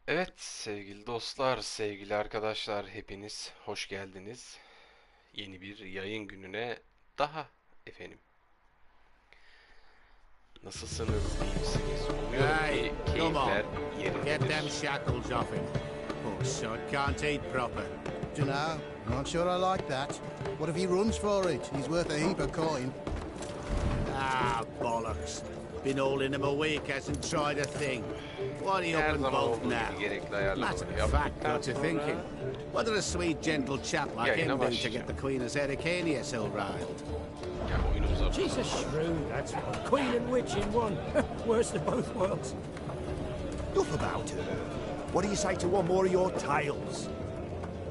Evet sevgili dostlar, sevgili arkadaşlar hepiniz hoş geldiniz. Yeni bir yayın gününe daha efendim. Nasılsınız, iyi misiniz? Umuyorum ki keyifler Get them yerindedir. shackles off him. Poor sod can't eat proper. Dunno, not sure I like that. What if he runs for it? He's worth a heap of coin. Ah, bollocks. Been holding him a week, hasn't tried a thing. What are you Her up and zaman both olduğu now? gibi gerekli Matter ayarlamaları of fact, yaptıktan got to sonra thinking. What did a sweet, gentle chap like Yayına him do to başlayacağım. get the Queen of Zedekania so riled? ya oyunumuza She's a shrew, that's what. Queen and witch in one. Worst of both worlds. Enough about her. What do you say to one more of your tales?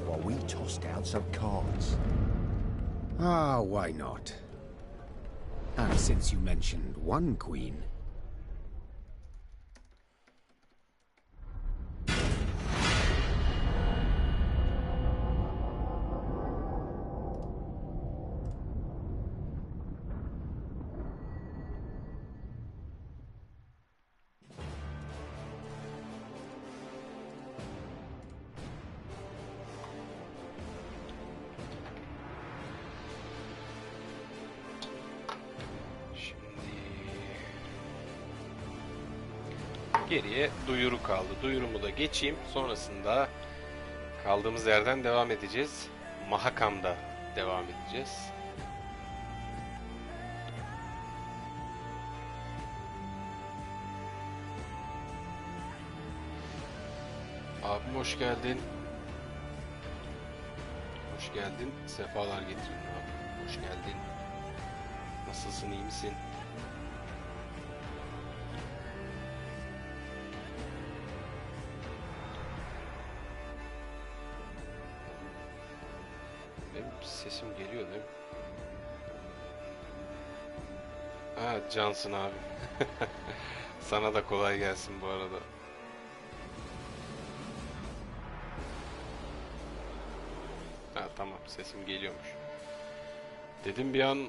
While we toss down some cards. Ah, why not? And since you mentioned one queen... Geriye duyuru kaldı. Duyurumu da geçeyim. Sonrasında kaldığımız yerden devam edeceğiz. Mahakam'da devam edeceğiz. Abim hoş geldin. Hoş geldin. Sefalar getirdin abi. Hoş geldin. Nasılsın, iyi misin? Benim sesim geliyor değil mi? Ha, cansın abi. Sana da kolay gelsin bu arada. Ha tamam, sesim geliyormuş. Dedim bir an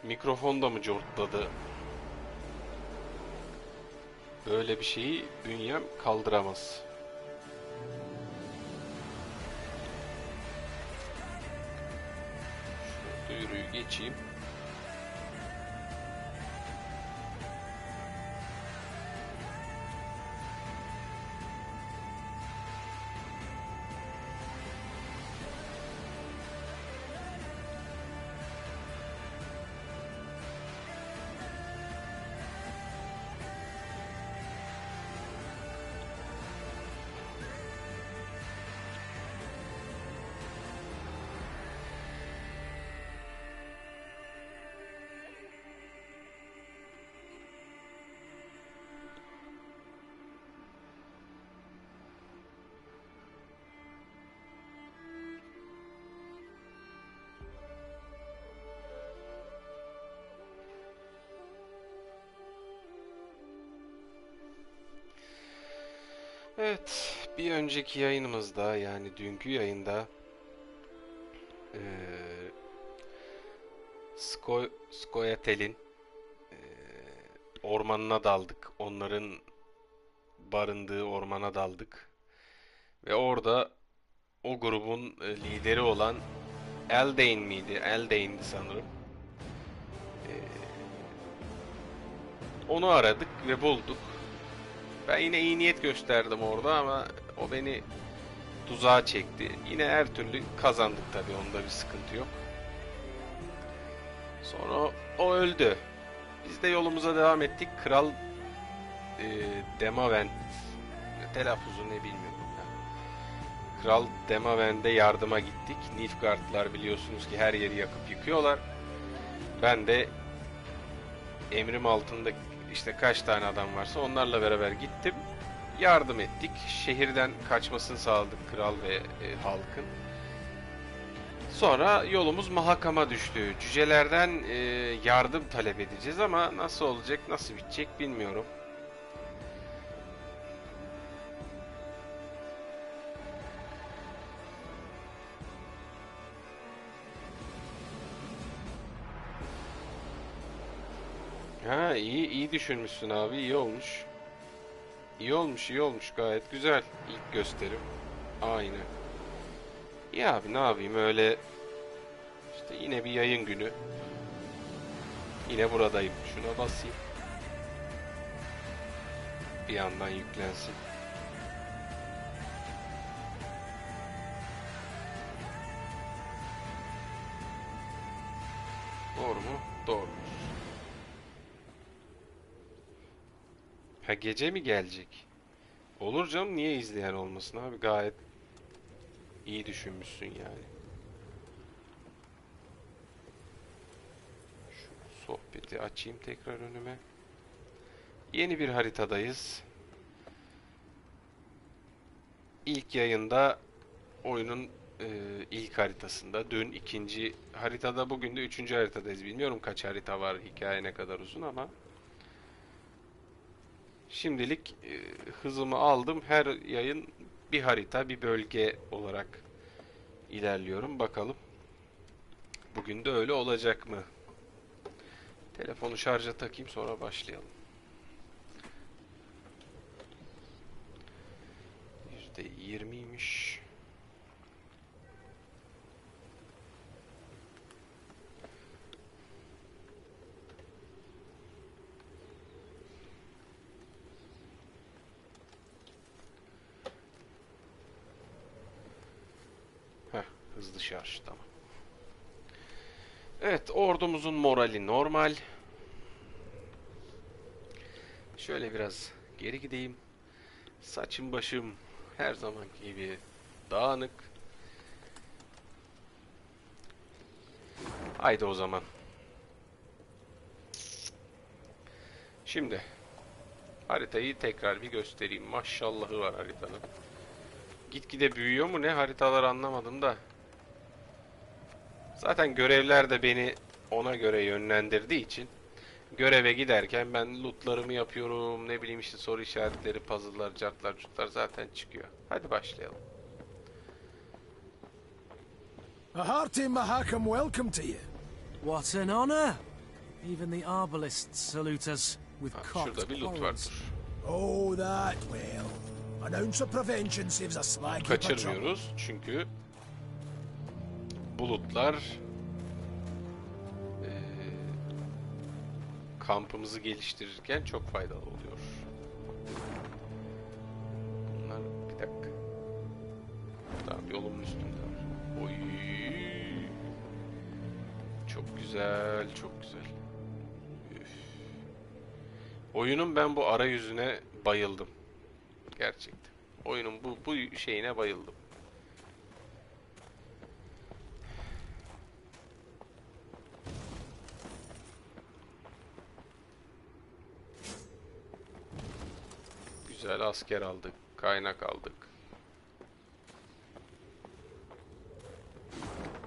mikrofon da mı cortladı? Böyle bir şeyi bünyem kaldıramaz. Şu duyuruyu geçeyim. Evet, bir önceki yayınımızda, yani dünkü yayında Scoia'tael'in ormanına daldık. Onların barındığı ormana daldık. Ve orada o grubun lideri olan Eldain miydi? Eldain'di sanırım. Onu aradık ve bulduk. Ben yine iyi niyet gösterdim orada ama o beni tuzağa çekti. Yine her türlü kazandık tabii, onda bir sıkıntı yok. Sonra o öldü. Biz de yolumuza devam ettik. Kral Demavend, telaffuzu ne bilmiyorum ya. Kral Demavend'e yardıma gittik. Nilfgaardlılar biliyorsunuz ki her yeri yakıp yıkıyorlar. Ben de emrim altında işte kaç tane adam varsa onlarla beraber gittim. Yardım ettik. Şehirden kaçmasını sağladık kral ve halkın. Sonra yolumuz Mahakam'a düştü. Cücelerden yardım talep edeceğiz ama nasıl olacak, nasıl bitecek bilmiyorum. Ha, iyi düşünmüşsün abi, iyi olmuş. İyi olmuş gayet güzel ilk gösterim. Aynen. İyi abi, ne yapayım öyle işte, yine bir yayın günü. Yine buradayım. Şuna basayım. Bir yandan yüklensin. Doğru mu? Doğru. Ha, gece mi gelecek? Olur canım, niye izleyen olmasın abi, gayet iyi düşünmüşsün yani. Şu sohbeti açayım tekrar önüme. Yeni bir haritadayız. İlk yayında oyunun ilk haritasında. Dün ikinci haritada, bugün de üçüncü haritadayız. Bilmiyorum kaç harita var, hikaye ne kadar uzun ama şimdilik hızımı aldım. Her yayın bir harita, bir bölge olarak ilerliyorum. Bakalım bugün de öyle olacak mı? Telefonu şarja takayım, sonra başlayalım. %20'ymiş. Heh, hızlı şarj, tamam. Evet, ordumuzun morali normal. Şöyle biraz geri gideyim. Saçım başım her zamanki gibi dağınık. Haydi o zaman. Şimdi haritayı tekrar bir göstereyim. Maşallahı var haritanın. Gitgide büyüyor mu ne, haritalar anlamadım da. Zaten görevler de beni ona göre yönlendirdiği için göreve giderken ben lootlarımı yapıyorum. Ne bileyim işte, soru işaretleri, puzzle'lar, cartlar, curtlar zaten çıkıyor. Hadi başlayalım. A hearty Mahakam welcome to you. What an honor! Even the arbalists salute us with Ha, cocked şurada bir loot horns. vardır. Oh, that well. An ounce of prevention saves a slag heap of trouble. Kaçırmıyoruz çünkü bulutlar kampımızı geliştirirken çok faydalı oluyor. Bunlar bir dakika. Tamam, yolumun üstünde var. Oy. Çok güzel, çok güzel. Üf. Oyunun ben bu arayüzüne bayıldım. Gerçekten. Oyunun bu şeyine bayıldım. Güzel asker aldık, kaynak aldık.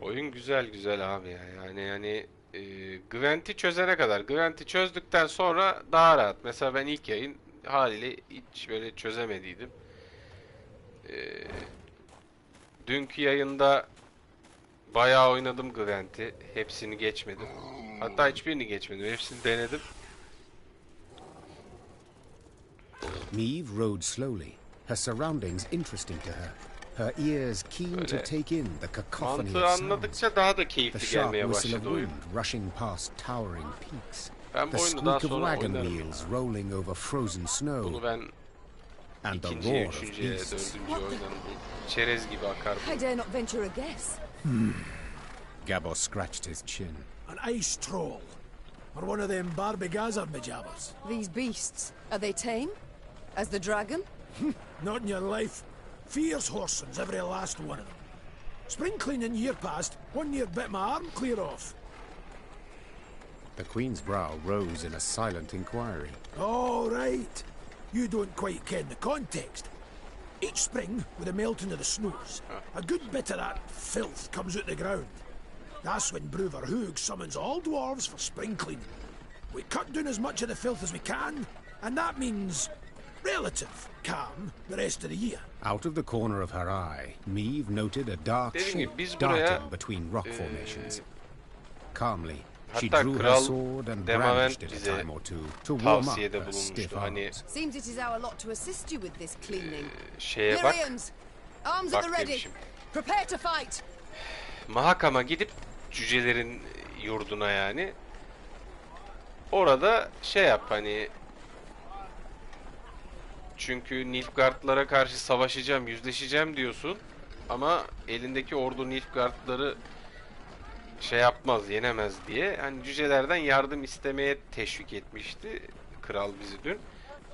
Oyun güzel güzel abi ya. Yani Gwent'i çözene kadar. Gwent'i çözdükten sonra daha rahat. Mesela ben ilk yayın haliyle hiç böyle çözemediydim. Dünkü yayında bayağı oynadım Gwent'i. Hepsini geçmedim. Hatta hiçbirini geçmedim. Hepsini denedim. Maeve rode slowly, her surroundings interesting to her. Her ears keen to take in the cacophony Mantığı of sounds. anladıkça daha da The keyifli sharp gelmeye whistle başladı of oyun. wind rushing past towering peaks. Ben bu The oyunu daha squeak of sonra wagon oynarım. wheels rolling over frozen snow. Bunu ben And the ikinciye, roar of üçüncüye, beasts. dördüncüye oynarım. Bu çerez gibi akar bu. I dare not venture a guess. Gabor scratched his chin. An ice troll. Or one of them Barbigazar majabbers. These beasts, are they tame? As the dragon? Not in your life. Fierce horsens, every last one of them. Spring cleaning year past, one near bit my arm clear off. The Queen's brow rose in a silent inquiry. All right. You don't quite ken the context. Each spring, with the melting of the snows, a good bit of that filth comes out the ground. That's when Bruver Hoog summons all dwarves for spring cleaning. We cut down as much of the filth as we can, and that means relative calm the rest of the year. Out of the corner of her eye, Maeve noted a dark Dediğim gibi shape biz buraya, darting between rock formations. Calmly, she hatta drew her Kral sword and Demavend brandished it a bize time or two to warm up tavsiyede her stiff bulunmuştu. Hani arms. Seems it is our lot to assist you with this cleaning. şeye bak, Lyrians, arms at the bak ready. demişim. Prepare to fight. Mahakam'a gidip cücelerin yurduna yani. Orada şey yap hani, çünkü Nilfgaardlara karşı savaşacağım, yüzleşeceğim diyorsun ama elindeki ordu Nilfgaardları şey yapmaz, yenemez diye hani cücelerden yardım istemeye teşvik etmişti kral bizi dün.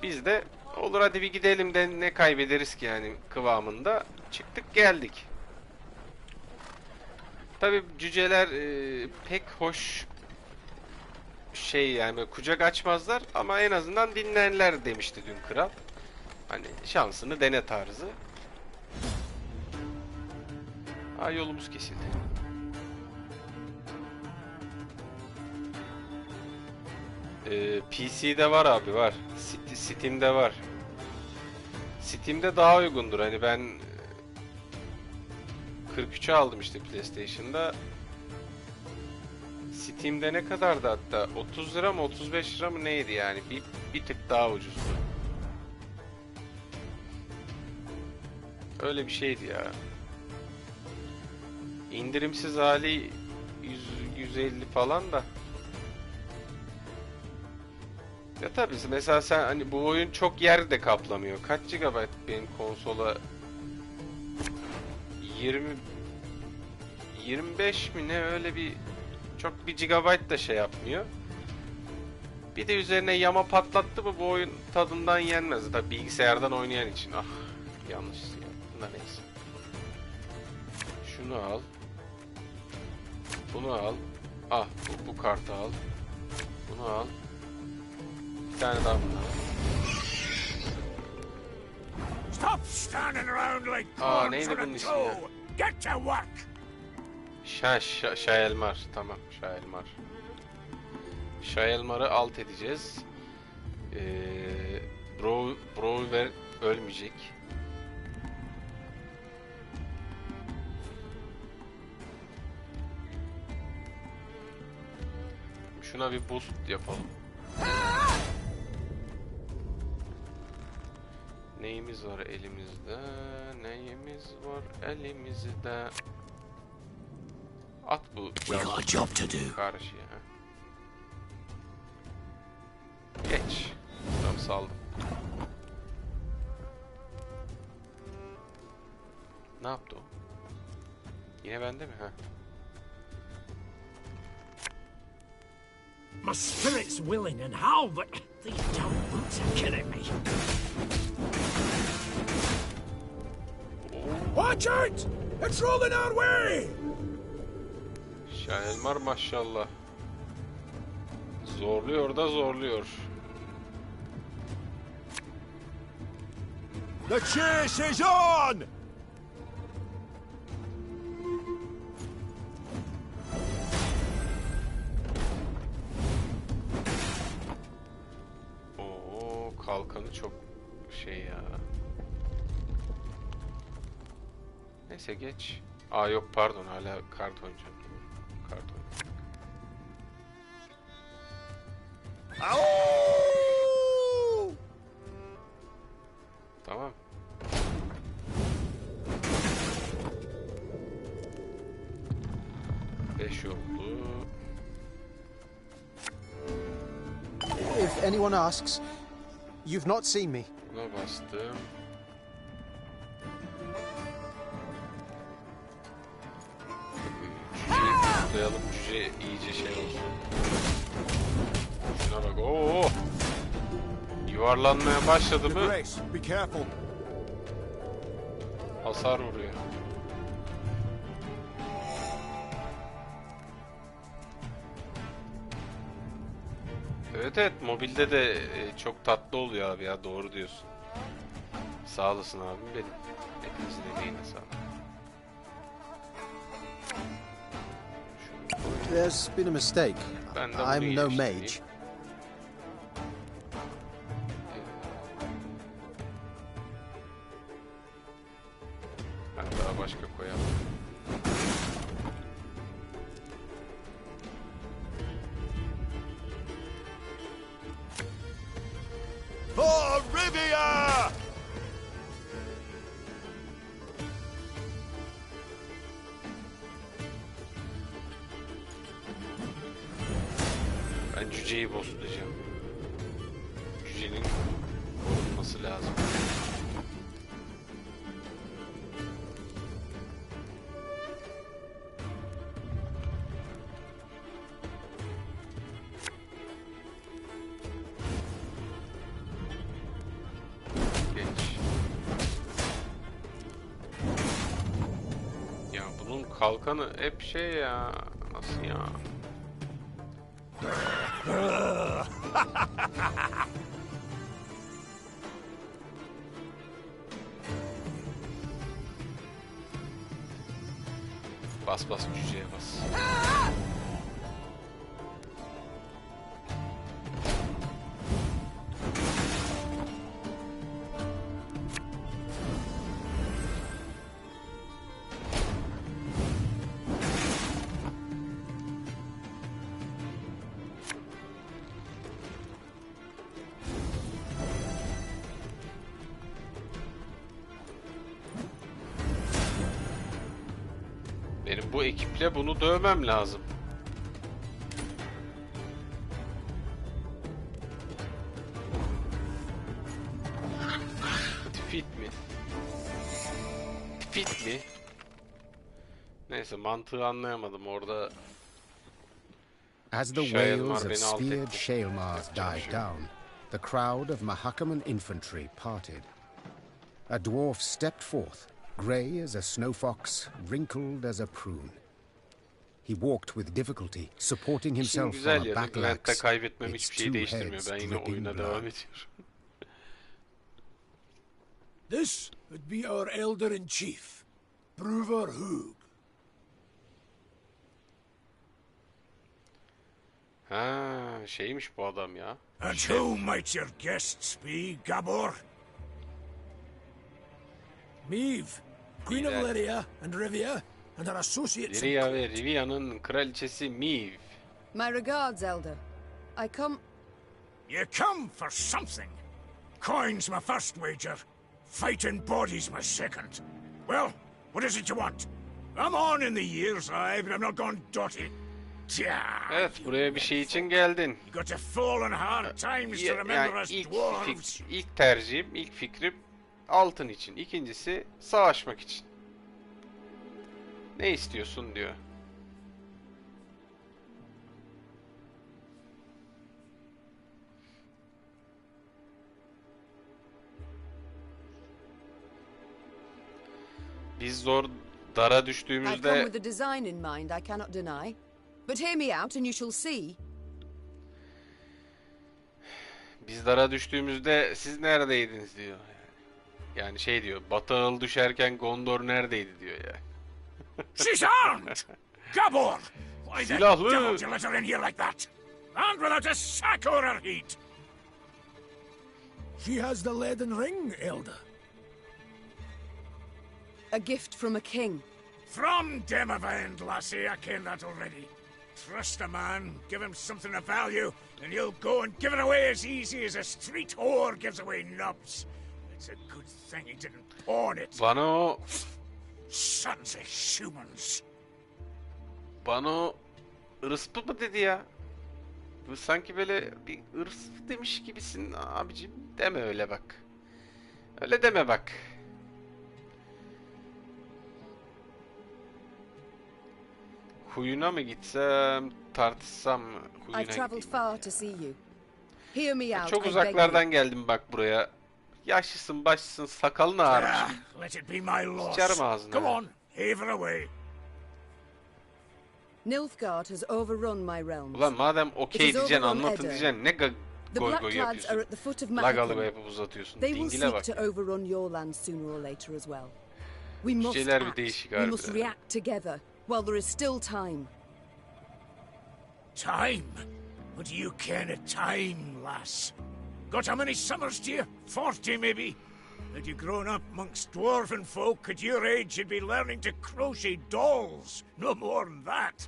Biz de olur hadi bir gidelim de ne kaybederiz ki yani kıvamında çıktık geldik. Tabi cüceler pek hoş şey yani böyle kucak açmazlar ama en azından dinlerler demişti dün kral. Hani şansını dene tarzı. Aa, yolumuz kesildi. PC'de var abi, var. Steam'de var. Steam'de daha uygundur. Hani ben 43'e aldım işte PlayStation'da. Steam'de ne kadardı hatta? 30 lira mı 35 lira mı neydi yani? Bir tık daha ucuzdu. Öyle bir şeydi ya. İndirimsiz hali 150 falan da. Ya tabii mesela sen hani bu oyun çok yer de kaplamıyor. Kaç GB benim konsola? 25 mi ne, öyle bir çok bir GB da şey yapmıyor. Bir de üzerine yama patlattı mı bu oyun tadından yenmez. Tabii bilgisayardan oynayan için. Ah, yanlış yaptım da neyse. Şunu al. Bunu al. Ah, bu kartı al. Bunu al. Bir tane daha bunu al. Stop standing around like Aa, pawns neydi on a bunun ismi toe. ya? Get to work. Şahelmar. Tamam, Şahelmar. Şahelmar'ı alt edeceğiz. Brower ölmeyecek. Şuna bir boost yapalım. Neyimiz var elimizde? Neyimiz var elimizde? At bu. We got a job to do. Karşıya. Geç. Tamam, saldım. Ne yaptı o? Yine bende mi? Ha. My spirit's willing and how, but these damn boots are killing me. Watch out! It's rolling our way! Şahelmar maşallah. Zorluyor da zorluyor. The chase is on! Oo, kalkanı çok şey ya. Neyse geç. Aa yok pardon, hala kart oynayacağım. Kart oynayacağım. Tamam. Beş oldu. If anyone asks, you've not seen me. Buna bastım. Cüceyi tutlayalım. Cüce iyice şey olsun. Şuna bak. Oo. Yuvarlanmaya başladı mı? Be careful. Hasar vuruyor. Evet evet, mobilde de çok tatlı oluyor abi ya, doğru diyorsun. Sağ olasın abim benim. Hepinizin emeğine sağlık. There's been a mistake. Ben de bunu I'm no iyileştireyim. mage. Hatta başka koyalım. For Rivia! Ben cüceyi bosslayacağım. Cücenin korunması lazım. Geç. Ya bunun kalkanı hep şey ya. Nasıl ya? Bas bas cüceye bas. Benim bu ekiple bunu dövmem lazım. Fit mi? Fit mi? Neyse, mantığı anlayamadım orada. As the wails of speared Shaelmars died down, the crowd of Mahakam and infantry parted. A dwarf stepped forth, grey as a snow fox, wrinkled as a prune. He walked with difficulty, supporting himself on a battle axe, kaybetmem its hiçbir şey two değiştirmiyor. heads Ben yine dripping oyuna blood. devam ediyorum. This would be our elder-in-chief, Bruver Hoog. Ha, şeymiş bu adam ya. And who might your guests be, Gabor? Meve, Queen of Lyria and Rivia, and her associates. Lyria ve Rivia'nın kraliçesi Meve. My regards, Elder. I come... You come for something. Coin's my first wager. Fighting bodies my second. Well, what is it you want? I'm on in the years, aye, but I'm not gone dotty. Evet, buraya bir şey için geldin. You got to fall on hard times to remember Yani us dwarves. ilk tercihim, ilk fikrim altın için. İkincisi savaşmak için. Ne istiyorsun diyor. Biz zor dara I come düştüğümüzde with a design in mind I cannot deny. But hear me out and you shall see. siz neredeydiniz diyor. Yani şey diyor, Batı Ağıl düşerken Gondor neredeydi diyor ya. She's armed! Gabor! Why the Silahlı! devil did you let her in here like that? And without a sack or her heat! She has the leaden ring, Elder. A gift from a king. From Demavend, lassie, I ken that already. Trust a man, give him something of value, and he'll go and give it away as easy as a street whore gives away nubs. It's a good thing he didn't pawn it. Bana o... Sons of humans. Bana o... Irıspı mı dedi ya? Bu sanki böyle bir ırs demiş gibisin abicim. Deme öyle bak. Öyle deme bak. Huyuna mı gitsem, tartışsam mı? Huyuna I've traveled gideyim far ya. to see you. Hear me out. Çok I beg uzaklardan you. geldim bak buraya. Yaşlısın, başlısın, sakalın ağarmış. Let it be my loss. Sıçarım ağzına. Come on, have her away. Nilfgaard has overrun my realms. Ulan madem okey It is diyeceksin, overrun anlatın Edda. diyeceksin, ne The goy Black goy Clads are yapıyorsun? at the foot of Lagalı Mahakam. yapıp uzatıyorsun. They will Dingile seek bak. to overrun your land sooner or later as well. We must Cüceleri bir act. değişik We must harbiden. react together while there is still time. Time? What do you ken of time, lass? Got how many summers to you? 40, maybe? Had you grown up amongst dwarven folk, at your age you'd be learning to crochet dolls. No more than that.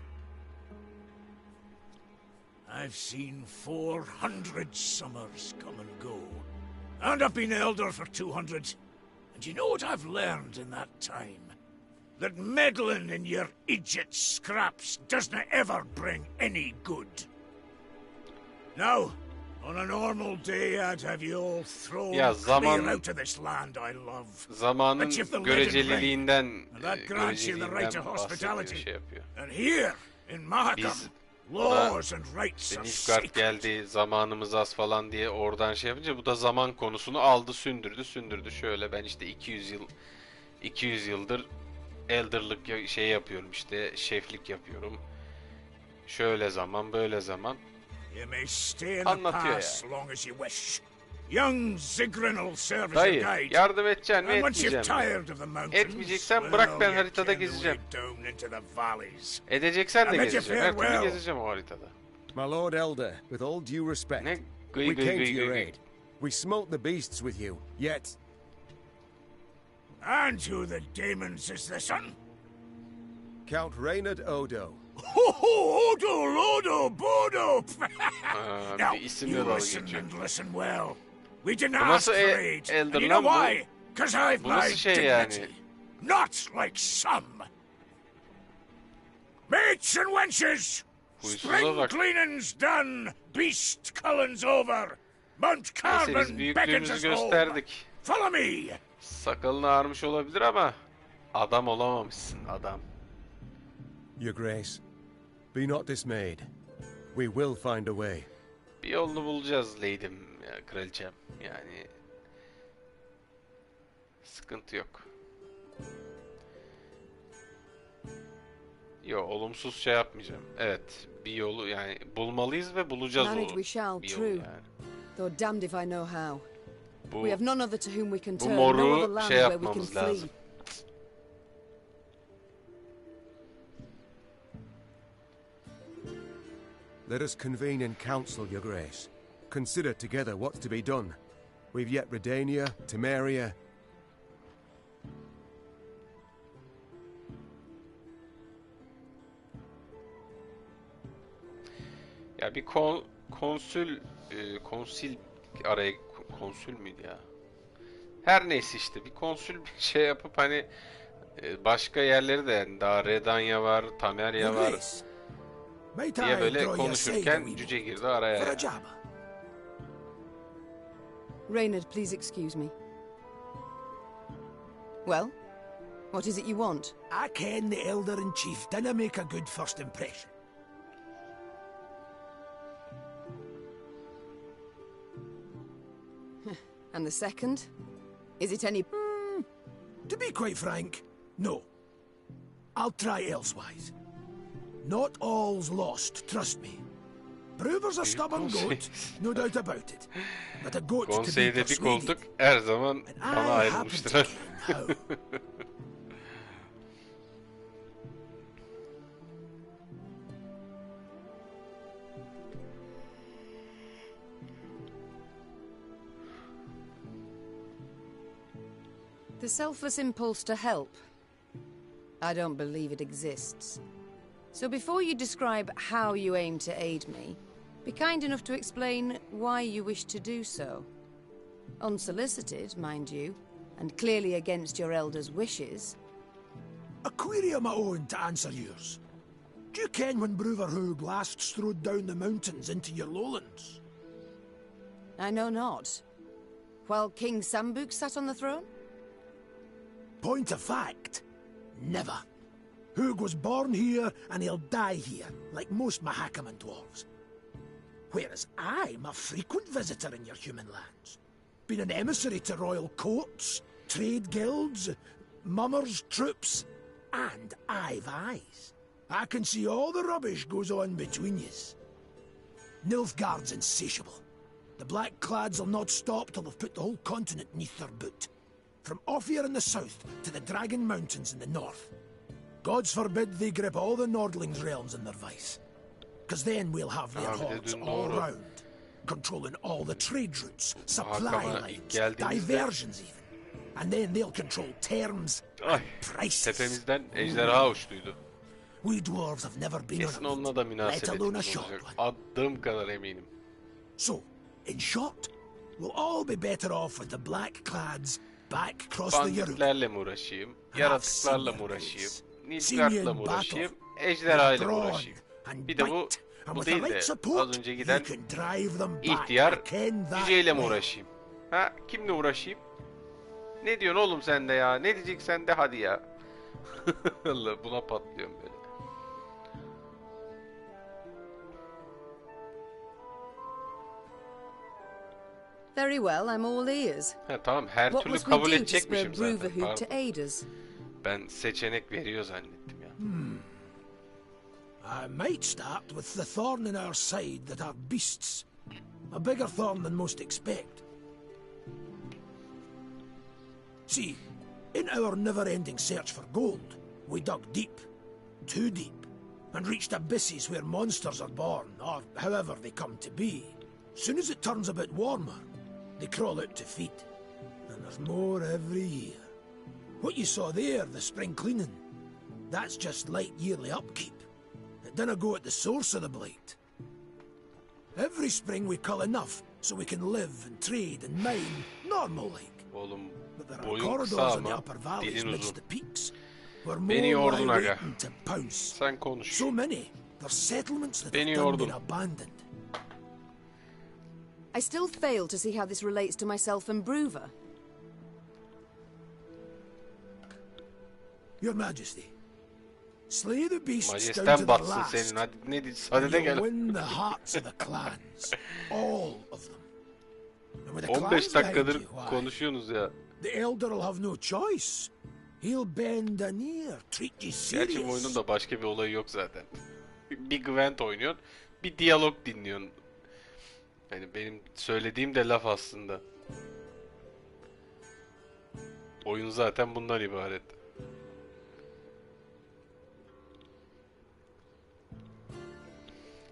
I've seen 400 summers come and go. And I've been elder for 200. And you know what I've learned in that time? That meddling in your idiot scraps doesn't ever bring any good. Now, on a normal day, I'd have you all thrown clear out of this land I love. Zamanın But you've the göreceliliğinden, and that grants you the right of hospitality. şey yapıyor. And here, in Mahakam, Biz laws and rights İşte are Nilfgaard sacred. geldi, zamanımız az falan diye oradan şey yapınca bu da zaman konusunu aldı, sündürdü. Şöyle ben işte 200 yıldır elderlık şey yapıyorum, işte şeflik yapıyorum. Şöyle zaman, böyle zaman. You may stay in the Anlatıyor pass long as you wish. Young Zigrin will serve as your Dayı, guide. yardım edeceksin mi, And once you're etmeyeceksin mi? tired of the mountains, Etmeyeceksen bırak, ben you haritada can gezeceğim. wade down into the valleys. Edeceksen de I bid you gezeceğim. Her türlü farewell. gezeceğim o haritada. My Lord Elder, with all due respect, Ne we came to your aid. We smote the beasts with you, yet... And who the demons is this son? Count Reynard Odo. Ho ho, Odo, Lodo, Bodo! Now, bir isimle you dalga listen geçiyor. and listen well. We didn't Bu ask nasıl for aid. elder And you know lan bu? why? Because I've Bu my nasıl şey dignity. yani? Not like some. Mates and wenches! Huysuza Spring bak. cleaning's done. Beast culling's over. Mount Neyse biz Carbon beckons büyüklüğümüzü us home. gösterdik. Follow me. Sakalın ağarmış olabilir ama adam olamamışsın, adam. Your Grace, be not dismayed. We will find a way. Bir yolunu bulacağız lady'm, ya, kraliçem. Yani sıkıntı yok. Yo, olumsuz şey yapmayacağım. Evet, bir yolu yani bulmalıyız ve bulacağız Manage o we shall, bir yolu true. yani. Though damned if I know how. Bu, We have none other to whom we can bu turn, no other moru land şey where we can yapmamız flee. lazım. Let us convene in council, Your Grace. Consider together what's to be done. We've yet Redania, Temeria... Ya bir konsil araya konsül müydü ya? Her neyse işte bir konsül şey yapıp hani başka yerleri de yani daha Redanya var, Temeria Your var Grace, might diye I böyle draw you aside a konuşurken wee cüce moment girdi araya. for a yani. jab? Reynard, please excuse me. Well, what is it you want? I ken the Elder-in-Chief dinna make a good first impression. And the second? Is it any... To be quite frank, no. I'll try elsewise. Not all's lost, trust me. Brewer's a stubborn goat, no doubt about it. But a goat to be Konseyde bir persuaded. koltuk her zaman And bana I happen to ayrılmıştır. ken how. The selfless impulse to help I don't believe it exists. So before you describe how you aim to aid me, be kind enough to explain why you wish to do so. Unsolicited, mind you, and clearly against your elders' wishes. A query of my own to answer yours. Do you ken when Brotherhood last strode down the mountains into your lowlands? I know not. While King Sambuk sat on the throne? Point of fact, never. Hugh was born here and he'll die here, like most Mahakam dwarves. Whereas I'm a frequent visitor in your human lands. Been an emissary to royal courts, trade guilds, mummers, troops, and I've eyes. I can see all the rubbish goes on between yous. Nilfgaard's insatiable. The Black Clads will not stop till they've put the whole continent neath their boot. From off here in the south to the Dragon Mountains in the north. Gods forbid they grip all the Nordlings' realms in their vice. Cause then we'll have their hordes all round, controlling all the trade routes, supply lines, diversions even. And then they'll control terms and prices. Tepemizden ejderha uçtuydu. We dwarves have never been Kesin on onunla da a boat, let alone a münasebetimiz short olacak. one. Addığım kadar eminim. So, in short, we'll all be better off with the Black Clads back across the Europe. Banditlerle mi uğraşayım? Yaratıklarla mı uğraşayım? Nilfgaard'la mı uğraşayım? Ejderhayla mı uğraşayım? Bir de bu değil de az önce giden ihtiyar cüceyle mi uğraşayım? Ha? Kimle uğraşayım? Ne diyorsun oğlum sen de ya? Ne diyeceksen de hadi ya. Allah, buna patlıyorum böyle. Very well, I'm all ears. Ha, tamam, her What türlü must we kabul do to edecekmişim spur zaten. Brotherhood to Pardon. aid us? Ben seçenek veriyor zannettim ya. I might start with the thorn in our side that are beasts. A bigger thorn than most expect. See, in our never-ending search for gold, we dug deep, too deep, and reached abysses where monsters are born, or however they come to be. Soon as it turns a bit warmer, they crawl out to feed. And there's more every year. What you saw there, the spring cleaning, that's just light yearly upkeep. It dinna go at the source of the blight. Every spring we cull enough so we can live and trade and mine normal-like. Oğlum, But there are boyun corridors kısa in the ama upper valleys dilin midst uzun. the peaks, where Beni more yordun lie aga. waiting to pounce. Sen konuş. So many, there's settlements that Beni have done yordun. been abandoned. I still fail to see how this relates to myself and Bruver. Your Majesty, slay the beasts down to Majestem the batsın last, senin. Hadi ne diyorsun? and Hadi de you'll gel. win the hearts of the clans, all of them. And with the 15 clans behind dakikadır you, why, konuşuyorsunuz ya. the elder will have no choice. He'll bend an ear, treat you Gerçi bu oyunun serious. da başka bir olayı yok zaten. Bir Gwent oynuyorsun, bir diyalog dinliyorsun. Yani benim söylediğim de laf aslında. Oyun zaten bundan ibaret.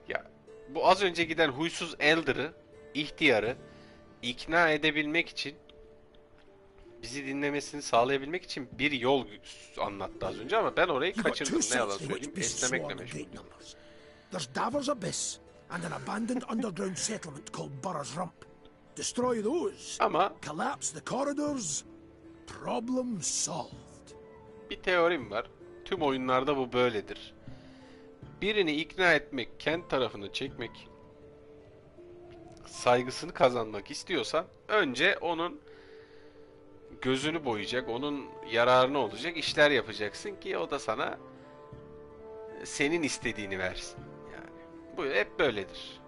Ya bu az önce giden huysuz Elder'ı, ihtiyarı ikna edebilmek için, bizi dinlemesini sağlayabilmek için bir yol anlattı az önce ama ben orayı You've got two kaçırdım, ne yalan sites in which söyleyeyim, beasts esnemekle swarm in meşgul. great numbers. There's Davos Abyss and an abandoned underground settlement called Burr's Rump. Destroy those, Ama collapse the corridors, problem solved. bir teorim var. Tüm oyunlarda bu böyledir. Birini ikna etmek, kendi tarafını çekmek, saygısını kazanmak istiyorsan önce onun gözünü boyayacak, onun yararına olacak işler yapacaksın ki o da sana senin istediğini versin. Yani bu hep böyledir.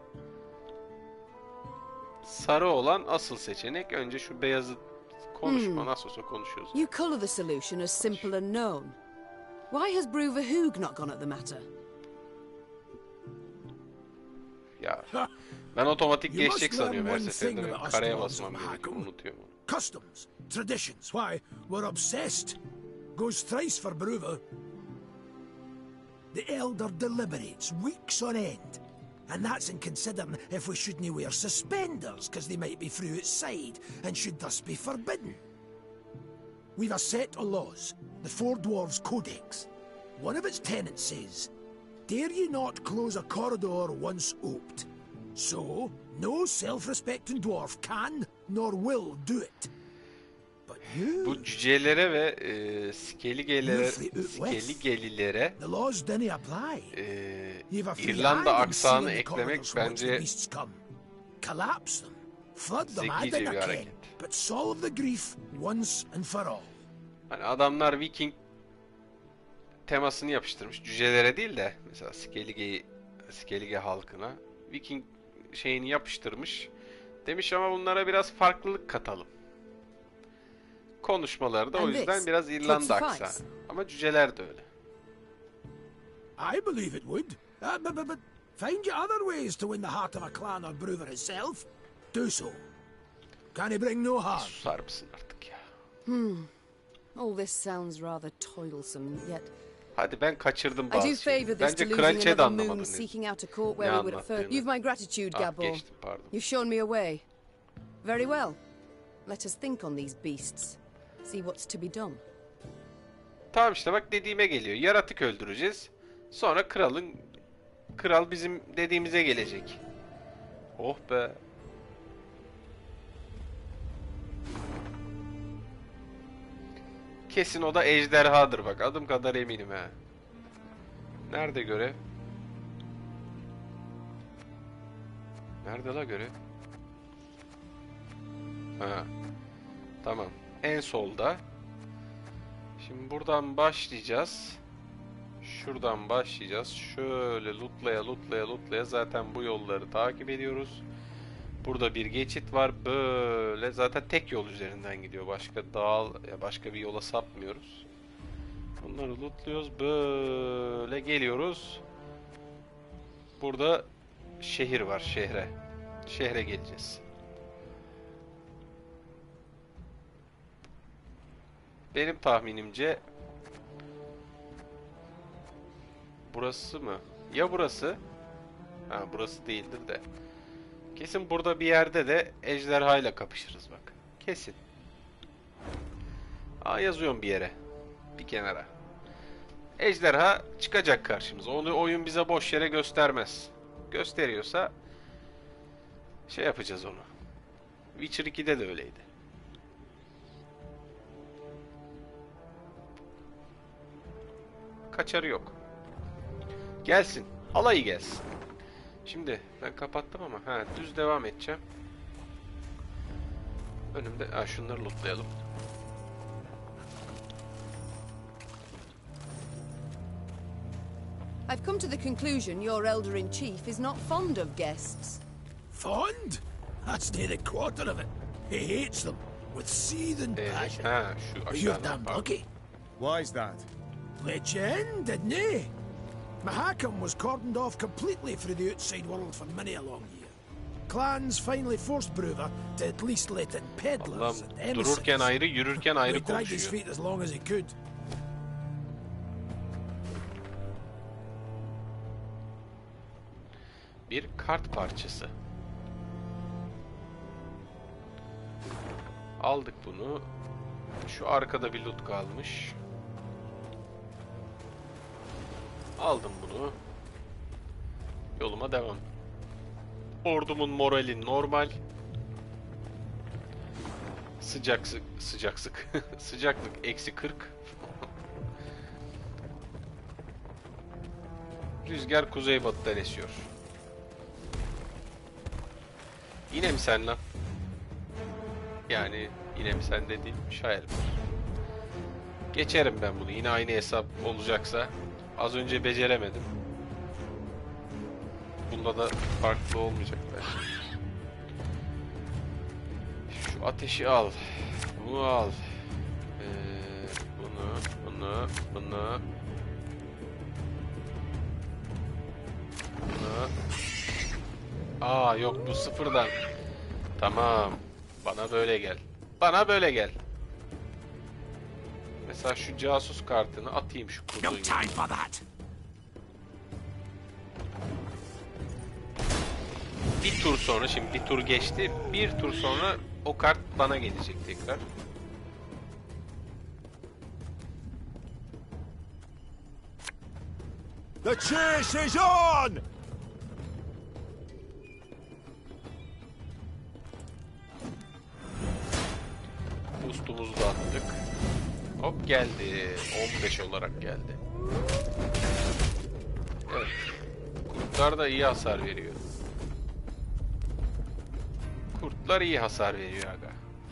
Sarı olan asıl seçenek. Önce şu beyazı konuşma, nasıl olsa konuşuyoruz. You colour the solution as simple and known. Why has Bruverhoog not gone at the matter? Ya ben otomatik You geçecek must learn sanıyorum her one seferinde. thing Benim about us kareye dwarves basmam of gerekiyor. Mahakam. Unutuyorum onu. Customs, traditions, why, we're obsessed. Goes thrice for Bruver. The elder deliberates weeks on end. And that's in considering if we shouldn't wear suspenders, because they might be through outside, and should thus be forbidden. We've a set of laws, the Four Dwarves Codex, one of its tenants says, "Dare ye not close a corridor once oped." So, no self-respecting dwarf can nor will do it. But you... Bu cücelere ve Skelligelilere the laws didn't apply. You've a free İrlanda hand in aksanı sealing the eklemek corridors from which the bence beasts come. Collapse them, flood them, I zekice didn't bir ken, hareket. but solve the grief once and for all. Hani adamlar Viking temasını yapıştırmış. Cücelere değil de mesela Skellige halkına Viking şeyini yapıştırmış. Demiş ama bunlara biraz farklılık katalım. Konuşmaları da o yüzden biraz İrlanda aksanı. Ama cüceler de öyle. I believe it would. But find you other ways to win the heart of a clan or brewer himself. Do so. Can he bring no harm? Susar mısın artık ya? All this sounds rather toilsome, yet Hadi ben kaçırdım I bazı do şeyleri. favour this Bence to losing kraliçe de another moon anlamadı. seeking out a court where we would at first. You've my gratitude, Gabor. Geçtim pardon. You've shown me a way. Very well. Let us think on these beasts. See what's to be done. Tamam işte bak dediğime geliyor. Yaratık öldüreceğiz. Sonra kral bizim dediğimize gelecek. Oh be. Kesin o da ejderhadır bak. Adım kadar eminim ha. Nerede görev? Nerede la görev? Ha. Tamam. En solda. Şimdi buradan başlayacağız. Şuradan başlayacağız. Şöyle lootlaya zaten bu yolları takip ediyoruz. Burada bir geçit var. Böyle zaten tek yol üzerinden gidiyor. Başka bir yola sapmıyoruz. Bunları lootluyoruz. Böyle geliyoruz. Burada şehir var, şehre. Şehre geleceğiz. Benim tahminimce burası mı? Ya burası? Ha, burası değildir de. Kesin burada bir yerde de ejderha ile kapışırız bak. Kesin. Aa, yazıyorum bir yere. Bir kenara. Ejderha çıkacak karşımıza. Onu oyun bize boş yere göstermez. Gösteriyorsa şey yapacağız onu. Witcher 2'de de öyleydi. Kaçarı yok. Gelsin. Alayı gelsin. Şimdi ben kapattım ama düz devam edeceğim. Önümde şunları lootlayalım. I've come to the conclusion your elder-in-chief is not fond of guests. Fond? That's near the quarter of it. He hates them with seething passion. But you're damn lucky. Why's that? Legend, didn't he? Mahakam was cordoned off completely through the outside world for many a long year. Clans finally forced Brewer to at least let in peddlers and emissaries. Dururken ayrı, yürürken ayrı He dragged his konuşuyor. feet as long as he could. Bir kart parçası. Aldık bunu. Şu arkada bir loot kalmış. Aldım bunu. Yoluma devam. Ordumun morali normal. Sıcaklık eksi 40. Rüzgar kuzeybatıdan esiyor. Yine mi sen lan? Yani yine mi sen dediğim şair. Geçerim ben bunu. Yine aynı hesap olacaksa. Az önce beceremedim. Bunda da farklı olmayacak belki. Şu ateşi al. Bunu al. Bunu. Aa yok bu sıfırdan. Tamam. Bana böyle gel. Bana böyle gel. Mesela şu casus kartını atayım şu kutuyu. No time for that. Bir tur sonra, şimdi bir tur geçti. Bir tur sonra o kart bana gelecek tekrar. The chase is on! Boost'umuzu da attık. Hop geldi. 15 olarak geldi. Evet. Kurtlar da iyi hasar veriyor. Kurtlar iyi hasar veriyor aga.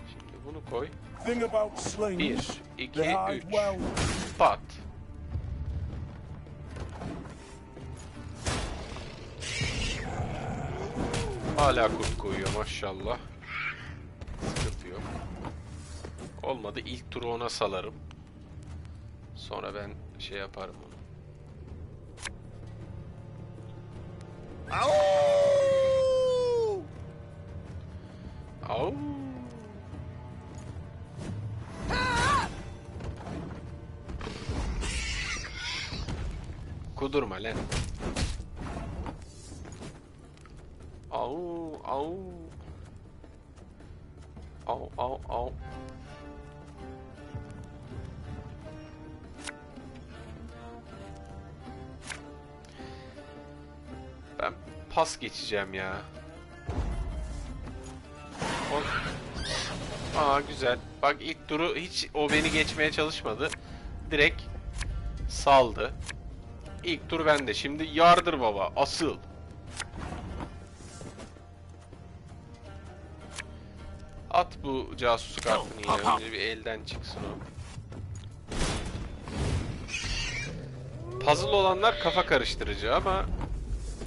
Şimdi bunu koy. 1, 2, 3. Pat. Hala kurt koyuyor maşallah. Sıkıntı yok. Olmadı ilk turu ona salarım. Sonra ben şey yaparım onu. Au! Au. Kudurma lan. Au au. Au au au. Ben pas geçeceğim ya. Aa güzel. Bak ilk turu hiç o beni geçmeye çalışmadı. Direkt saldı. İlk tur bende. Şimdi yardır baba. Asıl. At bu casus kartını ya. Önce bir elden çıksın o. Puzzle olanlar kafa karıştırıcı ama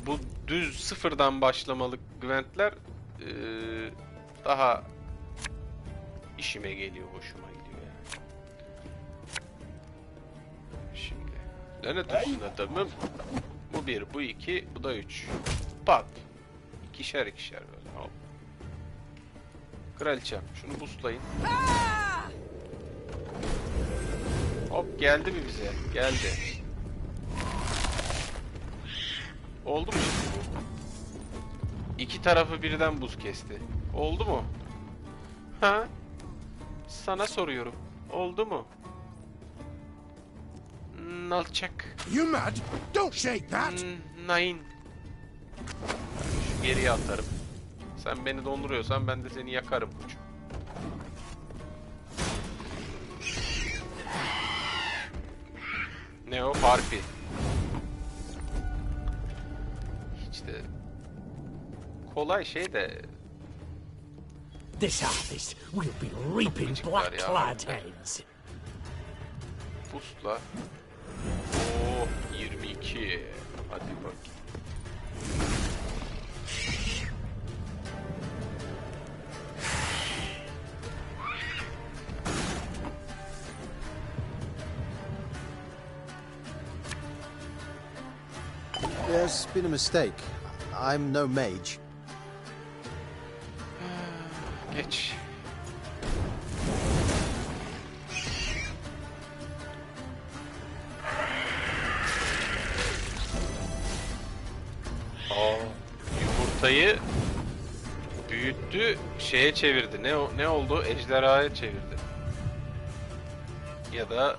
bu düz sıfırdan başlamalık Gwent'ler daha işime geliyor, hoşuma gidiyor yani. Şimdi lanet olsun adamım. Bu 1, bu 2, bu da 3. Pat. İkişer ikişer böyle. Hop. Kraliçem şunu boostlayın. Hop geldi mi bize? Geldi. Oldu mu şimdi bu? İki tarafı birden buz kesti. Oldu mu? Ha? Sana soruyorum. Oldu mu? Nalçak. You mad? Don't shake that! Nine. Şu geriye atarım. Sen beni donduruyorsan ben de seni yakarım koçum. Ne o? Harpi. Hiç de kolay şey de This harvest will be reaping black clad heads. Pusla. Oo 22. Hadi bak. There's been a mistake. I'm no mage. Geç. Yumurtayı büyüttü, şeye çevirdi. Ne oldu? Ejderhaya çevirdi. Ya da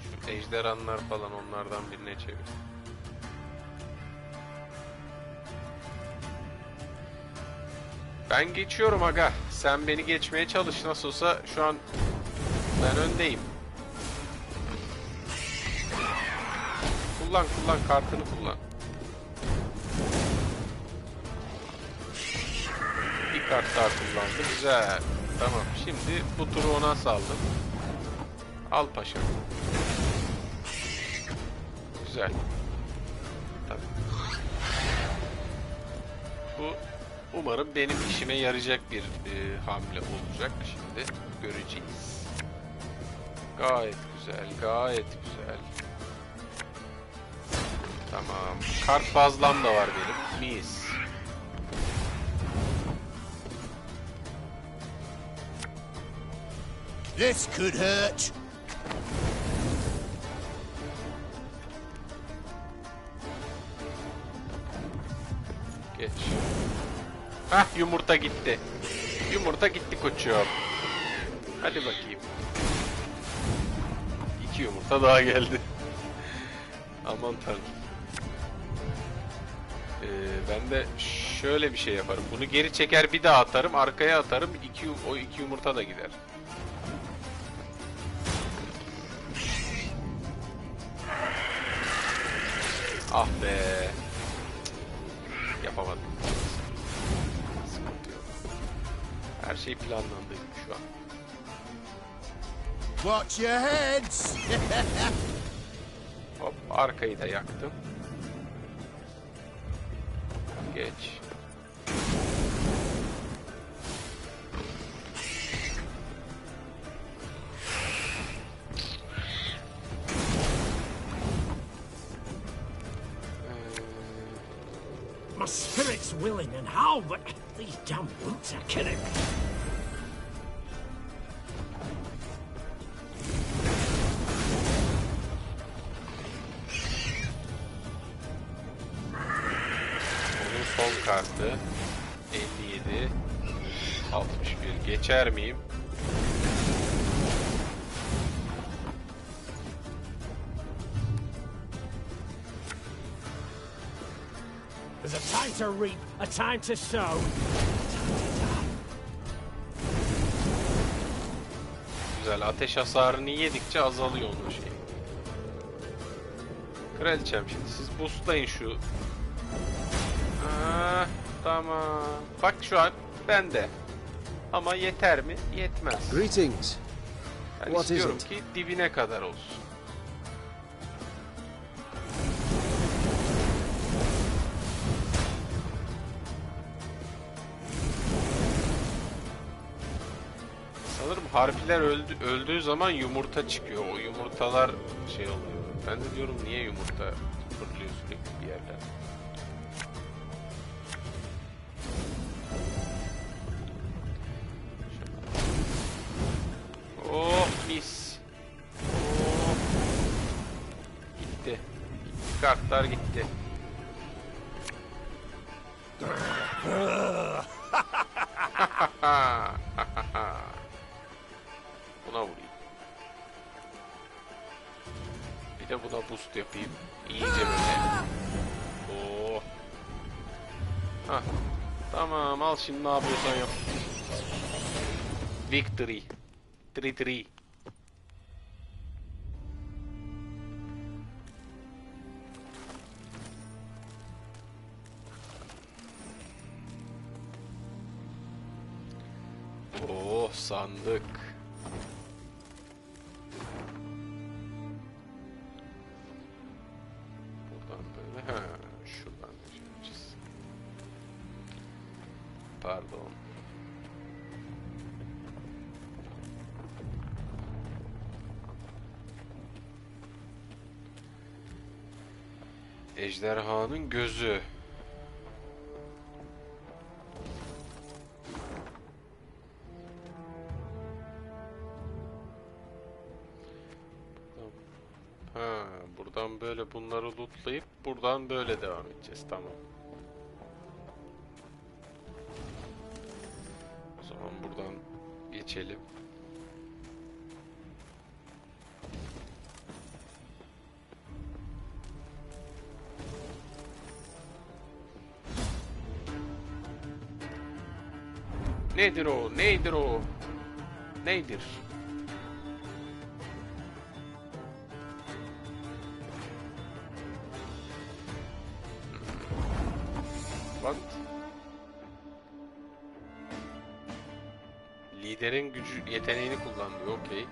şu ejderhanlar falan onlardan birine çevirdi. Ben geçiyorum aga. Sen beni geçmeye çalış. Nasıl olsa şu an ben öndeyim. Kullan kartını kullan. Bir kart daha kullandı. Güzel. Tamam. Şimdi bu turu ona saldım. Al paşam. Güzel. Tabii. Bu umarım benim işime yarayacak bir hamle olacak. Şimdi göreceğiz. Gayet güzel. Gayet güzel. Tamam. Kart bazlam da var benim. Mis. This could hurt. Geç. Hah yumurta gitti. Yumurta gitti koçum. Hadi bakayım. 2 yumurta daha geldi. Aman tanrım. Ben de şöyle bir şey yaparım. Bunu geri çeker bir daha atarım. Arkaya atarım. O iki yumurta da gider. Ah be. Yapamadım. Sıkıntı yok. Her şey planlandı şu an. Watch your heads! Hop, arkayı da yaktım. Geç. My spirit's willing and how, but these damn boots are killing me. Onun son kartı 57 61 geçer miyim? There's a time to reap, a time to sow. Güzel, ateş hasarını yedikçe azalıyor onun şeyi. Kraliçem, şimdi siz boostlayın şu. Tamam. Bak şu an bende. Ama yeter mi? Yetmez. Greetings. Ben What is istiyorum it? ki dibine kadar olsun. Sanırım harpiler öldüğü zaman yumurta çıkıyor. O yumurtalar şey oluyor. Ben de diyorum niye yumurta fırlıyor sürekli bir yerden. Oh mis. Oh. Gitti. Kartlar gitti. Buna vurayım. Bir de buna boost yapayım. İyice böyle. Oh. Hah. Tamam, al şimdi ne yapıyorsan yap. Victory. 3-3. Oh, sandık. Buradan böyle. Ha, şuradan geçeceğiz. Pardon. Ejderhanın gözü. Ha, buradan böyle bunları lootlayıp buradan böyle devam edeceğiz. Tamam. O zaman buradan geçelim. Nedir o? Neydir o? Neydir? What? Liderin gücü yeteneğini kullanıyor. Okey.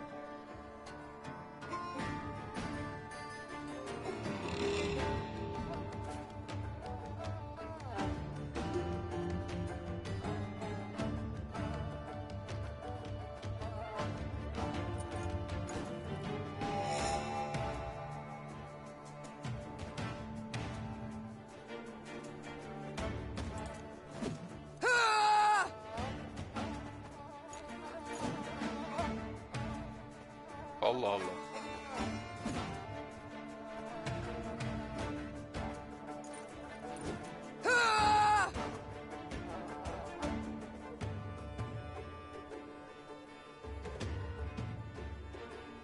Allah Allah.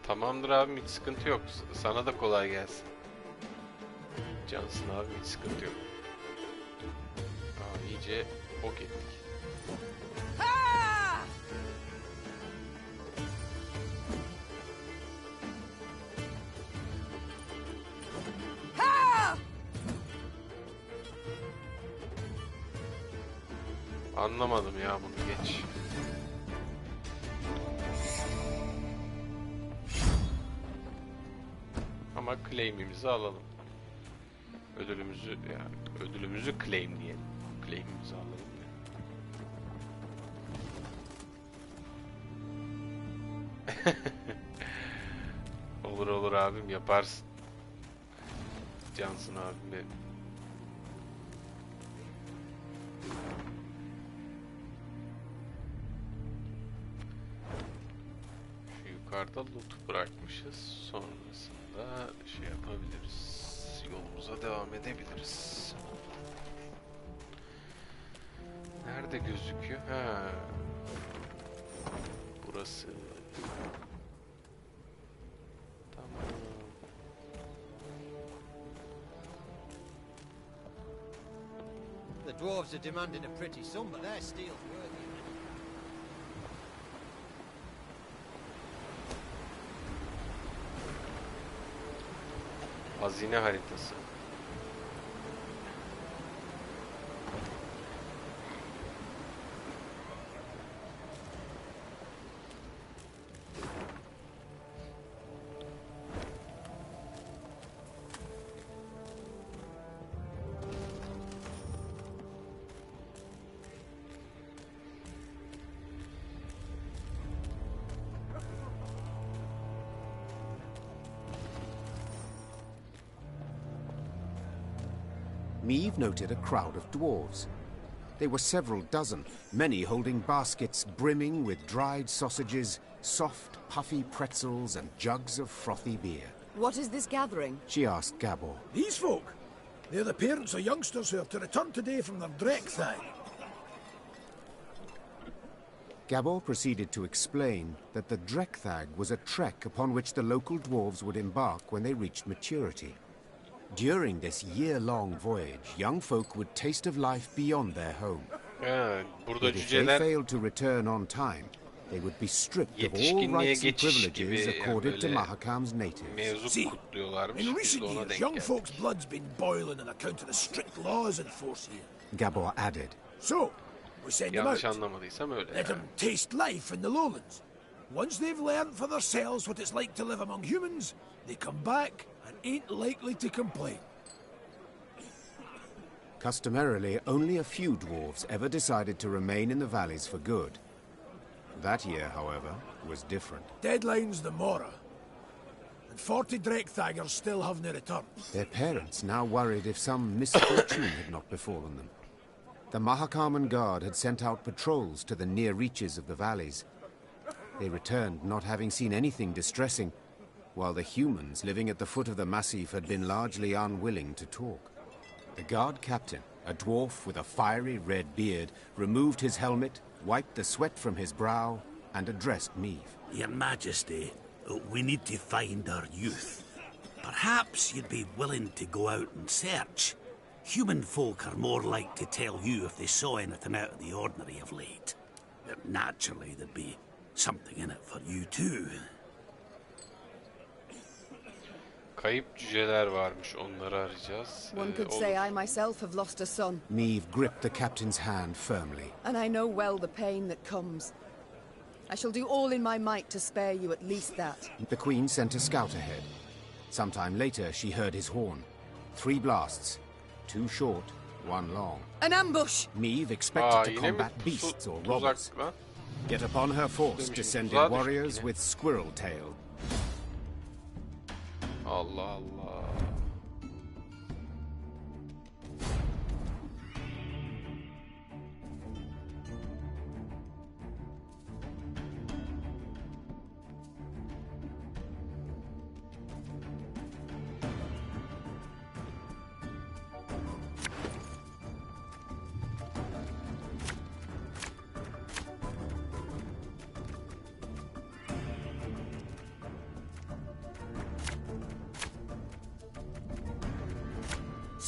Tamamdır abim, hiç sıkıntı yok. Sana da kolay gelsin. Cansın abi, hiç sıkıntı yok. Aa, iyice bok ettik. Anlamadım ya bunu, geç. Ama claim'imizi alalım. Ödülümüzü, yani ödülümüzü claimleyelim. Claim'imizi alalım. Olur olur abim, yaparsın. Cansın abim benim. Şu yukarıda loot bırakmışız. Sonrasında şey yapabiliriz. Yolumuza devam edebiliriz. Nerede gözüküyor? Ha. Burası. Tamam. The dwarves are demanding a pretty sum, but their steel's worthy. Hazine haritası. Meave noted a crowd of dwarves. They were several dozen, many holding baskets brimming with dried sausages, soft, puffy pretzels, and jugs of frothy beer. What is this gathering? She asked Gabor. These folk, they're the parents of youngsters who are to return today from their Dreckthag. Gabor proceeded to explain that the Dreckthag was a trek upon which the local dwarves would embark when they reached maturity. During this year-long voyage, young folk would taste of life beyond their home. Burada But if they failed to return on time, they would be stripped of all rights and privileges accorded to Mahakam's natives. See, in recent years, young folks' blood's been boiling on account of the strict laws in force here. Gabor added. So, we send them out. Öyle Let them taste life in the lowlands. Once they've learned for themselves what it's like to live among humans, they come back and ain't likely to complain. Customarily, only a few dwarves ever decided to remain in the valleys for good. That year, however, was different. Deadline's the Mora, and 40 Dreckthagers still haven't returned. Their parents now worried if some misfortune had not befallen them. The Mahakam Guard had sent out patrols to the near reaches of the valleys. They returned not having seen anything distressing, while the humans living at the foot of the massif had been largely unwilling to talk. The guard captain, a dwarf with a fiery red beard, removed his helmet, wiped the sweat from his brow, and addressed Meave. Your Majesty, we need to find our youth. Perhaps you'd be willing to go out and search. Human folk are more like to tell you if they saw anything out of the ordinary of late. Naturally, there'd be something in it for you too. Kayıp cüceler varmış, onları arayacağız. One could say I myself have lost a son. Meave gripped the captain's hand firmly. And I know well the pain that comes. I shall do all in my might to spare you at least that. The Queen sent a scout ahead. Sometime later, she heard his horn. 3 blasts. 2 short, 1 long. An ambush! Meave expected to combat beasts or robbers. Yet upon her force descended warriors with squirrel tail. Allah Allah.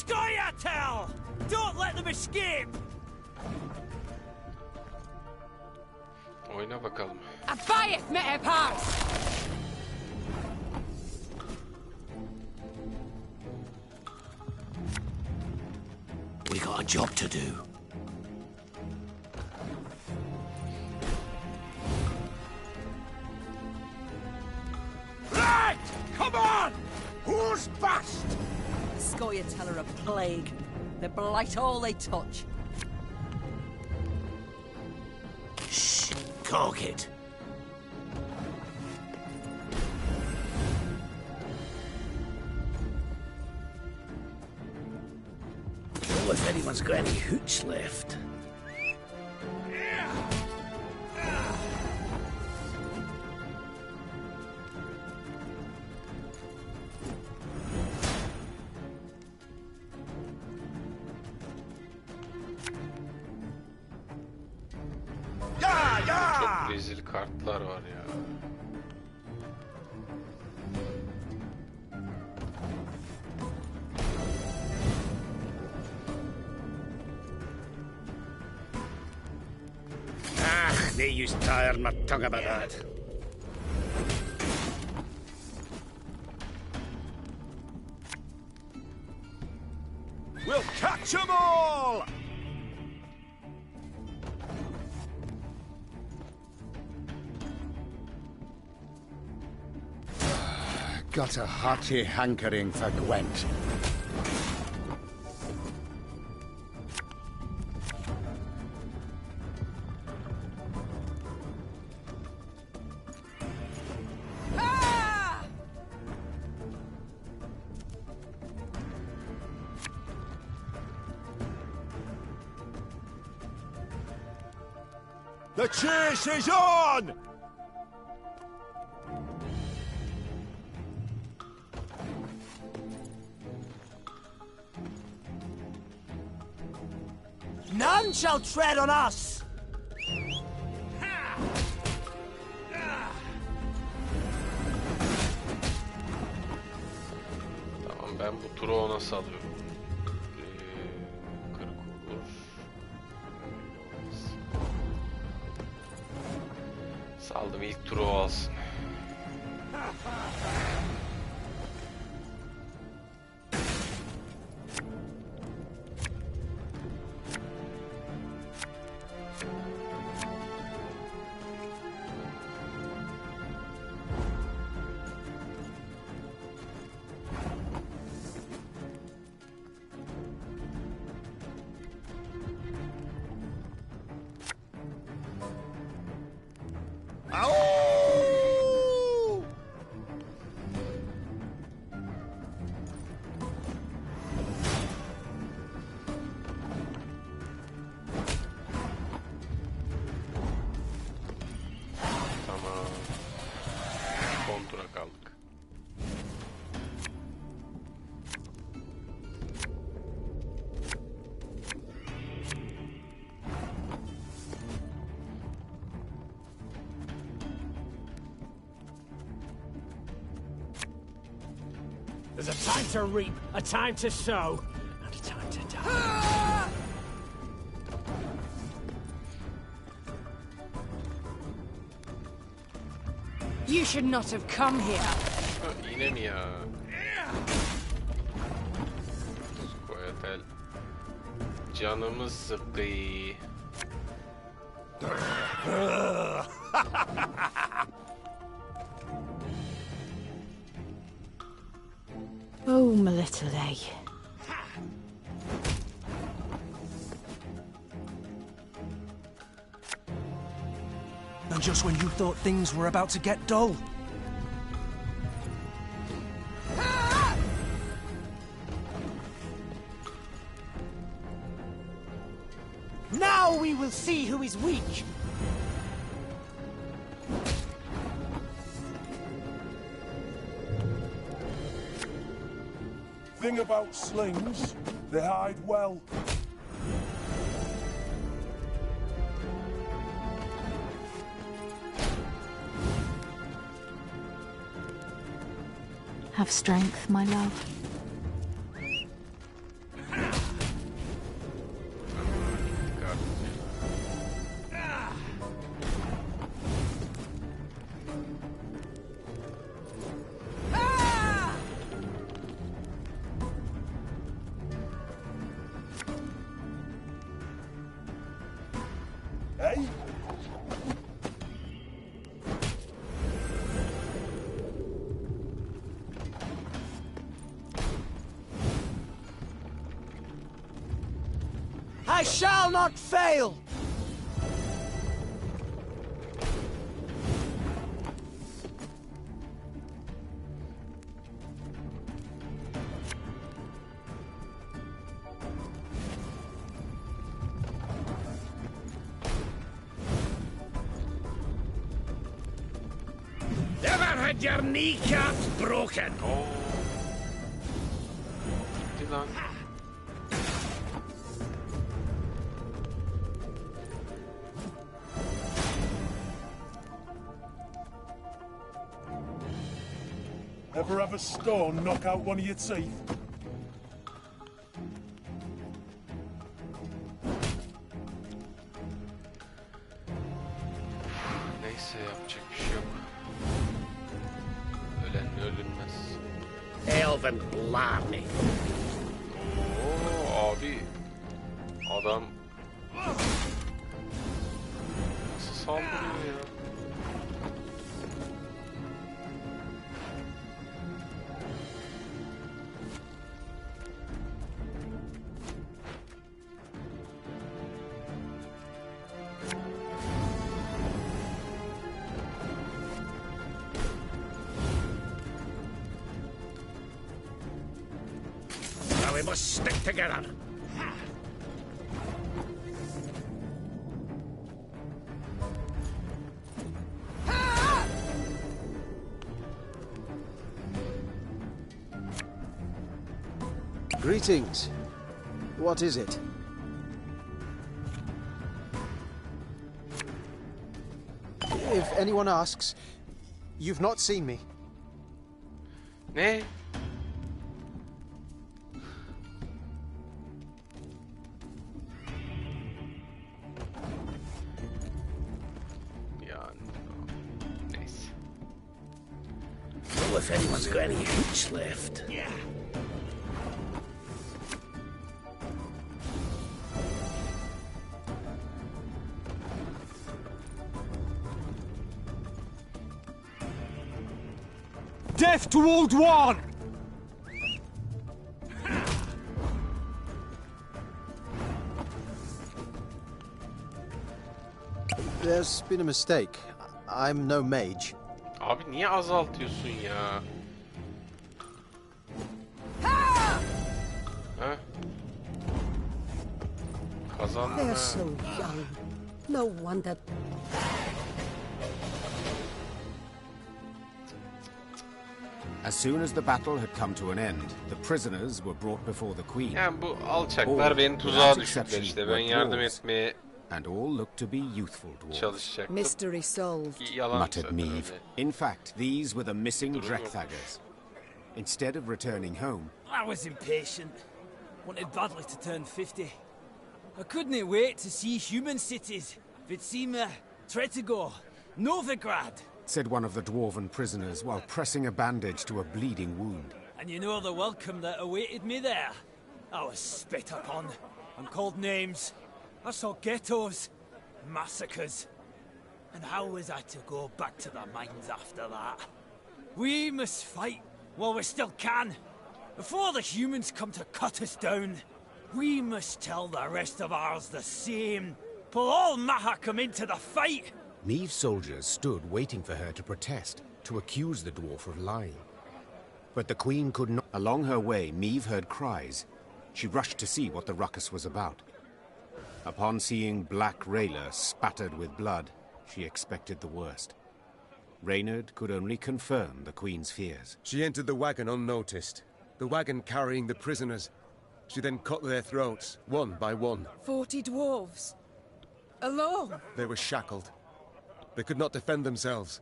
Scoia'tael! Don't let them escape! Oyna bakalım. Abayeth me epars! We got a job to do. Right! Come on! Who's fast? Scoia'tael are a plague. They blight all they touch. Shh! Cork it! Well, if anyone's got any hooch left. Çok rezil kartlar var ya. Ah, they used to iron my tongue about that. We'll catch 'em all! Got a hearty hankering for Gwent. The chase is on! None shall tread on us! Tamam, ben bu turu ona salıyorum. 40 olur. Saldım, ilk turu o alsın. There's a time to reap, a time to sow, and a time to die. You should not have come here. Yine mi ya? Scoia'tael. Canımız sıkkı. Oh, my little A. And just when you thought things were about to get dull. Now we will see who is weak. Thing about slings, they hide well. Have strength, my love. I shall not fail! Never had your kneecaps broken. Oo. Gitti lan. Ever have a stone knock out one of your teeth? Neyse yapacak bir şey yok. Ölenle ölünmez. Elven blarney. Oo abi. Adam nasıl saldırıyor ya? Now we must stick together. Greetings. What is it? If anyone asks, you've not seen me. Ne? Ya neyse. Well, if anyone's got any hooch left. Yeah. Death to Old One! There's been a mistake. I'm no mage. Abi niye azaltıyorsun ya? Ha? Kazandı They're ha. so young. No wonder. As soon as the battle had come to an end, the prisoners were brought before the queen. Yani bu alçaklar beni tuzağa düşürdüler işte. Ben yardım etmeye and all looked to be youthful dwarves. çalışacaktım. Mystery solved. Yalan Muttered zaten Meve. öyle. In fact, these were the missing Drechthaggers. Instead of returning home, I was impatient. Wanted badly to turn 50. I couldn't wait to see human cities. Vitsima, Tretogor, Novigrad. said one of the dwarven prisoners while pressing a bandage to a bleeding wound. And you know the welcome that awaited me there. I was spit upon and called names. I saw ghettos, massacres. And how was I to go back to the mines after that? We must fight while we still can. Before the humans come to cut us down, we must tell the rest of ours the same. Pull all Mahakam into the fight. Meve's soldiers stood waiting for her to protest, to accuse the dwarf of lying. But the queen could not. Along her way, Meve heard cries. She rushed to see what the ruckus was about. Upon seeing Black Rayla spattered with blood, she expected the worst. Reynard could only confirm the queen's fears. She entered the wagon unnoticed. The wagon carrying the prisoners. She then cut their throats, one by one. 40 dwarves. Alone. They were shackled. They could not defend themselves.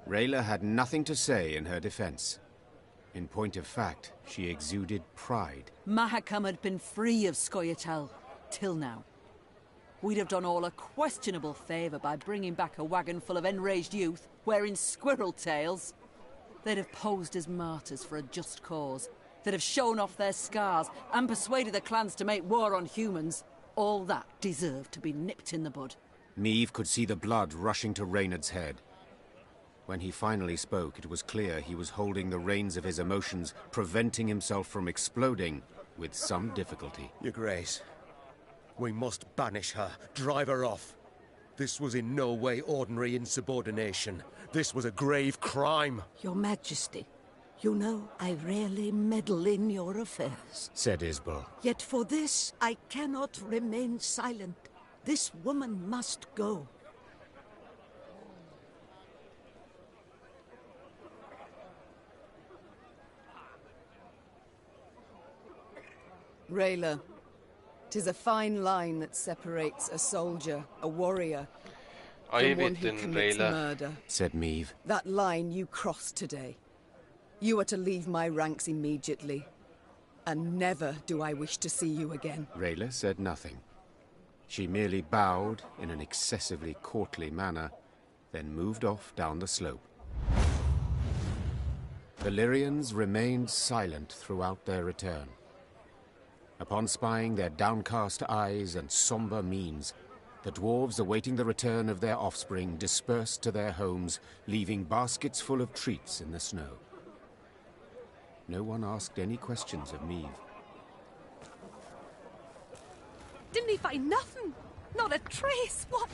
Rayla had nothing to say in her defense. In point of fact, she exuded pride. Mahakam had been free of Cüceleri, till now. We'd have done all a questionable favour by bringing back a wagon full of enraged youth wearing squirrel tails. They'd have posed as martyrs for a just cause. They'd have shown off their scars and persuaded the clans to make war on humans. All that deserved to be nipped in the bud. Meve could see the blood rushing to Reynard's head. When he finally spoke, it was clear he was holding the reins of his emotions, preventing himself from exploding with some difficulty. Your Grace, We must banish her, drive her off. This was in no way ordinary insubordination. This was a grave crime. Your Majesty, you know I rarely meddle in your affairs. Said Isbel. Yet for this, I cannot remain silent. This woman must go. Rayla, 'tis a fine line that separates a soldier, a warrior, from one who commits murder. Said Meave. That line you crossed today. You are to leave my ranks immediately. And never do I wish to see you again. Rayla said nothing. She merely bowed in an excessively courtly manner, then moved off down the slope. The Lyrians remained silent throughout their return. Upon spying their downcast eyes and somber means, the dwarves awaiting the return of their offspring dispersed to their homes, leaving baskets full of treats in the snow. No one asked any questions of Meave. Didn't he find nothing? Not a trace. What?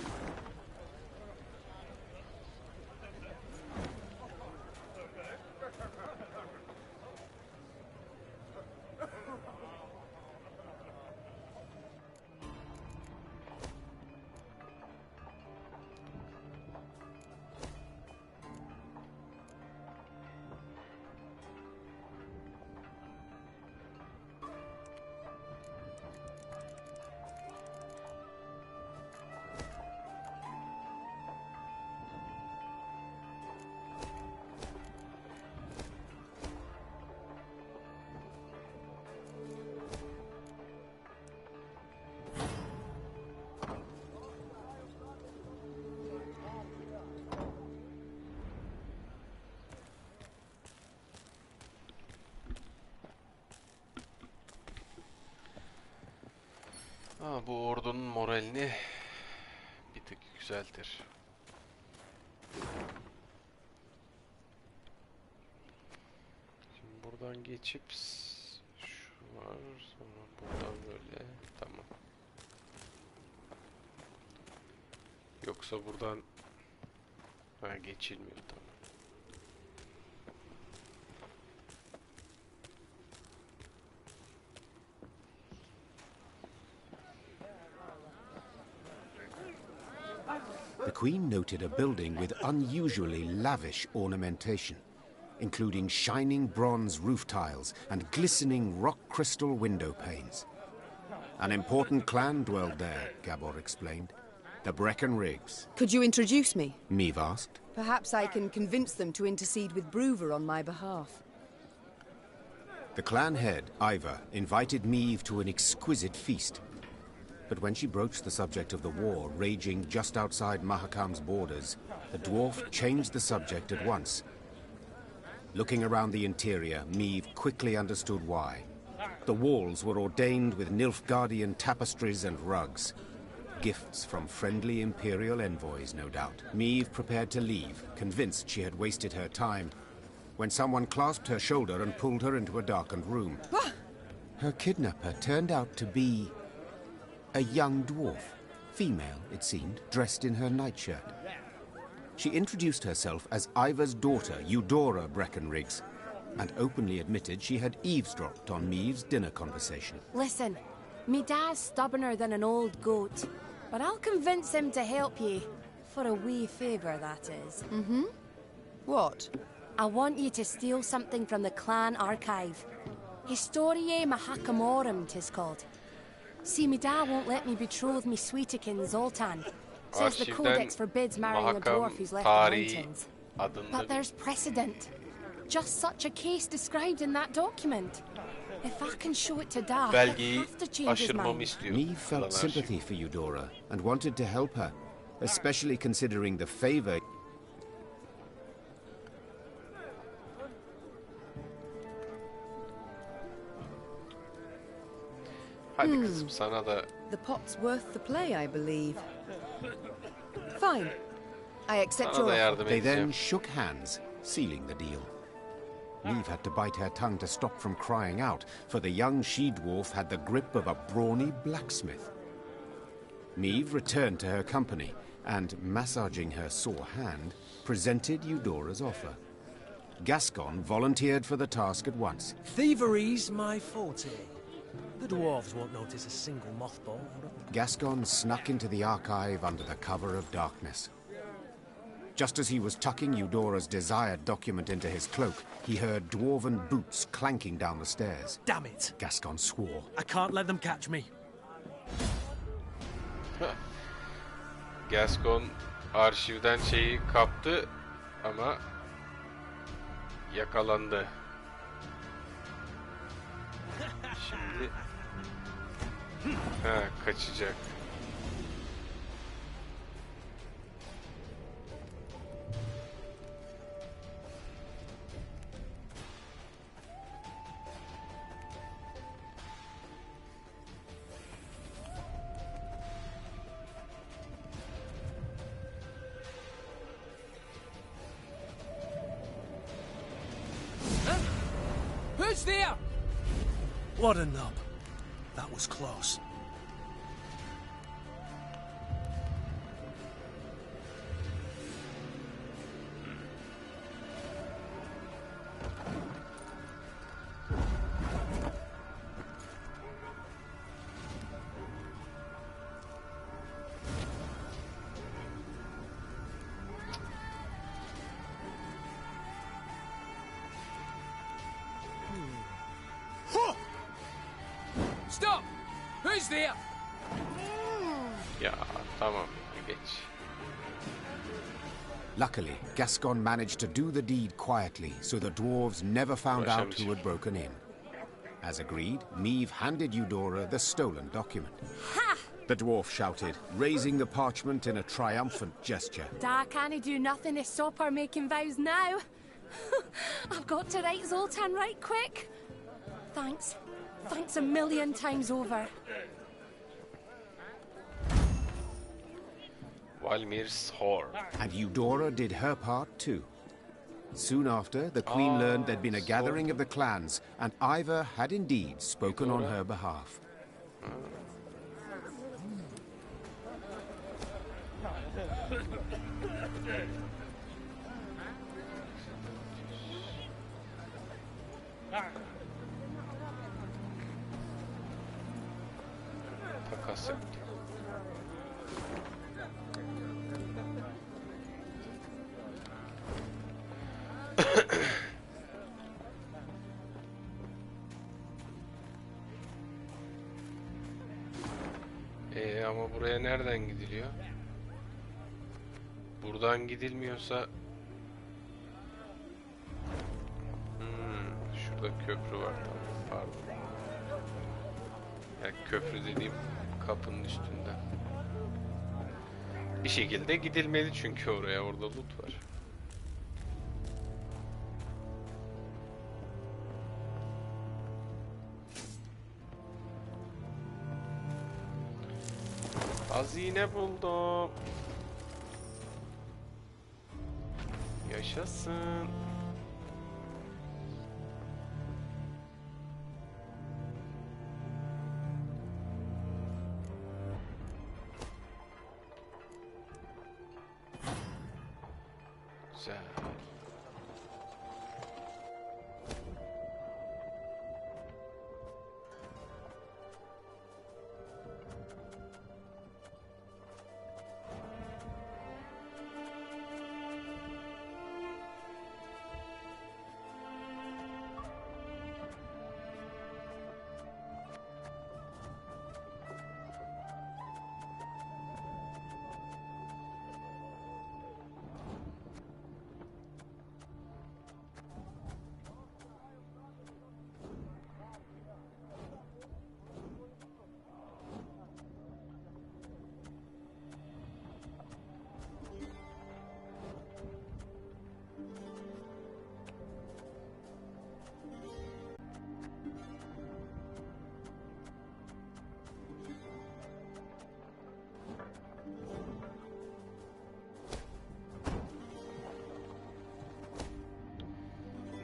Bu ordunun moralini bir tık yükseltir. Şimdi buradan geçip şu var, sonra buradan böyle, tamam. Yoksa buradan geçilmiyor, tamam. The Queen noted a building with unusually lavish ornamentation, including shining bronze roof tiles and glistening rock crystal window panes. An important clan dwelled there, Gabor explained. The Breckenriggs. Could you introduce me? Meave asked. Perhaps I can convince them to intercede with Bruver on my behalf. The clan head, Ivar, invited Meave to an exquisite feast. But when she broached the subject of the war raging just outside Mahakam's borders, the dwarf changed the subject at once. Looking around the interior, Meave quickly understood why. The walls were ordained with Nilfgaardian tapestries and rugs. Gifts from friendly Imperial envoys, no doubt. Meave prepared to leave, convinced she had wasted her time, when someone clasped her shoulder and pulled her into a darkened room. Her kidnapper turned out to be a young dwarf, female, it seemed, dressed in her nightshirt. She introduced herself as Ivar's daughter, Eudora Breckenriggs, and openly admitted she had eavesdropped on Meave's dinner conversation. Listen, me dad's stubborner than an old goat, but I'll convince him to help ye. For a wee favour, that is. Mm-hmm. What? I want you to steal something from the clan archive. Historiae Mahakamorum, 'tis called. See, me dad won't let me betroth me sweetekin Zoltan. Says the codex forbids marrying a dwarf who's left the mountains. But there's precedent. Just such a case described in that document. If I can show it to Dad, I have to change his mind. Meave felt sympathy for Eudora and wanted to help her, especially considering the favor. Hadi kızım, sana da. The pot's worth the play, I believe. Fine. I accept your offer. They then shook hands, sealing the deal. Meave had to bite her tongue to stop from crying out, for the young she-dwarf had the grip of a brawny blacksmith. Meve returned to her company and, massaging her sore hand, presented Eudora's offer. Gascon volunteered for the task at once. Thievery's my forte. The dwarves won't notice a single mothball. Gascon snuck into the archive under the cover of darkness. Just as he was tucking Eudora's desired document into his cloak, he heard dwarven boots clanking down the stairs. Damn it! Gascon swore. I can't let them catch me. Gascon arşivden şeyi kaptı ama yakalandı. Şimdi kaçacak. Who's there? What a nub. That was close. Stop! Who's there? Ya tamam, geç. Luckily, Gascon managed to do the deed quietly, so the dwarves never found out who had broken in. As agreed, Meve handed Eudora the stolen document. Ha! The dwarf shouted, raising the parchment in a triumphant gesture. Da can't do nothing to stop her making vows now. I've got to write Zoltan right quick. Thanks. Thanks a million times over. Valmir's whore. And Eudora did her part too. Soon after, the queen learned there'd been a gathering of the clans, and Ivor had indeed spoken on her behalf. Takas yaptı. Ama buraya nereden gidiliyor? Buradan gidilmiyorsa şurada köprü var, tamam, pardon. Yani köprü dediğim kapının üstünde. Bir şekilde gidilmeli çünkü oraya, orada loot var. Hazine buldum. Yaşasın. Güzel.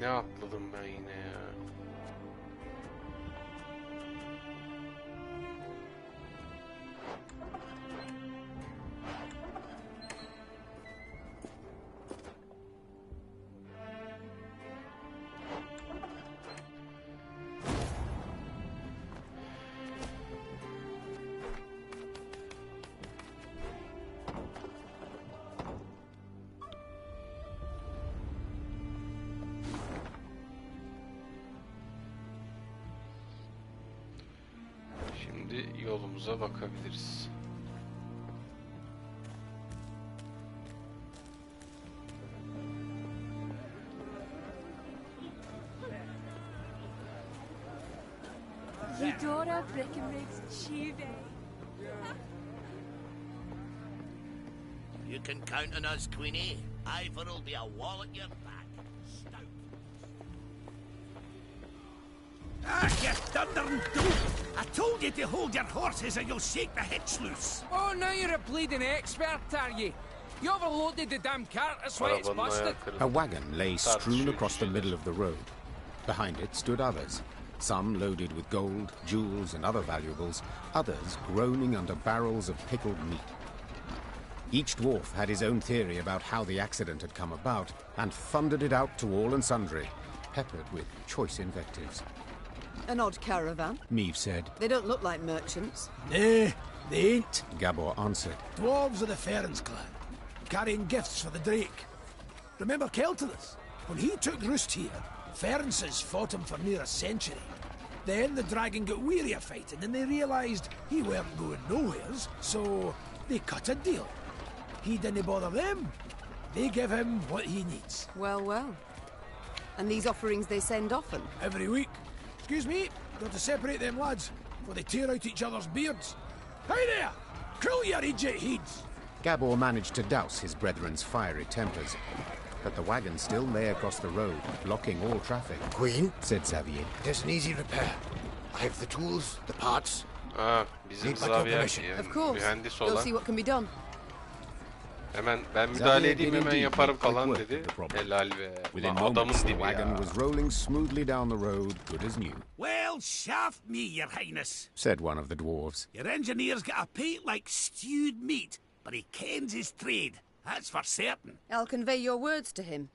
Ne atladım ben yine ya. yolumuza bakabiliriz. Eudora Breckenridge's Chive. You can count on us, Queenie. Ivor will be a wall at your back. Stout. Ah, you thundering dope! I told you to hold your horses or you'll shake the hitch loose. Oh, now you're a bleeding expert, are you? You overloaded the damn cart, that's why it's busted. A wagon lay strewn across the middle of the road. Behind it stood others, some loaded with gold, jewels, and other valuables, others groaning under barrels of pickled meat. Each dwarf had his own theory about how the accident had come about, and thundered it out to all and sundry, peppered with choice invectives. An odd caravan. Meave said. They don't look like merchants. Nah, they ain't. Gabor answered. Dwarves of the Ferens clan, carrying gifts for the Drake. Remember Celtulus? When he took roost here, Ferences fought him for near a century. Then the dragon got weary of fighting and they realised he weren't going nowheres, so they cut a deal. He didn't bother them. They give him what he needs. Well, well. And these offerings they send often? Every week. Excuse me, got to separate them lads, before they tear out each other's beards. Hey there! Krill your idiot heads! Gabor managed to douse his brethren's fiery tempers. But the wagon still lay across the road, blocking all traffic. Queen, said Xavier. There's an easy repair. I have the tools, the parts. Bizim Xavier Of course. mühendis Go olan. see what can be done. Hemen ben müdahale edeyim hemen yaparım falan dedi. Helal be. Within Ulan adamın moments, the dibi wagon ya. was rolling smoothly down the road, good as new. Well, shaft me, your highness. Said one of the dwarves. Your engineer's got a pate like stewed meat, but he kens his trade. That's for certain. I'll convey your words to him.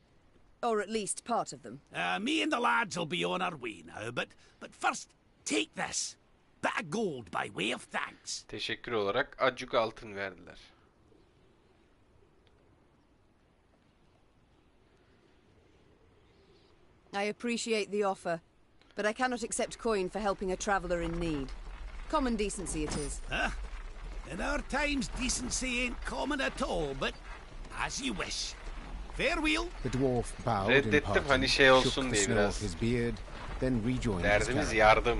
Or at least part of them. Me and the lads will be on our way now, but first, take this. Bit of gold by way of thanks. Teşekkür olarak acık altın verdiler. I appreciate the offer, but I cannot accept coin for helping a traveller in need. Common decency it is. Huh? In our times, decency ain't common at all, but as you wish. Farewell. The dwarf bowed in Reddettim hani parting, şey shook olsun the diye snow biraz. off his beard, then rejoined his Derdimiz caravan. yardım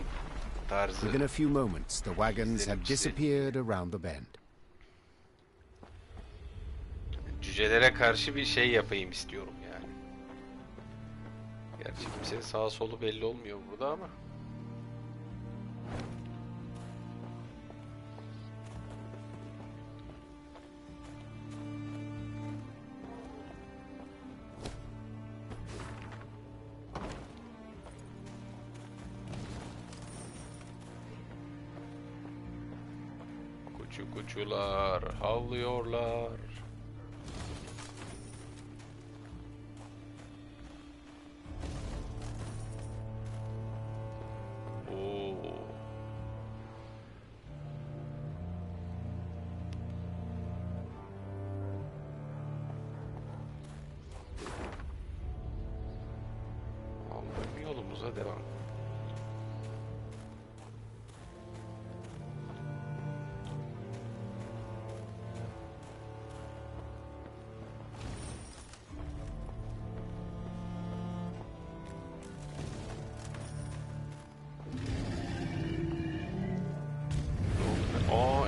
tarzı. Within a few moments, the wagons had disappeared around the bend. Cücelere karşı bir şey yapayım istiyorum yani. Gerçi kimsenin sağa solu belli olmuyor burada ama. Kuçular havlıyorlar. Allah'ım yolumuza devam.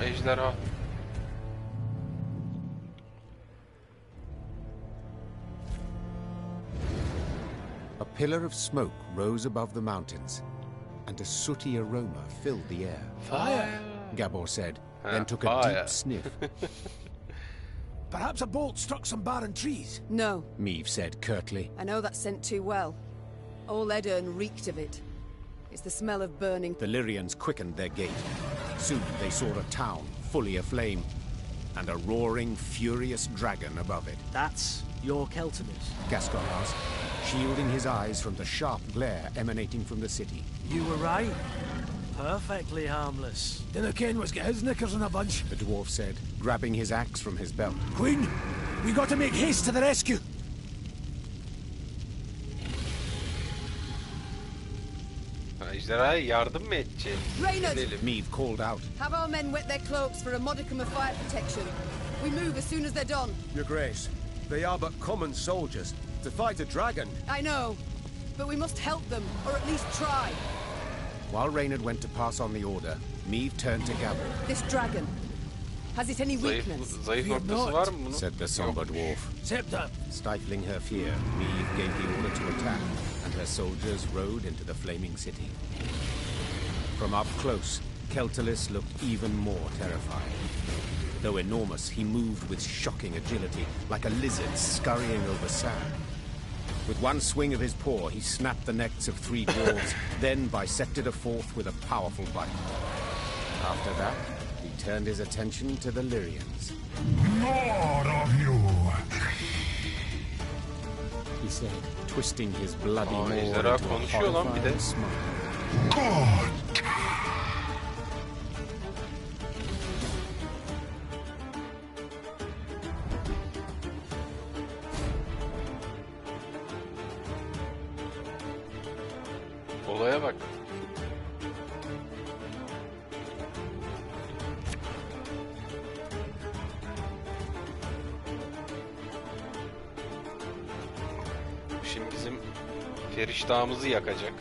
Ejderha. A pillar of smoke rose above the mountains, and a sooty aroma filled the air. Fire! Gabor said, then took a fire. deep sniff. Perhaps a bolt struck some barren trees. No. Meave said curtly. I know that scent too well. All Edern reeked of it. It's the smell of burning. The Lyrians quickened their gait. Soon they saw a town fully aflame, and a roaring, furious dragon above it. That's your Celtulus? Gascon asked, shielding his eyes from the sharp glare emanating from the city. You were right. Perfectly harmless. Dinner Ken was get his knickers in a bunch. The dwarf said, grabbing his axe from his belt. Queen, we got to make haste to the rescue. Ejderhaya yardım mı edeceğiz? Reynard! Meave called out. Have our men wet their cloaks for a modicum of fire protection. We move as soon as they're done. Your Grace, they are but common soldiers. To fight a dragon. I know, but we must help them, or at least try. While Reynard went to pass on the order, Meave turned to Gabble. This dragon, has it any weakness? Zayıf noktası var mı bunun? Said the somber dwarf. Stifling her fear, Meave gave the order to attack, and her soldiers rode into the flaming city. From up close, Keltalis looked even more terrifying. Though enormous, he moved with shocking agility, like a lizard scurrying over sand. With one swing of his paw, he snapped the necks of 3 dwarves, then bisected a 4th with a powerful bite. After that, he turned his attention to the Lyrians. More of you! He said, twisting his bloody maw into ejderha a konuşuyor lan bir de. horrifying smile. God! Olaya bak. Şimdi bizim feriştahımızı yakacak.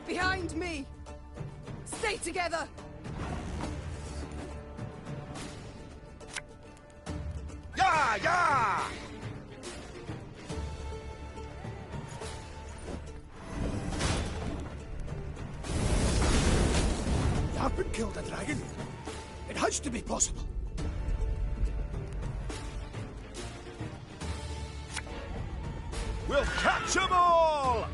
Behind me! Stay together! Yeah, yeah! You haven't killed a dragon. It has to be possible. We'll catch them all!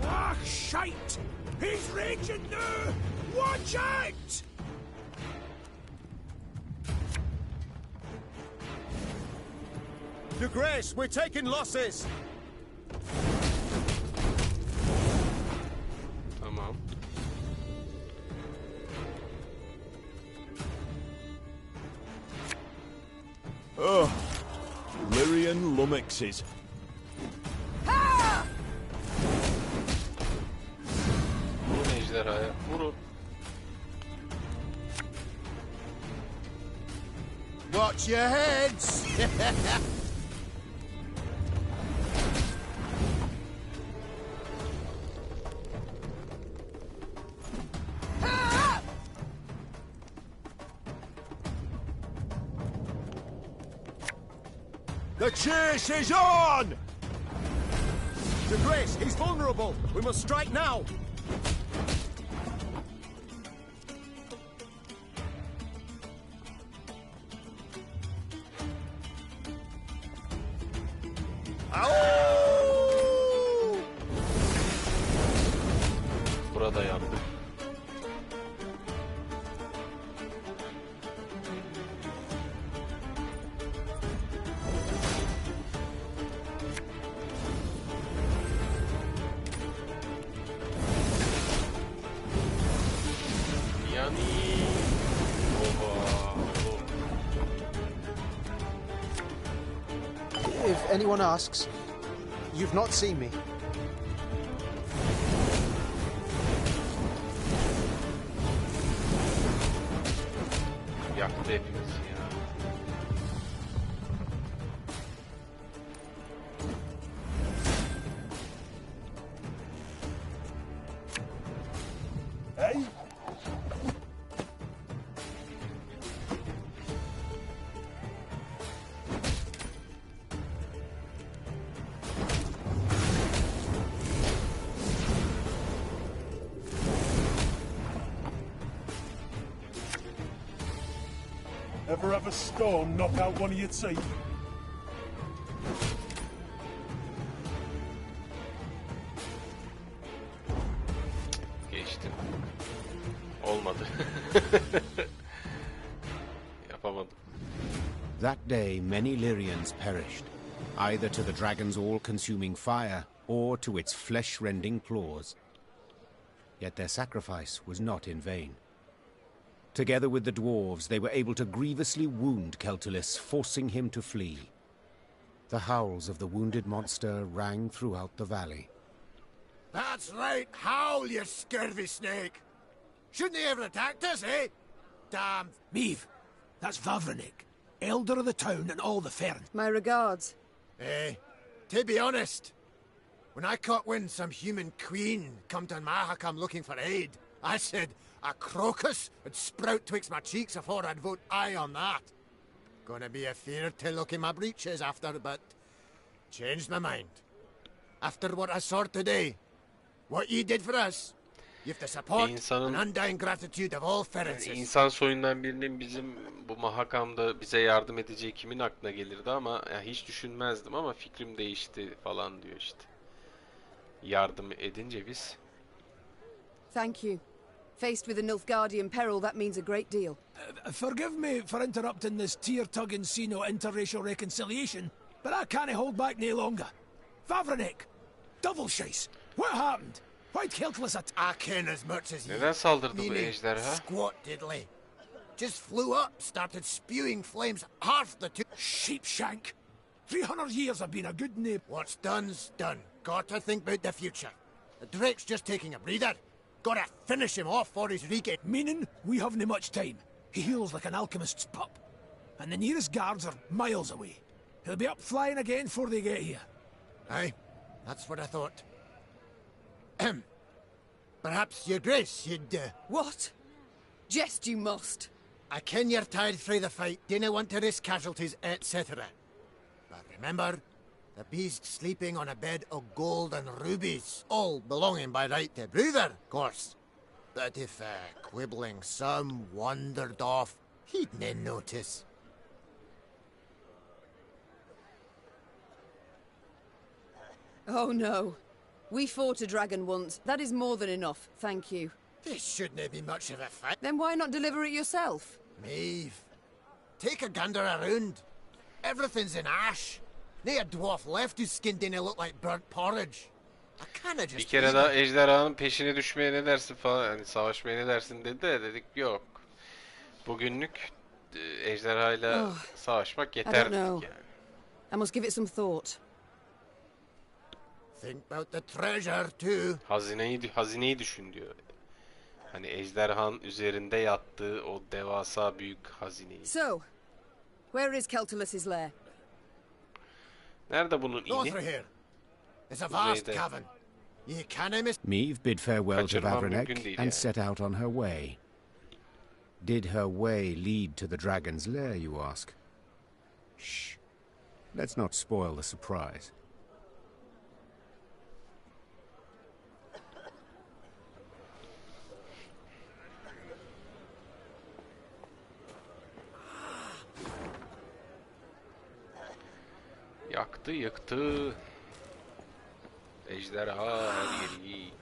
Ah, shite! He's raging now! Watch out! Your Grace, we're taking losses. Tamam. Oh, Lyrian lummoxes. Vurun ejderhaya. Vurun. Watch your heads! The chase is on! Your Grace, he's vulnerable. We must strike now. Burada yandı. If anyone asks, you've not seen me. Yaktı hepimiz ya. Hey? Ever have a stone knock out one of your teeth? Geçtim. Olmadı. Yapamadım. That day, many Lyrians perished, either to the dragon's all-consuming fire or to its flesh-rending claws. Yet their sacrifice was not in vain. Together with the dwarves, they were able to grievously wound Celtulis, forcing him to flee. The howls of the wounded monster rang throughout the valley. That's right, howl, you scurvy snake! Shouldn't he have attacked us, eh? Damn. Meave, that's Vavrenik, elder of the town and all the fern. My regards. To be honest, when I caught wind some human queen come to Mahakam looking for aid, I said a crocus would sprout twixt my cheeks afore I'd vote aye on that. Gonna be a fear to look in my breeches after, but changed my mind. After what I saw today, what you did for us, you've the support and undying gratitude of all Ferences. İnsan soyundan birinin bizim bu Mahakam'da bize yardım edeceği kimin aklına gelirdi ama ya hiç düşünmezdim ama fikrim değişti falan diyor işte. Yardım edince biz. Thank you. Faced with a Nilfgaardian peril, that means a great deal. Forgive me for interrupting this tear-tugging scene of interracial reconciliation, but I can't hold back no longer. Vavrenik, double chase. What happened? Why'd Celtulis I ken as much as you. Neden saldırdı bu ejderha? Squat diddly. Just flew up, started spewing flames half the two. Sheepshank. 300 years have been a good name. What's done's done. Gotta think about the future. The Drake's just taking a breather. Gotta finish him off for his regain. Meaning we haven't much time. He heals like an alchemist's pup. And the nearest guards are miles away. He'll be up flying again before they get here. Aye, that's what I thought. Perhaps, your grace, you'd, What? Jest you must. I ken you're tired through the fight, dinna want to risk casualties, etc. But remember, the beast sleeping on a bed of gold and rubies, all belonging by right to Bruther, of course. But if, quibbling some wandered off, he'd nae notice. Oh no. We fought a dragon once. That is more than enough, thank you. This shouldn't be much of a fight. Then why not deliver it yourself? Maeve, take a gander around. Everything's in ash. Nae a dwarf left whose skin didn't look like burnt porridge. I canna just... Bir kere daha ejderhanın peşine düşmeye ne dersin falan, hani savaşmaya ne dersin dedi de dedik yok. Bugünlük ejderhayla savaşmak yeter dedik yani. I must give it some thought. Think about the treasure too. Hazineyi düşün diyor. Hani ejderhanın üzerinde yattığı o devasa büyük hazineyi. So, where is Celtulis's lair? Nerede bunun Go ini? through here. It's a vast cavern. You canna miss. Maeve bid farewell to Vavrenik and set out on her way. Did her way lead to the dragon's lair, you ask? Shh. Let's not spoil the surprise. Yaktı, yıktı. Ejderha her yeri.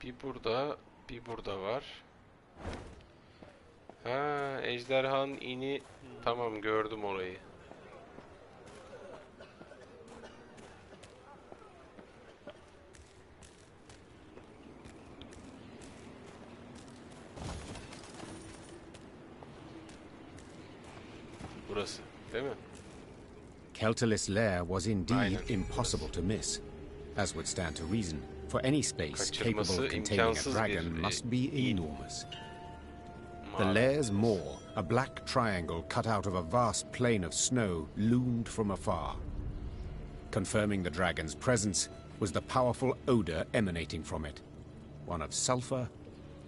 Bir burada, bir burada var. Ha, ejderhanın ini. Tamam, gördüm orayı. Burası, değil mi? Celtulis' lair was indeed impossible to miss, as would stand to reason, for any space capable of containing a dragon must be enormous. The lair's maw, a black triangle cut out of a vast plain of snow, loomed from afar. Confirming the dragon's presence was the powerful odor emanating from it, one of sulfur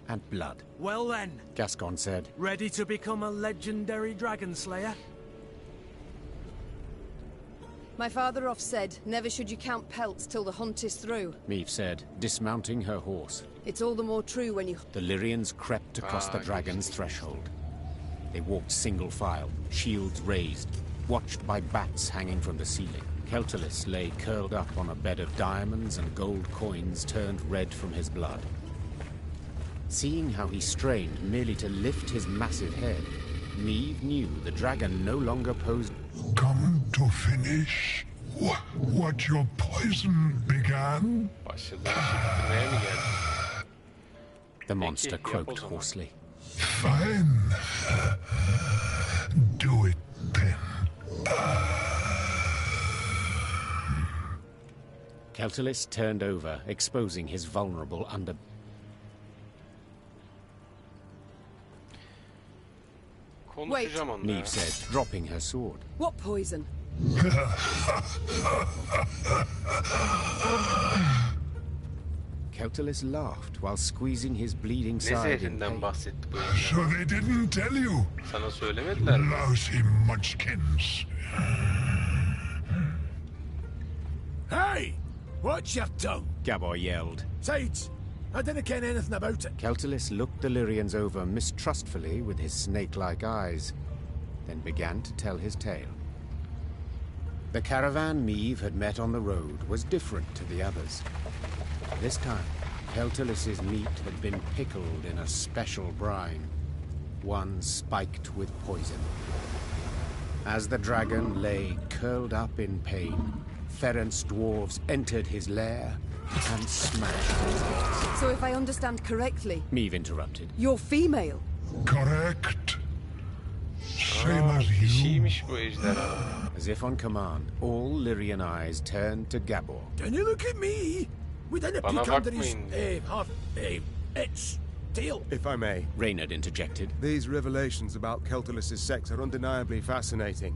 and blood. Well then, Gascon said, ready to become a legendary dragon slayer? My father oft said, never should you count pelts till the hunt is through. Maeve said, dismounting her horse. It's all the more true when you... The Lyrians crept across the dragon's threshold. They walked single file, shields raised, watched by bats hanging from the ceiling. Celtulis lay curled up on a bed of diamonds and gold coins turned red from his blood. Seeing how he strained merely to lift his massive head, Meve knew the dragon no longer posed. Come to finish what your poison began? The monster croaked hoarsely. Fine. Do it then. Keltulis turned over, exposing his vulnerable under... Wait, Meve said, dropping her sword. What poison? Keltulis laughed while squeezing his bleeding side in pain. So they didn't tell you? Sana söylemediler mi? Lousy munchkins. Hey! Watch your tongue! Gabor yelled. Sides! I didn't ken anything about it. Keltulis looked the Lyrians over mistrustfully with his snake-like eyes, then began to tell his tale. The caravan Meve had met on the road was different to the others. This time, Keltulis's meat had been pickled in a special brine, one spiked with poison. As the dragon lay curled up in pain, Ferenc dwarves entered his lair and smashed his head. So if I understand correctly... Meve interrupted. You're female? Correct. Same as you. As if on command, all Lyrian eyes turned to Gabor. Don't you look at me! We didn't peek under his... its tail. If I may. Reynard interjected. These revelations about Keltulis' sex are undeniably fascinating.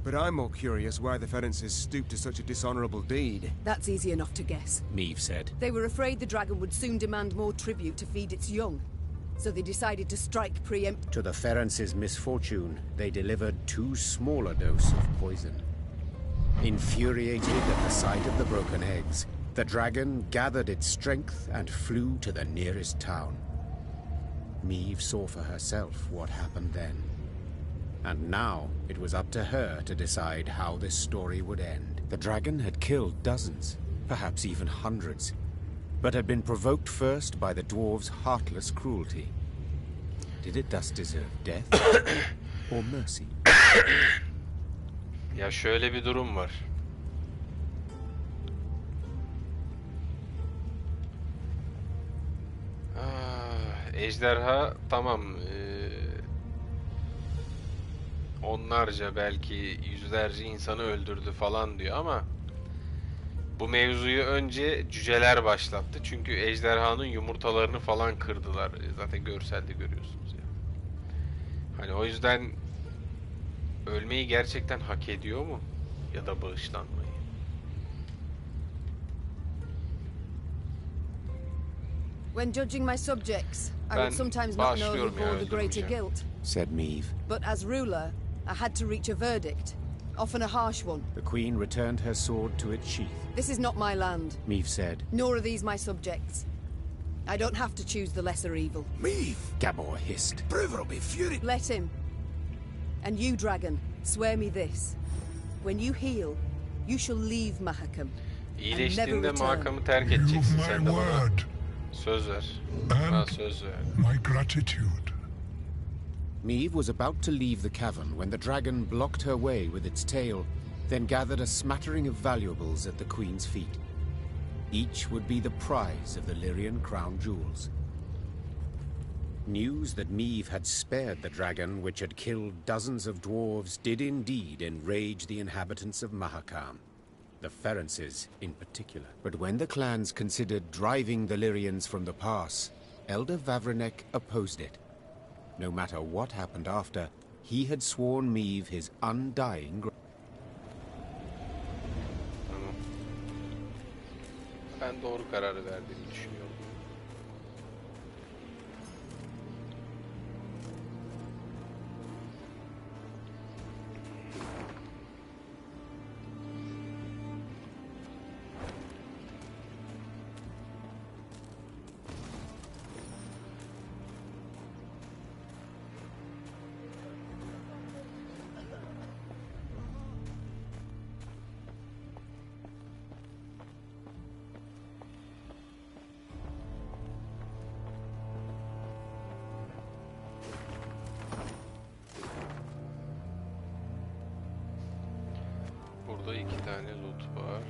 But I'm more curious why the Ferences stooped to such a dishonorable deed. That's easy enough to guess. Meve said. They were afraid the dragon would soon demand more tribute to feed its young. So they decided to strike preempt... To the Ferences' misfortune, they delivered too small a dose of poison. Infuriated at the sight of the broken eggs, the dragon gathered its strength and flew to the nearest town. Meve saw for herself what happened then. And now it was up to her to decide how this story would end. The dragon had killed dozens, perhaps even hundreds, but had been provoked first by the dwarves' heartless cruelty. Did it thus deserve death or mercy? Ya şöyle bir durum var. Ejderha tamam, onlarca belki yüzlerce insanı öldürdü falan diyor ama bu mevzuyu önce cüceler başlattı. Çünkü ejderhanın yumurtalarını falan kırdılar. Zaten görselde görüyorsunuz ya. Hani o yüzden ölmeyi gerçekten hak ediyor mu? Ya da bağışlanmayı. When judging my subjects, I would sometimes not know who bore the greater guilt. Said Meve. But as ruler, I had to reach a verdict, often a harsh one. The Queen returned her sword to its sheath. This is not my land. Meve said. Nor are these my subjects. I don't have to choose the lesser evil. Meve! Gabor hissed. Bruver will be furious. Let him. And you, dragon, swear me this. When you heal, you shall leave Mahakam. İyileştiğinde Mahakam'ı terk edeceksin sen de bana. Söz ver. Bana söz ver. My gratitude. Meve was about to leave the cavern when the dragon blocked her way with its tail, then gathered a smattering of valuables at the Queen's feet. Each would be the prize of the Lyrian crown jewels. News that Meve had spared the dragon, which had killed dozens of dwarves, did indeed enrage the inhabitants of Mahakam, the Ferences in particular. But when the clans considered driving the Lyrians from the pass, Elder Vavrenek opposed it. No matter what happened after, he had sworn Meve his undying... Ben doğru kararı verdiğimi düşünüyorum. Burada 2 tane loot var.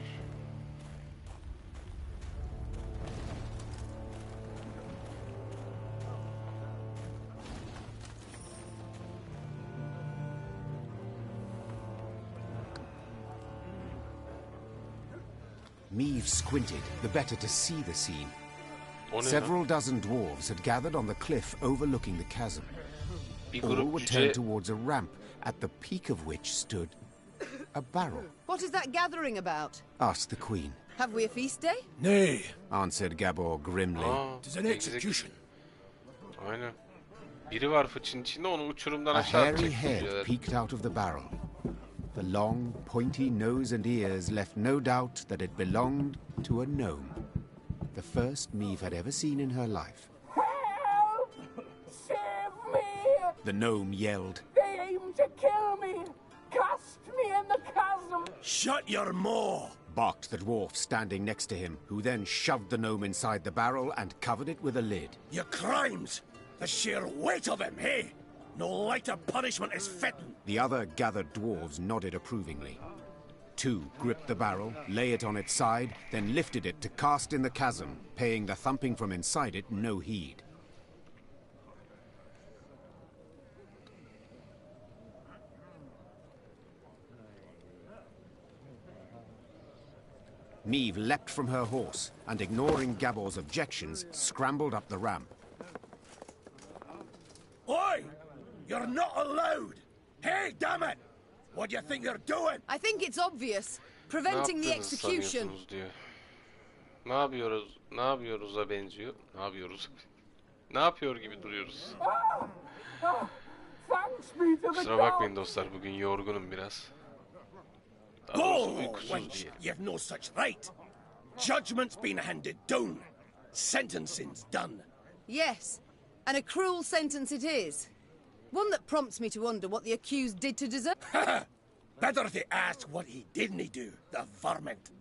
Meave squinted, the better to see the scene. O ne Several lan? dozen dwarves had gathered on the cliff overlooking the chasm. Bir All grup were cüce turned towards a ramp, at the peak of which stood a barrel. What is that gathering about? Asked the queen. Have we a feast day? Nay, answered Gabor grimly. Aa, it is an execution. Aynen. Biri var fıçın içinde, onu uçurumdan A aşağı hairy atacak head cüceler. peeked out of the barrel. The long, pointy nose and ears left no doubt that it belonged to a gnome. The first Meave had ever seen in her life. Help! Save me! The gnome yelled. They aim to kill me! Cast me in the chasm! Shut your maw! Barked the dwarf standing next to him, who then shoved the gnome inside the barrel and covered it with a lid. Your crimes! The sheer weight of him, hey? No lighter punishment is fitting. The other gathered dwarves nodded approvingly. Two gripped the barrel, lay it on its side, then lifted it to cast in the chasm, paying the thumping from inside it no heed. Meave leapt from her horse, and ignoring Gabor's objections, scrambled up the ramp. Oi! You're not allowed! Hey, damn it! What do you think you're doing? I think it's obvious. Preventing the execution. Diyor. Ne yapıyoruz? Ne yapıyoruz'a benziyor. Ne yapıyoruz? Ne yapıyor gibi duruyoruz. Kusura bakmayın dostlar, bugün yorgunum biraz. Go, wench! You've no such right. Judgment's been handed down. Sentencing's done. Yes, and a cruel sentence it is. One that prompts me to wonder what the accused did to deserve... Better to ask what he didn't do, the varmint.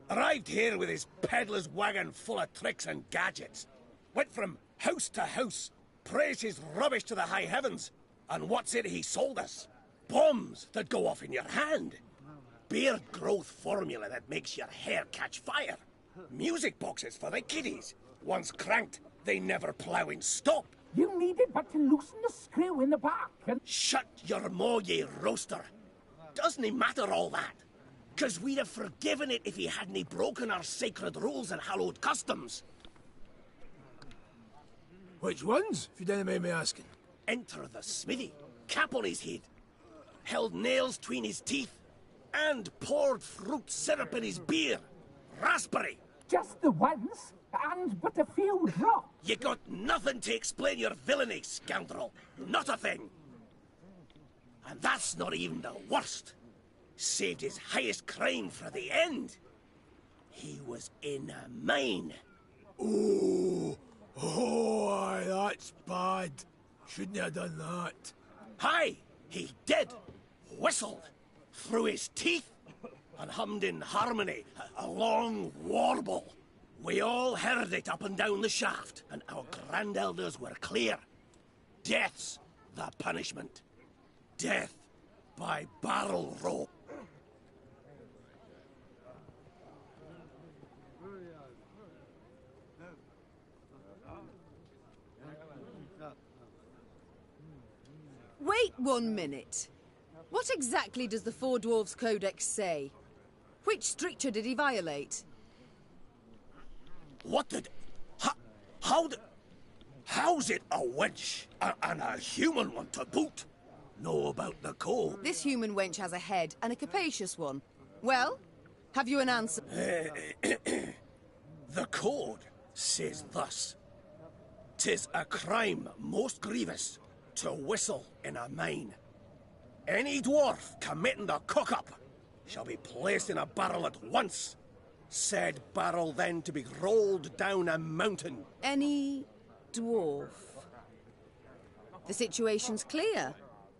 Arrived here with his peddler's wagon full of tricks and gadgets. Went from house to house, praised his rubbish to the high heavens. And what's it he sold us? Bombs that go off in your hand. Beard growth formula that makes your hair catch fire. Music boxes for the kiddies. Once cranked, they never plough in stop. You needed but to loosen the screw in the back and... Shut your maw, ye roaster. Doesn't it matter all that? 'Cause we'd have forgiven it if he hadn't broken our sacred rules and hallowed customs. Which ones, if you don't mind me asking? Enter the smithy, cap on his head, held nails between his teeth, and poured fruit syrup in his beer. Raspberry. Just the ones, and but a few drops. You got nothing to explain your villainy, scoundrel. Not a thing. And that's not even the worst. Saved his highest crime for the end. He was in a mine. Oh, aye, that's bad. Shouldn't have done that. Aye, he did. Whistled through his teeth and hummed in harmony a long warble. We all heard it up and down the shaft, and our grand-elders were clear. Death's the punishment. Death by barrel rope. Wait 1 minute. What exactly does the Four Dwarfs Codex say? Which stricture did he violate? What did... How's it a wench and a human one to boot? Know about the code? This human wench has a head, and a capacious one. Well, have you an answer? The code says thus. 'Tis a crime most grievous to whistle in a mine. Any dwarf committing the cock-up shall be placed in a barrel at once. Said barrel then to be rolled down a mountain. Any dwarf. The situation's clear.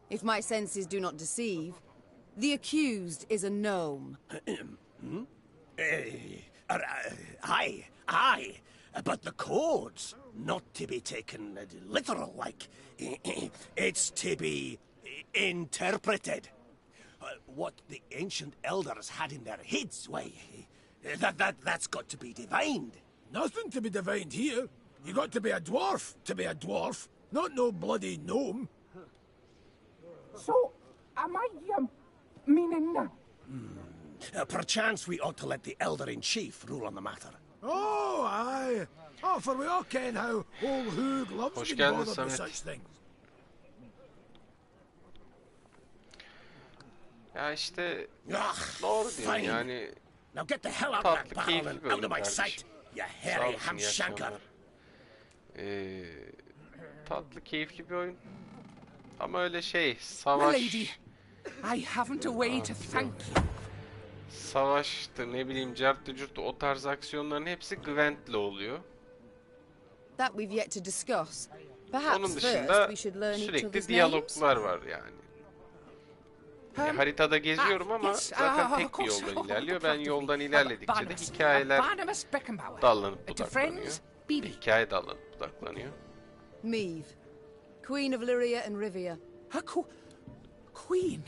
If my senses do not deceive, the accused is a gnome. Aye, but the code's not to be taken literal, like. It's to be interpreted. What the ancient elders had in their heads, why, that's got to be divined. Nothing to be divined here. You got to be a dwarf to be a dwarf, not no bloody gnome. So, am I, meaning... Perchance we ought to let the elder-in-chief rule on the matter. Oh, aye. Oh, for we all ken how old Hoog loves to be bothered with such things. Ya işte doğru diyorsun yani. Now get the hell out of that barrel and out of my sight, you hairy hamshanker. Tatlı, keyifli bir oyun. Ama öyle şey, savaş... Lady, I haven't a way to thank you. Savaştı, ne bileyim, carttı curttu, o tarz aksiyonların hepsi Gwent'le oluyor. That we've yet to discuss. Perhaps Onun first dışında we should learn each sürekli other's diyaloglar var yani. Haritada geziyorum ama zaten tek bir yoldan ilerliyor. Ben yoldan ilerledikçe de hikayeler dallanıp budaklanıyor. Hikaye dallanıp budaklanıyor. Meve, Queen of Lyria and Rivia. Queen?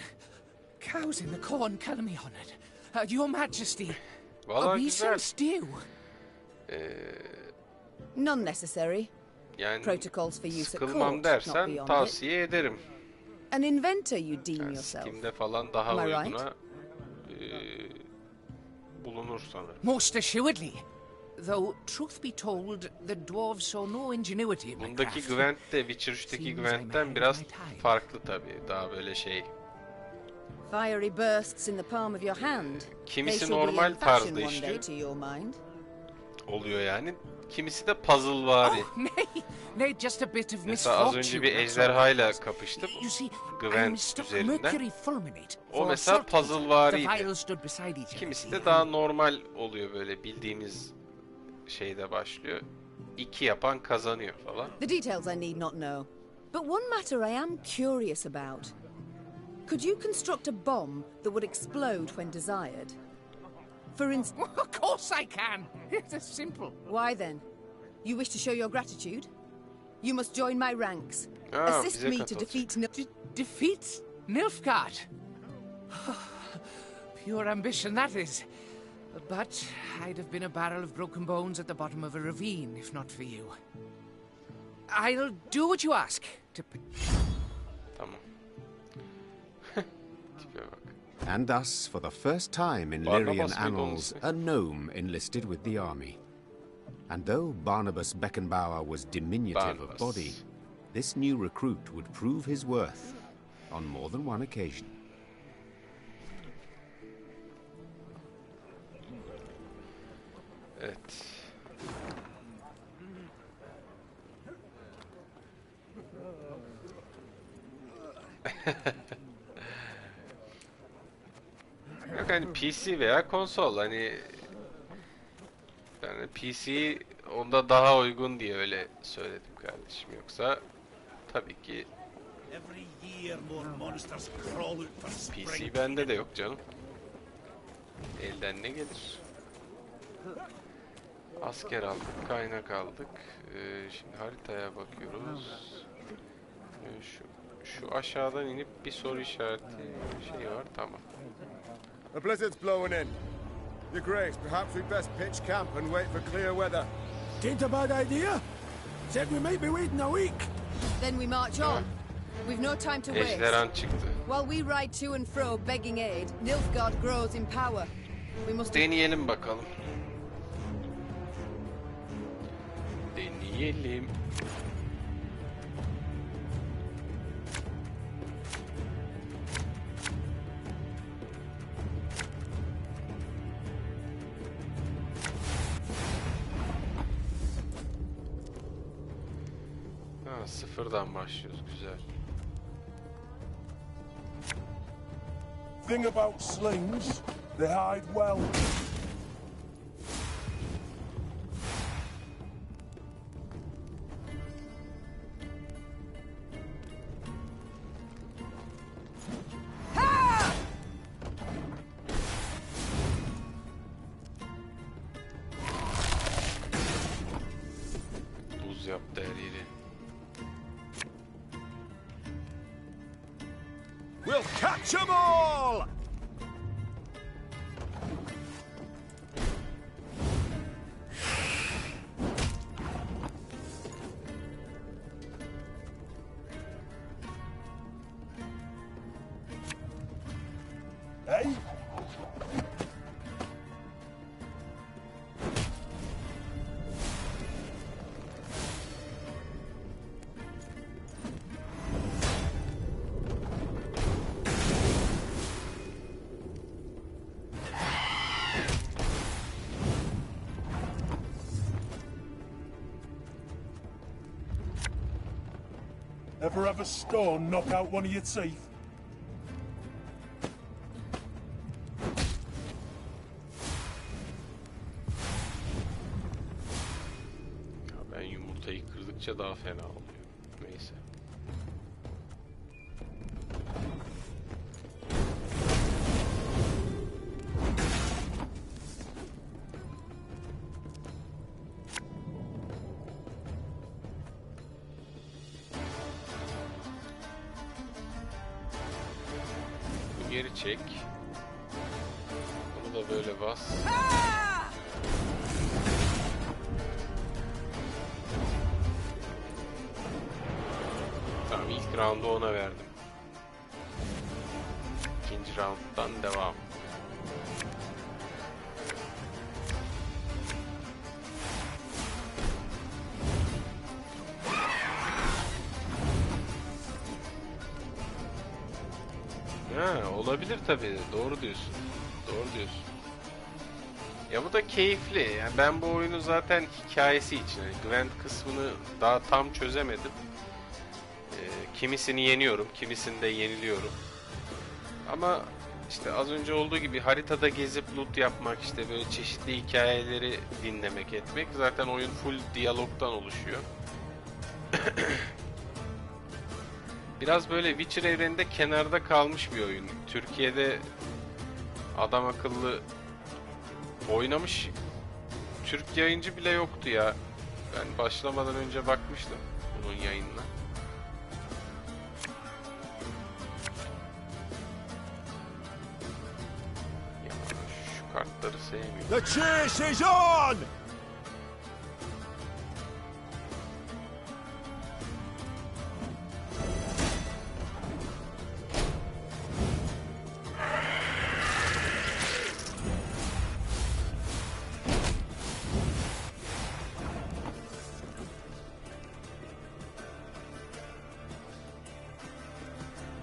Cows in the corn, kill me on it. Your Majesty, Vallahi güzel. None necessary. Yani Protocols for use at sıkılmam court, dersen not beyond tavsiye ederim. An inventor you deem Yani yourself. Steam'de falan daha Am I uyguna bulunur sanırım. Most assuredly. Though, truth be told, the dwarves saw no ingenuity in my Bundaki craft. Gwent de Witcher'daki Gwent'ten biraz farklı tabii. Daha böyle şey. Fiery bursts in the palm of your hand. Kimisi normal tarzda işliyor. Oluyor yani. Kimisi de puzzlevari. Nay, just a bit of Mesela az önce bir ejderhayla kapıştım. Gwent üzerinden. O mesela puzzlevariydi. Kimisi de daha normal oluyor, böyle bildiğimiz şeyde başlıyor. 2 yapan kazanıyor falan. The details I need not know. But one matter I am curious about. Could you construct a bomb that would explode when desired? For instance... Of course I can. It's simple. Why then? You wish to show your gratitude? You must join my ranks. Ah, assist me to defeat... Defeat Nilfgaard? Pure ambition, that is. But I'd have been a barrel of broken bones at the bottom of a ravine, if not for you. I'll do what you ask. Tamam. And thus, for the first time in Lyrian annals, a gnome enlisted with the army. And though Barnabas Beckenbauer was diminutive of body, this new recruit would prove his worth on more than one occasion. Evet. Yok hani PC veya konsol, hani yani PC onda daha uygun diye öyle söyledim kardeşim, yoksa tabii ki PC bende de yok canım. Elden ne gelir? Asker aldık, kaynak aldık. Şimdi haritaya bakıyoruz. Şu aşağıdan inip bir soru işareti şey var, tamam. The blizzard's blowing in. Your Grace, perhaps we best pitch camp and wait for clear weather. Ain't a bad idea. Said we might be waiting a week. Then we march on. We've no time to waste. Ejderhan çıktı. While we ride to and fro begging aid, Nilfgaard grows in power. We must deneyelim bakalım. Deneyelim. Sıfırdan başlıyoruz, güzel. Thing about slings, they hide well. Buz yaptı her yeri. We'll catch 'em all! all! Hey? Ever have a stone knock out one of your teeth? Ya ben yumurtayı kırdıkça daha fena oluyor. Neyse. Geri çek. Bunu da böyle bas. Tamam, ilk roundu ona verdim. İkinci rounddan devam. Ha, olabilir tabii. Doğru diyorsun. Doğru diyorsun. Ya bu da keyifli. Yani ben bu oyunu zaten hikayesi için, yani Gwent kısmını daha tam çözemedim. Kimisini yeniyorum, kimisini de yeniliyorum. Ama işte az önce olduğu gibi haritada gezip loot yapmak, işte böyle çeşitli hikayeleri dinlemek, etmek. Zaten oyun full diyalogdan oluşuyor. Biraz böyle Witcher evreninde kenarda kalmış bir oyun. Türkiye'de adam akıllı oynamış Türk yayıncı bile yoktu ya. Ben başlamadan önce bakmıştım bunun yayınına. Ya şu kartları sevmiyorum. The chase is on!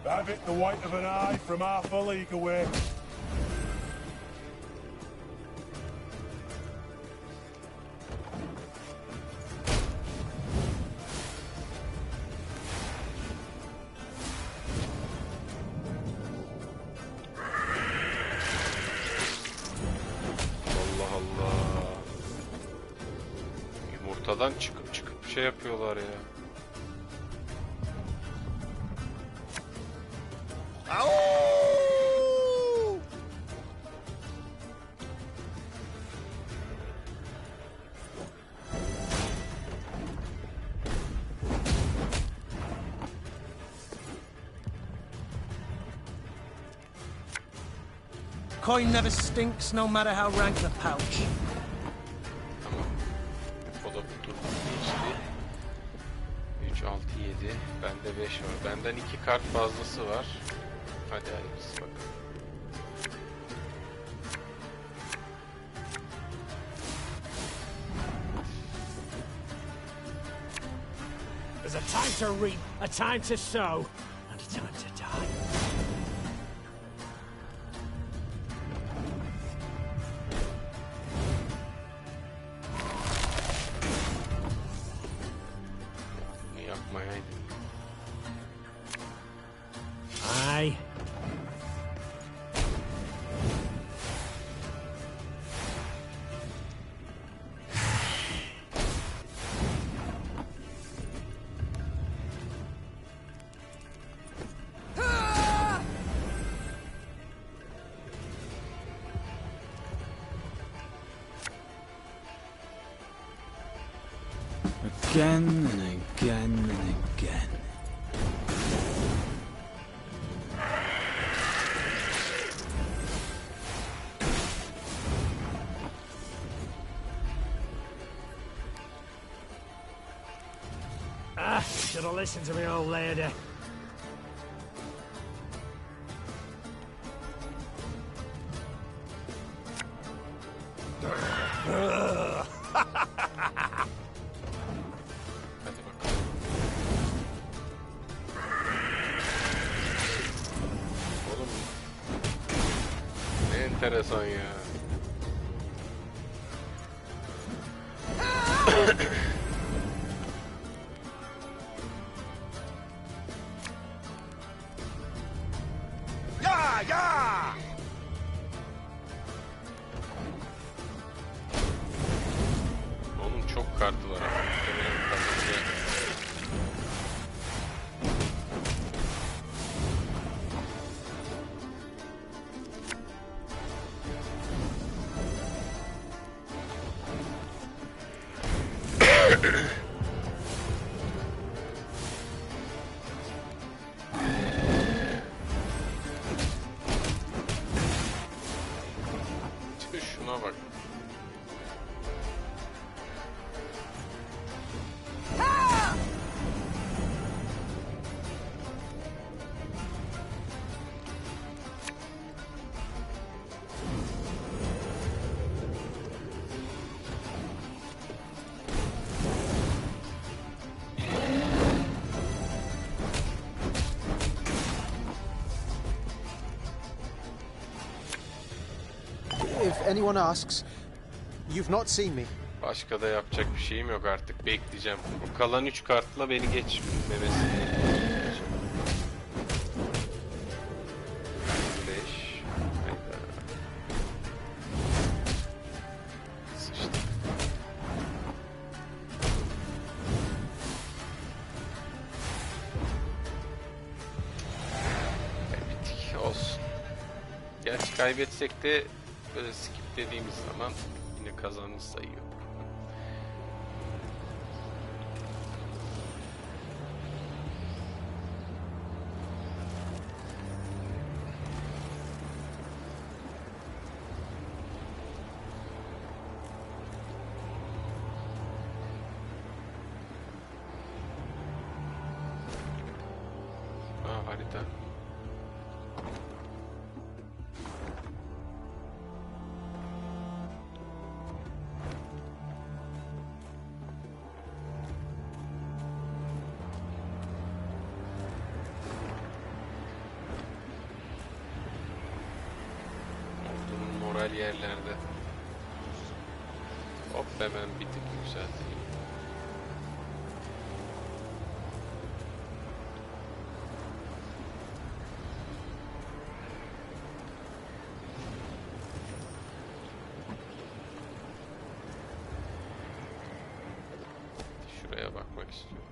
Have it the white of an eye from half a league away. Allah Allah. Yumurtadan çıkıp şey yapıyorlar ya. Coin never stinks, no matter how rank the pouch. Tamam. O da bu tur geçti. 3, 6, 7. Bende 5 var. Benden 2 kart fazlası var. Hadi hayırlısı bakalım. There's a time to reap, a time to sow, and a time to die. Bunu yapmayaydın. Aye. Again and again and again. should have listened to me old lady. Enteresan ya. Ya ya! Oğlum çok kartı var. Şuna bak. If anyone asks, you've not seen me. Başka da yapacak bir şeyim yok artık. Bekleyeceğim. Bu kalan 3 kartla beni geçmemesini. 5. Hayda. Sıçtık. Bittik. Olsun. Gerçi kaybetsek de böyle skip dediğimiz zaman yine kazanmış sayıyor. Harita. Moral yerlerde. Hop hemen bir tık yükselteyim. Şuraya bakmak istiyorum.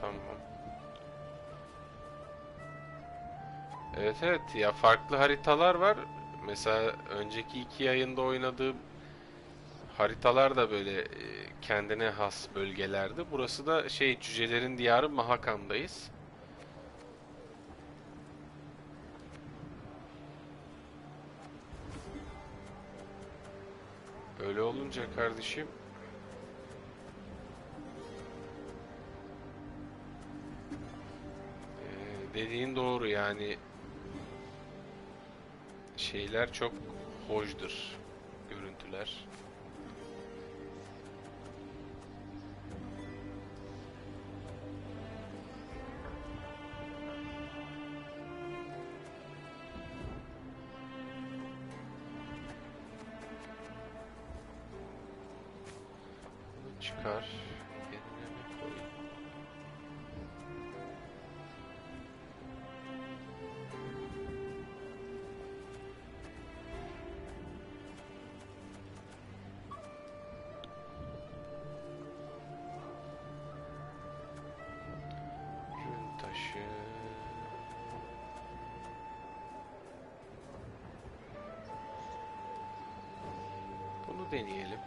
Tamam. Evet ya, farklı haritalar var. Mesela önceki 2 yayında oynadığım haritalar da böyle kendine has bölgelerdi. Burası da Cücelerin diyarı Mahakam'dayız. Öyle olunca kardeşim dediğin doğru yani, şeyler çok hoşdur, görüntüler. Bunu çıkar, yerine mi koy? deneyelim.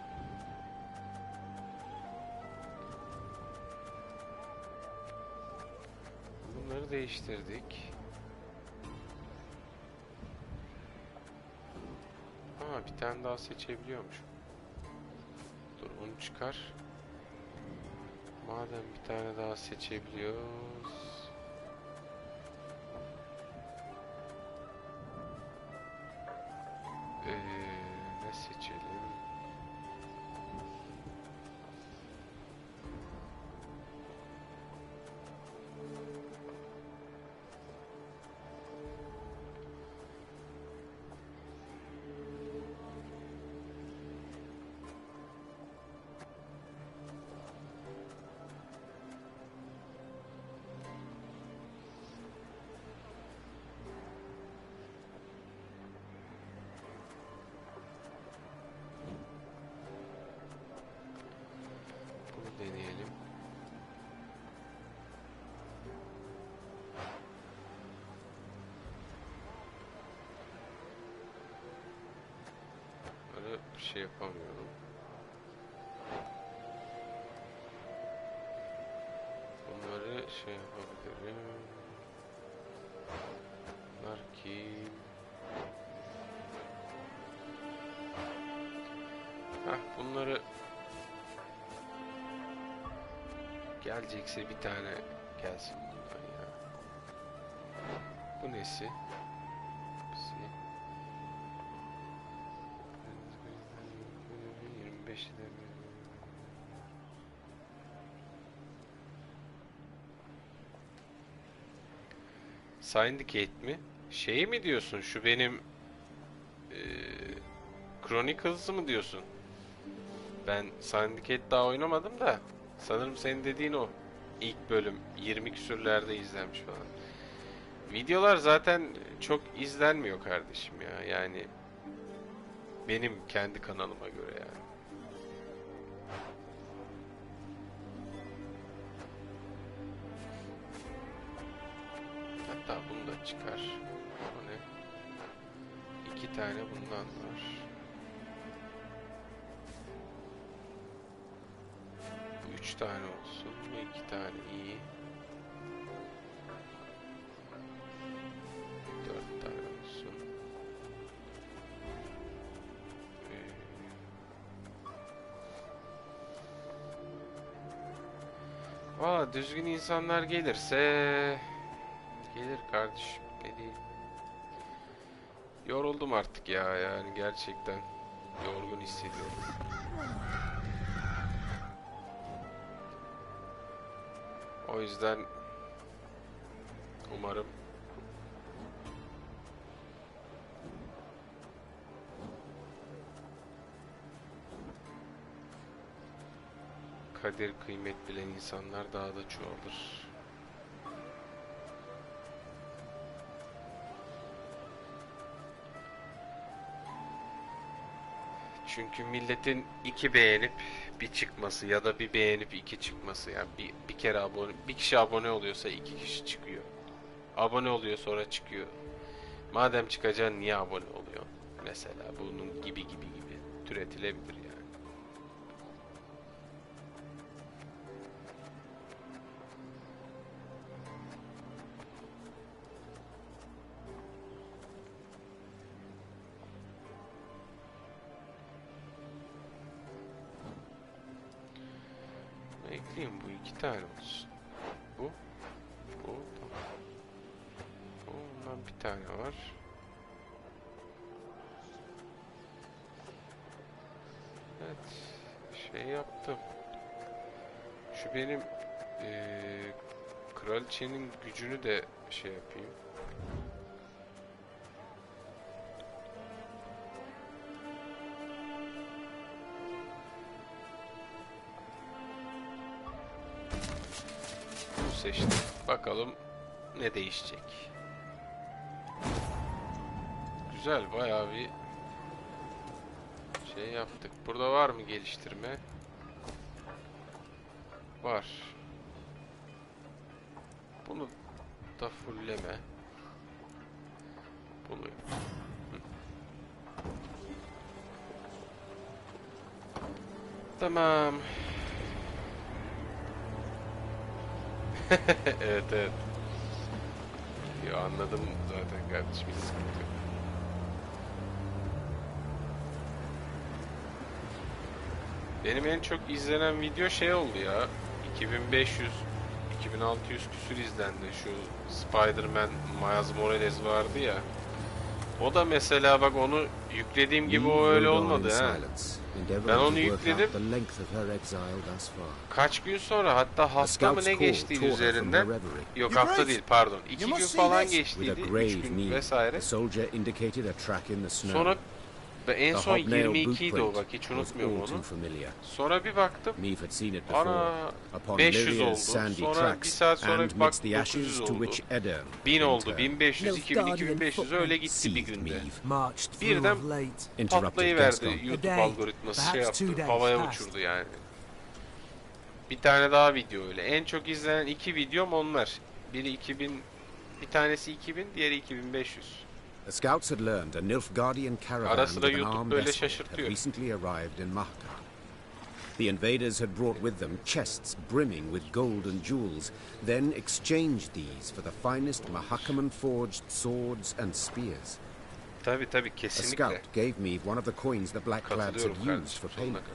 Bunları değiştirdik. Aa, bir tane daha seçebiliyormuş. Dur, onu çıkar. Madem bir tane daha seçebiliyoruz. Ne seçelim? Deneyelim. Böyle bir şey yapamıyorum. Bunları şey yapabilirim. Bunlar kim? Bunları gelecekse bir tane gelsin bundan ya. Bu nesi? 25 Syndicate mi? Şey mi diyorsun? Şu benim Chronicles'ı mı diyorsun? Ben Syndicate daha oynamadım da sanırım senin dediğin o. İlk bölüm 20 küsürlerde izlenmiş falan. Videolar zaten çok izlenmiyor kardeşim ya. Yani benim kendi kanalıma göre yani. Hatta bunu da çıkar. O ne? 2 tane bundan var. 3 tane olsun. Bu 2 tane iyi. 4 tane olsun. Valla düzgün insanlar gelirse gelir kardeşim, ne diyeyim. Yoruldum artık ya, yani gerçekten yorgun hissediyorum. O yüzden umarım kadir kıymet bilen insanlar daha da çoğalır. Çünkü milletin 2 beğenip bir çıkması ya da bir beğenip 2 çıkması, yani bir kere abone, bir kişi abone oluyorsa 2 kişi çıkıyor. Abone oluyor sonra çıkıyor. Madem çıkacaksın niye abone oluyor? Mesela bunun gibi türetilebilir yani. Ekleyeyim, bu 2 tane olsun. Bu tamam. Bundan bir tane var. Evet, şey yaptım. Şu benim kraliçenin gücünü de şey yapayım. Seçtim. Bakalım ne değişecek. Güzel, bayağı bir şey yaptık. Burada var mı geliştirme? Var. Bunu da fullleme. Bunu. Tamam. Evet evet. Yo, anladım zaten kardeşim, hiç sıkıntı yok. Benim en çok izlenen video şey oldu ya. 2500 2600 küsür izlendi. Şu Spider-Man Miles Morales vardı ya. O da mesela bak, onu yüklediğim gibi o öyle olmadı ha. Ben onu yükledim. Kaç gün sonra, hatta hafta mı ne geçtiydi üzerinden? Yok, hafta değil pardon. 2 gün falan geçtiydi. 3 gün vesaire. Sonra en son 22 idi o, bak hiç unutmuyorum onu. Sonra bir baktım, ana 500 oldu. Sonra bir saat sonra bir baktım 900 oldu. 1000 oldu, 1500, 2000, 2500 öyle gitti bir günde. Birden patlayıverdi YouTube algoritması, şey yaptı, havaya uçurdu yani. Bir tane daha video öyle. En çok izlenen 2 videom onlar. Biri 2000, bir tanesi 2000, diğeri 2500. The scouts had learned a Nilfgaardian caravan with an armed vessel had recently arrived in Mahakam. The invaders had brought with them chests brimming with gold and jewels, then exchanged these for the finest Mahakaman-forged swords and spears. Tabii kesinlikle. A scout gave me one of the coins the Blackclads had used for payment.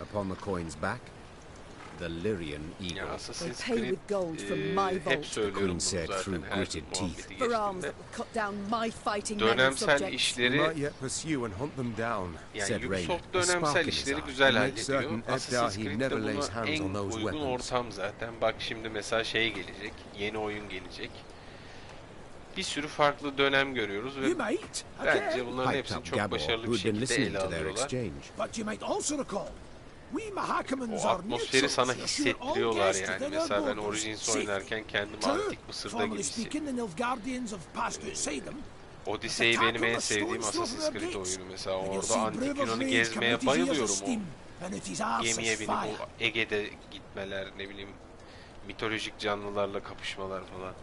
Upon the coin's back, the Lyrian eagle. They pay with gold from my vault, the Queen said through gritted teeth. For arms that will cut down my fighting men and Dönemsel subjects. işleri, yani Ubisoft dönemsel işleri güzel hallediyor. Assassin's Creed'de buna en uygun ortam zaten. Bak şimdi mesela şey gelecek, yeni oyun gelecek. Bir sürü farklı dönem görüyoruz ve bence bunların hepsini çok başarılı bir şekilde ele alıyorlar. O atmosferi sana hissettiriyorlar yani. Mesela ben Origins oynarken kendimi Antik Mısır'da gibi hissettim. Odyssey benim en sevdiğim Assassin's Creed oyunu mesela. Orada Antik Yunan'ı gezmeye bayılıyorum. O gemiye binip o Ege'de gitmeler, ne bileyim mitolojik canlılarla kapışmalar falan.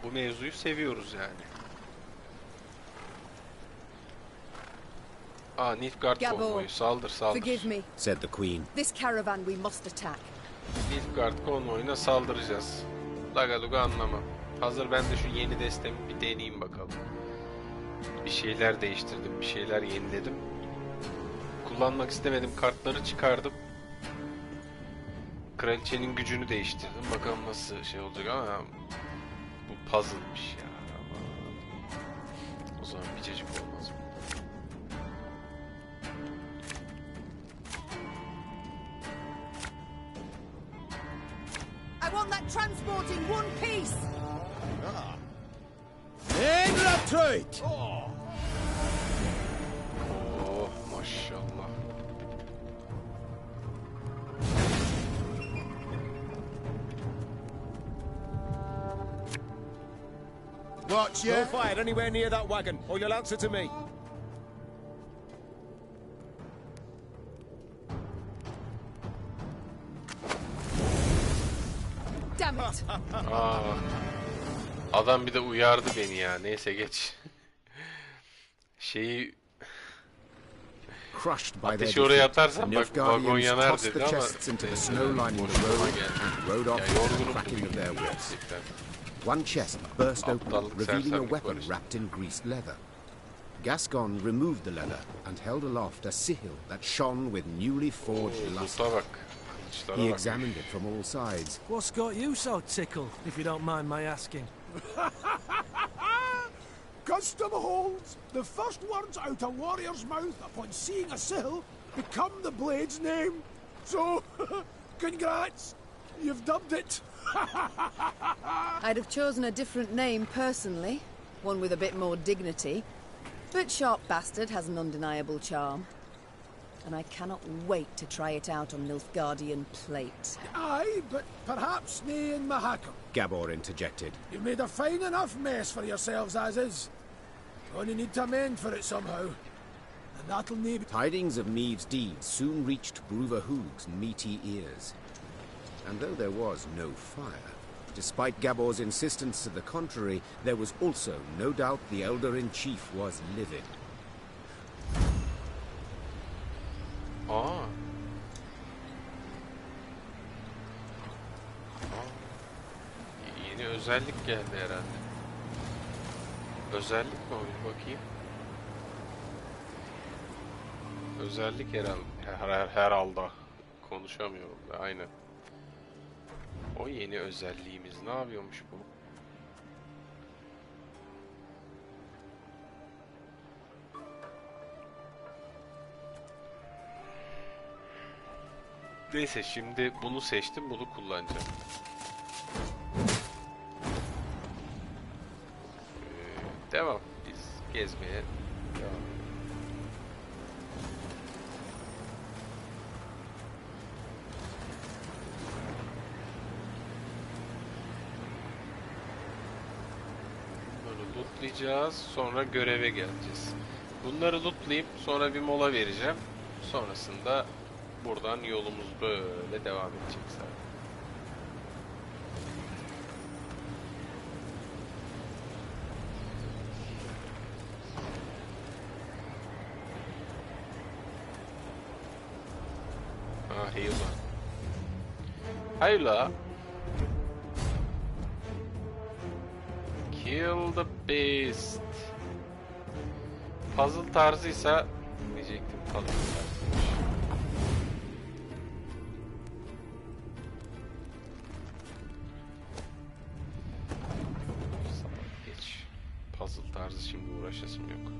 Bu mevzuyu seviyoruz yani. Nilfgaard konvoyu, saldır. Forgive me, said the Queen. This caravan we must attack. Nilfgaard konvoyuna saldıracağız. Lagaluga anlama. Hazır ben de şu yeni destemi bir deneyeyim bakalım. Bir şeyler değiştirdim, bir şeyler yeniledim. Kullanmak istemedim, kartları çıkardım. Kraliçenin gücünü değiştirdim. Bakalım nasıl şey olacak ama bu puzzle'mış ya. O zaman bir cacık olmaz mı? I want that transport in one piece. In retreat. Oh maşallah. Watch you. Don't fire anywhere near that wagon, or you'll answer to me. Damn it. Adam bir de uyardı beni ya. Neyse geç. Şeyi ateşi oraya atarsam bak vagon yanar dedi ama boşluğuma geldi. Ya yorgunum gerçekten. One chest burst open, revealing a weapon wrapped in greased leather. Gascon removed the leather and held aloft a sigil that shone with newly forged luster. He examined it from all sides. What's got you so tickled, if you don't mind my asking? Custom holds. The first words out a warrior's mouth upon seeing a sigil become the blade's name. So, congrats. You've dubbed it. I'd have chosen a different name personally, one with a bit more dignity. But Sharp Bastard has an undeniable charm. And I cannot wait to try it out on Nilfgaardian plate. Aye, but perhaps nae in Mahakam. Gabor interjected. You made a fine enough mess for yourselves as is. Gonna need to mend for it somehow. And that'll nae be... Tidings of Meave's deeds soon reached Bruverhoog's meaty ears. And though there was no fire, despite Gabor's insistence to the contrary, there was also no doubt the Elder-in-Chief was livid. Yeni özellik geldi herhalde. Özellik mi oyun, bakayım. Özellik herhalde. Konuşamıyorum da aynen. O yeni özelliğimiz ne yapıyormuş bu? Neyse şimdi bunu seçtim, bunu kullanacağım. Devam. Biz gezmeye devam edelim. Bunları lootlayacağız. Sonra göreve geleceğiz. Bunları lootlayıp sonra bir mola vereceğim. Sonrasında buradan yolumuz böyle devam edecek zaten. Hayla. Hayla. Kill the beast. Puzzle tarzıysa diyecektim, puzzle tarzıymış. Geç. Puzzle tarzı şimdi uğraşasım yok.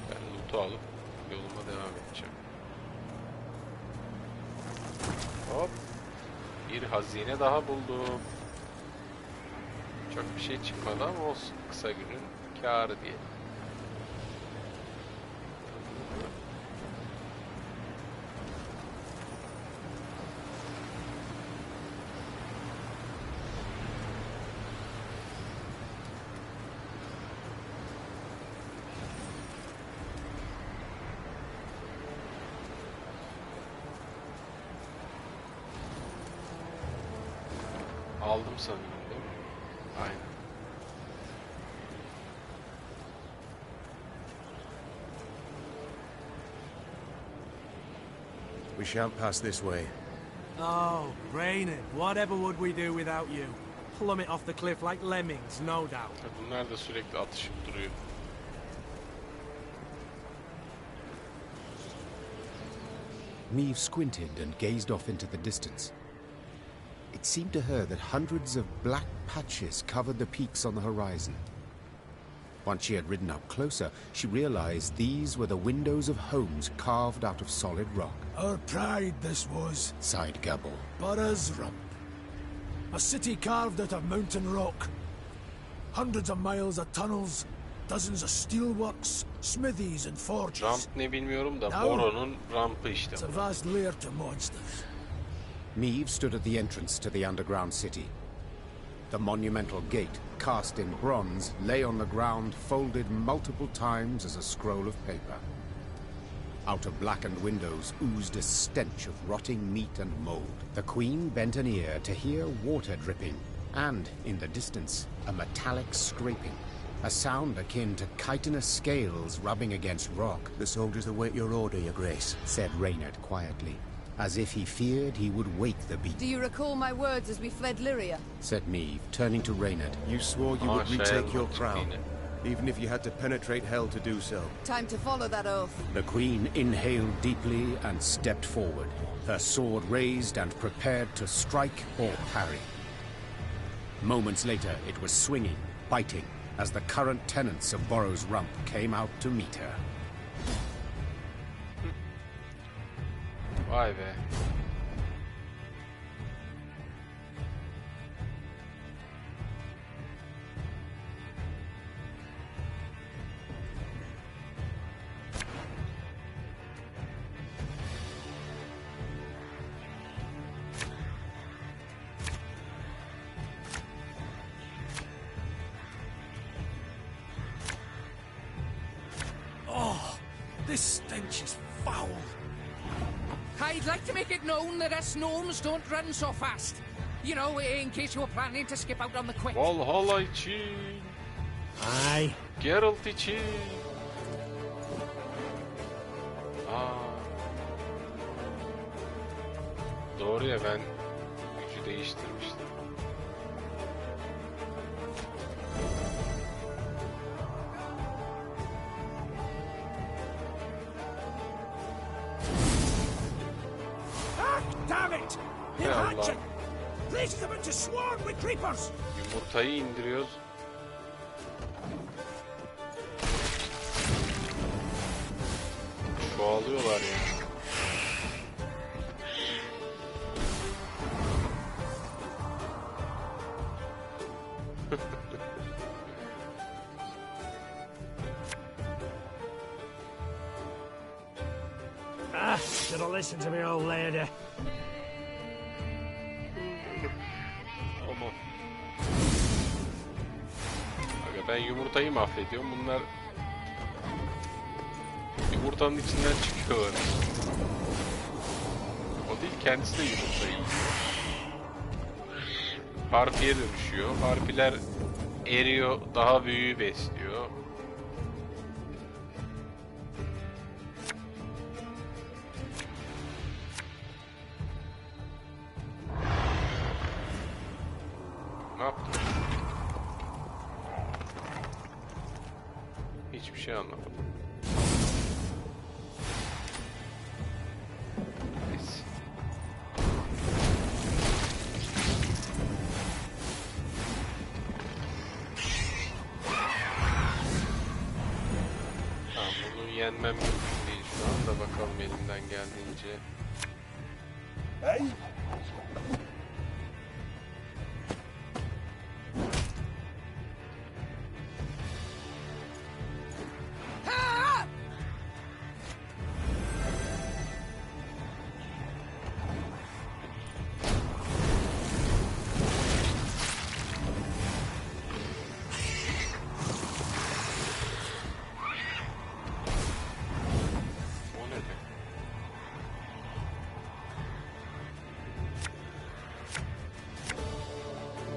Ben loot'u alıp yoluma devam edeceğim. Hop. Bir hazine daha buldum. Çok bir şey çıkmadı ama olsun. Kısa günün kârı diye. Aldım sanırım değil mi? Aynen. We shan't pass this way. Oh, Beğeni, whatever would we do without you? Plummet off the cliff like lemmings, no doubt. Bunlar da sürekli atışıp duruyor. Maeve squinted and gazed off into the distance. It seemed to her that hundreds of black patches covered the peaks on the horizon. Once she had ridden up closer, she realized these were the windows of homes carved out of solid rock. Our pride this was, sighed Gabor. Burra's Rump. A city carved out of mountain rock. Hundreds of miles of tunnels, dozens of steelworks, smithies and forges. Ramp ne bilmiyorum da Boron'un rampı işte. It's a vast lair to monsters. Maeve stood at the entrance to the underground city. The monumental gate, cast in bronze, lay on the ground, folded multiple times as a scroll of paper. Out of blackened windows oozed a stench of rotting meat and mold. The queen bent an ear to hear water dripping, and, in the distance, a metallic scraping. A sound akin to chitinous scales rubbing against rock. The soldiers await your order, your grace, said Reynard quietly, as if he feared he would wake the beast. Do you recall my words as we fled Lyria? Said Maeve, turning to Reynard. You swore you would retake your crown, even if you had to penetrate hell to do so. Time to follow that oath. The queen inhaled deeply and stepped forward, her sword raised and prepared to strike or parry. Moments later, it was swinging, biting, as the current tenants of Borrow's Rump came out to meet her. Vay be. Oh, this stench is foul. I'd like to make it known that us gnomes don't run so fast. You know, in case you were planning to skip out on the quick. Valhalla için. Aye. Geralt için. Doğru ya, ben gücü değiştirmiştim. Ah, damn it! Hey Allah. Place is about to swarm with creepers. Yumurtayı indiriyoruz. Çoğalıyorlar ya. Should have listened to me old lady. Aman. Aga, ben yumurtayı mahvediyorum. Bunlar yumurtanın içinden çıkıyorlar. O değil, kendisi de yumurtayı yiyor. Harpiye dönüşüyor. Harpiler eriyor, daha büyüğü besliyor. Ne yaptın? Hiçbir şey anlamadım. Neyse. Tamam, bunu yenmem mümkün değil şu anda. Bakalım elimden geldiğince. Hey.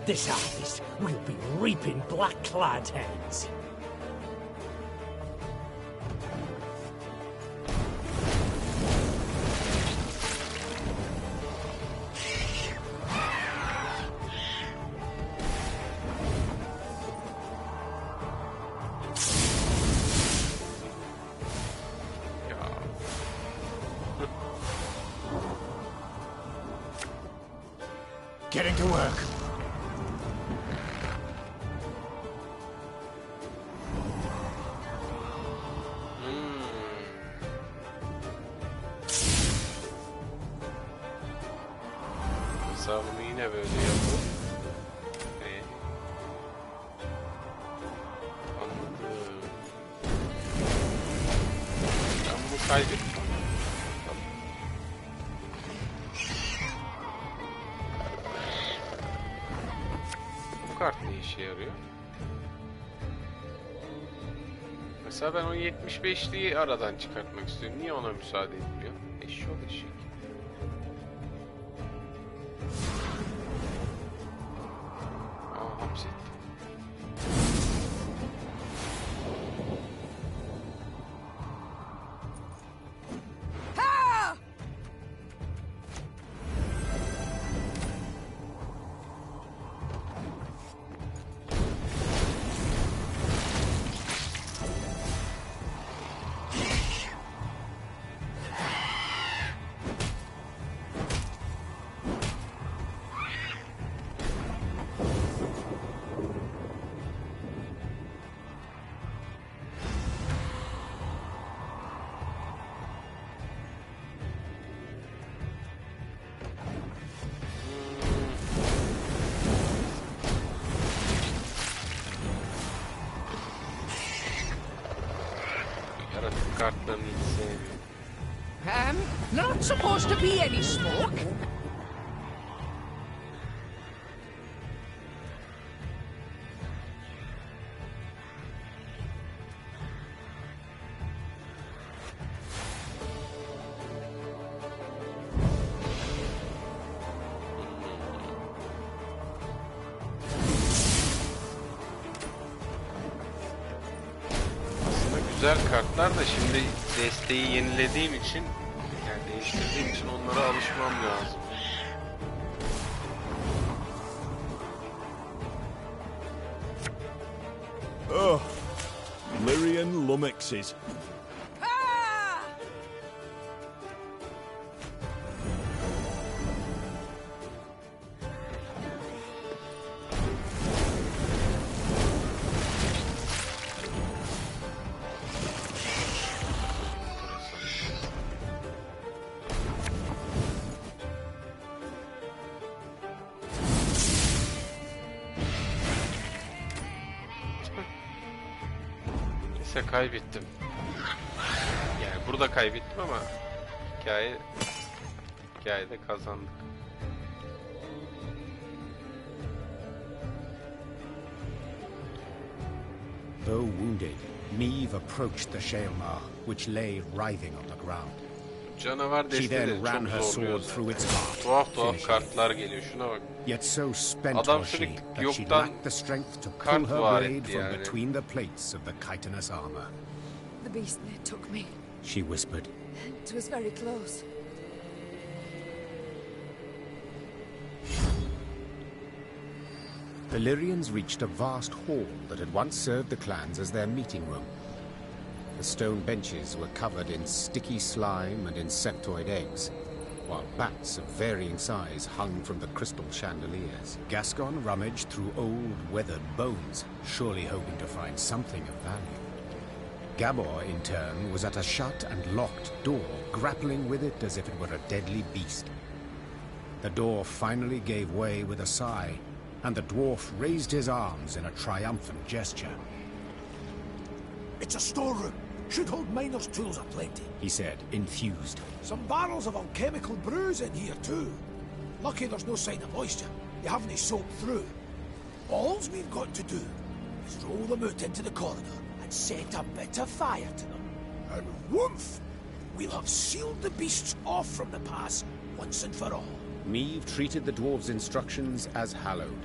This harvest will be reaping black-clad heads. Getting to work. Hesabımı yine böyle yapalım. Anladım. Ben bunu kaybettim. Bu kart ne işe yarıyor? Mesela ben o 75'liği aradan çıkartmak istiyorum. Niye ona müsaade etmiyor? Eşşoğlu eşek. Kartlarını hiç sevmiyorum. Not supposed to be any smoke. güzel kartlar da şimdi desteği yenilediğim için, yani değiştirdiğim için onlara alışmam lazım. Oh, Lyrian Lummoxes. Neyse kaybettim. Yani burada kaybettim ama hikayede kazandık. Though wounded, Meve approached the Shaelmar, which lay writhing on the ground. Canavar desteleri çok zorluyor. Tuhaf kartlar geliyor. Şuna bak. Yet so spent Adam was she sürekli that she yoktan lacked the strength to pull kart her var blade etti from yani. between the plates of the chitinous armor. The beast near took me. She whispered. It was very close. The Lyrians reached a vast hall that had once served the clans as their meeting room. The stone benches were covered in sticky slime and insectoid eggs, while bats of varying size hung from the crystal chandeliers. Gascon rummaged through old, weathered bones, surely hoping to find something of value. Gabor, in turn, was at a shut and locked door, grappling with it as if it were a deadly beast. The door finally gave way with a sigh, and the dwarf raised his arms in a triumphant gesture. It's a storeroom. Should hold miners' tools aplenty, He said, enthused. Some barrels of alchemical brews in here too. Lucky there's no sign of moisture. They haven't soaked through. All's we've got to do is roll them out into the corridor and set a bit of fire to them. And woomph! We'll have sealed the beasts off from the pass once and for all. Meve treated the dwarves' instructions as hallowed.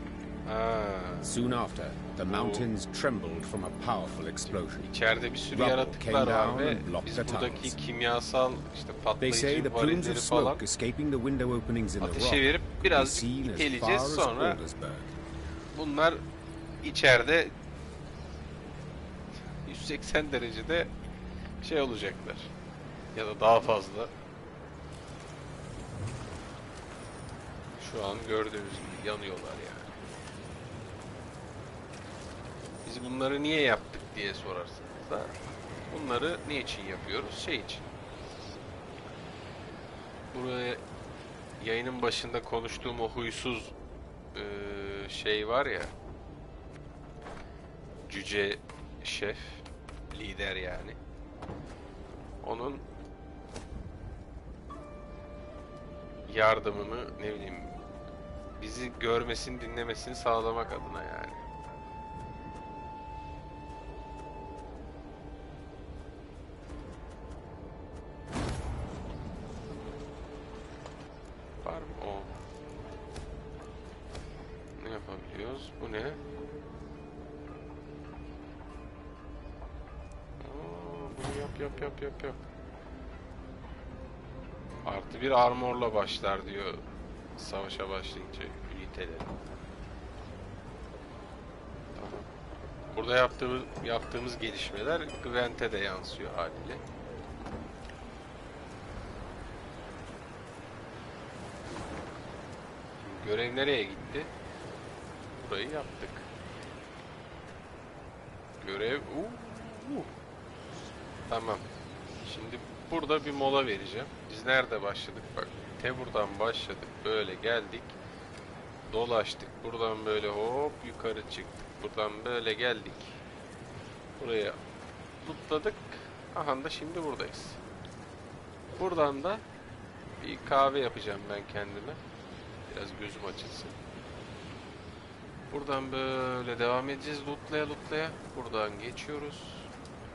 Soon after, the mountains trembled from a powerful explosion. İçeride bir sürü yaratıklar var ve biz buradaki kimyasal işte patlayıcı varilleri falan ateşe verip biraz iteleyeceğiz, sonra bunlar içeride 180 derecede şey olacaklar ya da daha fazla. Şu an gördüğünüz gibi yanıyorlar yani. Biz bunları niye yaptık diye sorarsınız da, bunları niçin yapıyoruz? Şey için. Buraya yayının başında konuştuğum o huysuz şey var ya, cüce şef, lider yani. Onun yardımını, ne bileyim, bizi görmesini, dinlemesini sağlamak adına yani. Var mı o? Ne yapabiliyoruz? Bu ne? Bunu yap. Artı bir armorla başlar diyor savaşa başlayınca üniteleri. Tamam. Burada yaptığımız gelişmeler Gwent'e de yansıyor haliyle. Görev nereye gitti? Burayı yaptık. Görev... Tamam. Şimdi burada bir mola vereceğim. Biz nerede başladık? Bak, buradan başladık. Böyle geldik. Dolaştık. Buradan böyle hop yukarı çıktık. Buradan böyle geldik. Buraya lootladık. Aha da şimdi buradayız. Buradan da bir kahve yapacağım ben kendime. Biraz gözüm açılsın. Buradan böyle devam edeceğiz lootlaya. Buradan geçiyoruz.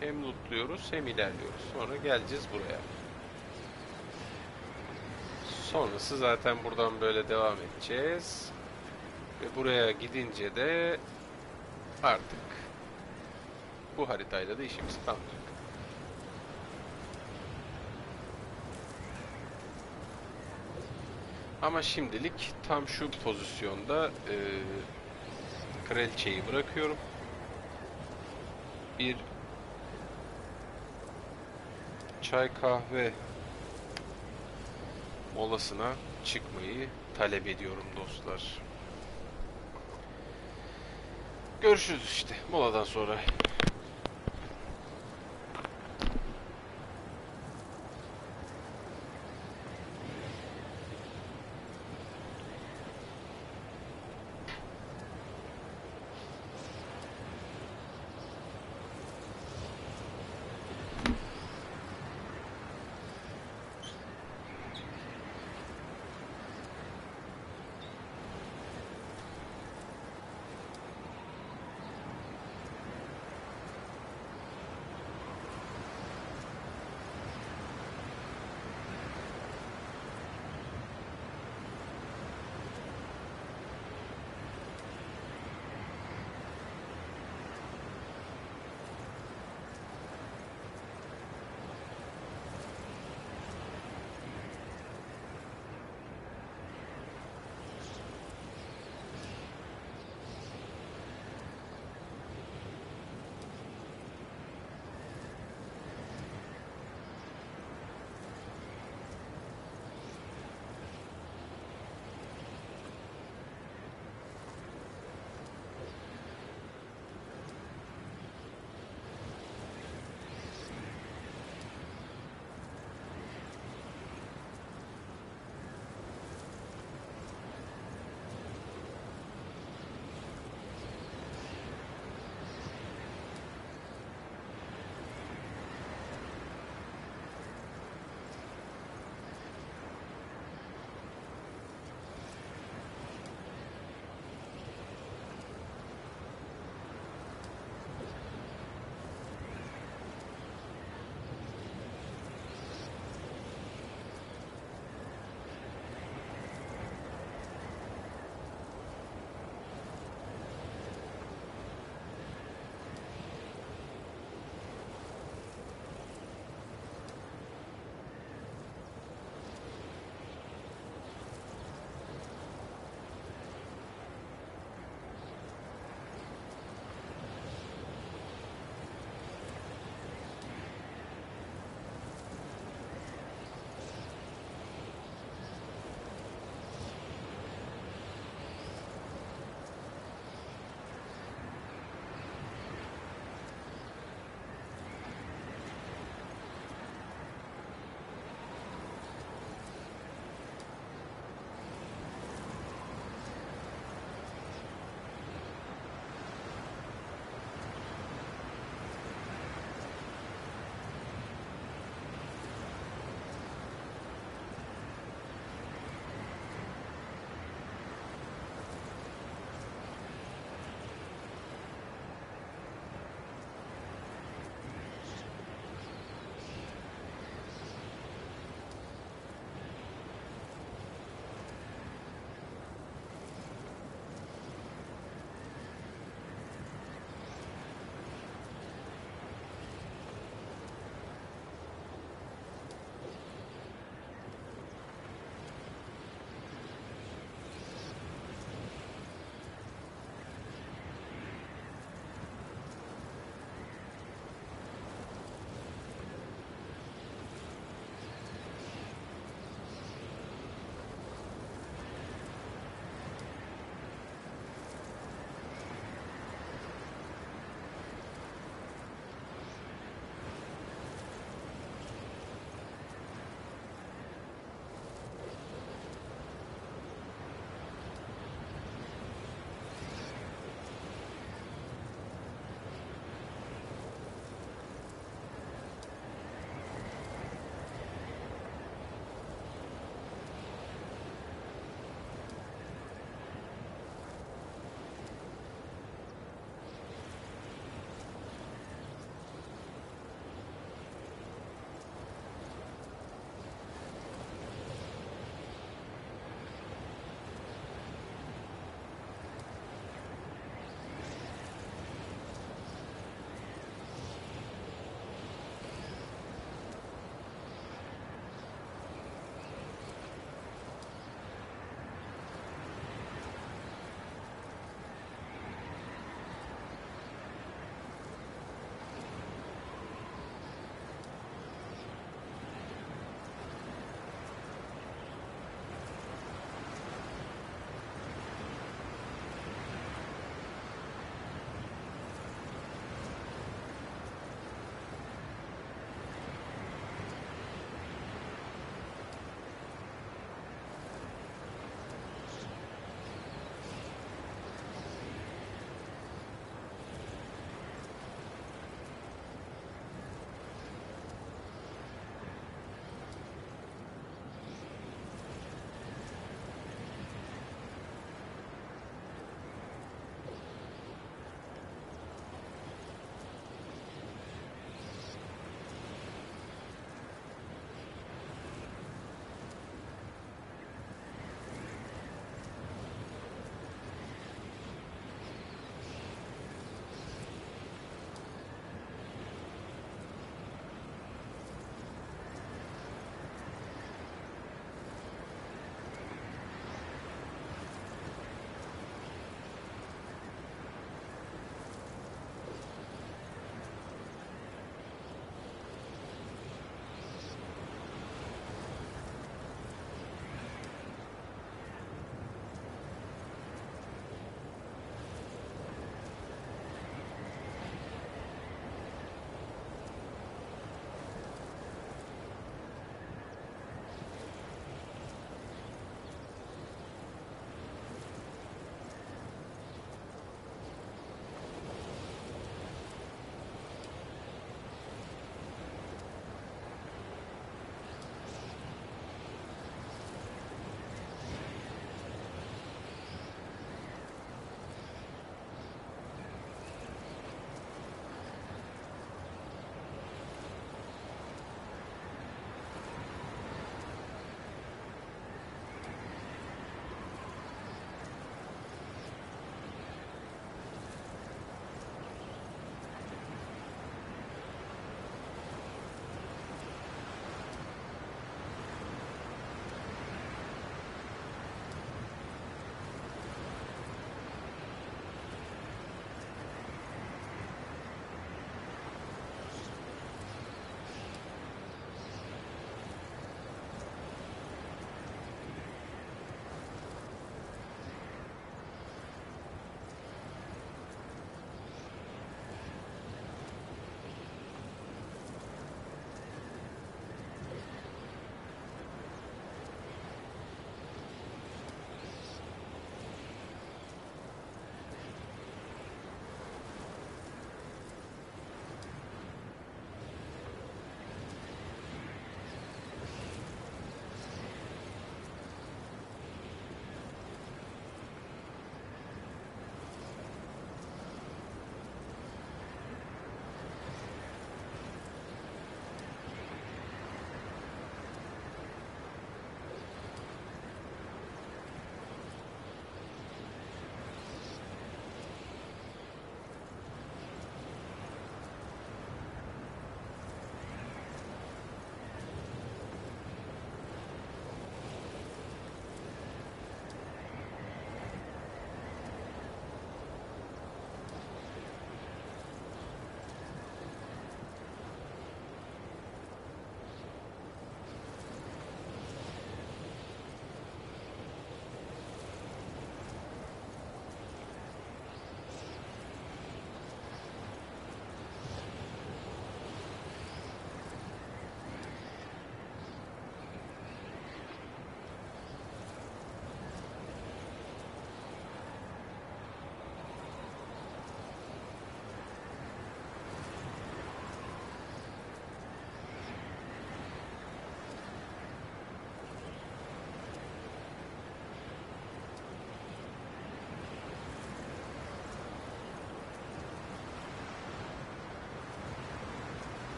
Hem lootluyoruz hem ilerliyoruz. Sonra geleceğiz buraya. Sonrası zaten buradan böyle devam edeceğiz. Ve buraya gidince de artık bu haritayla da işimiz kalmayacak. Ama şimdilik tam şu pozisyonda kraliçeyi bırakıyorum. Bir çay kahve molasına çıkmayı talep ediyorum dostlar. Görüşürüz işte moladan sonra.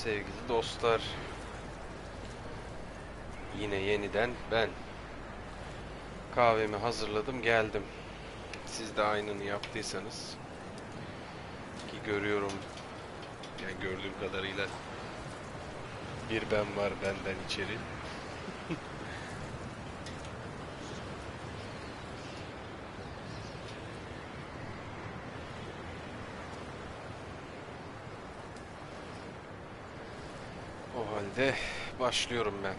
Sevgili dostlar, yine yeniden ben kahvemi hazırladım, geldim. Siz de aynını yaptıysanız, ki görüyorum, yani gördüğüm kadarıyla bir ben var benden içeri. O halde başlıyorum ben.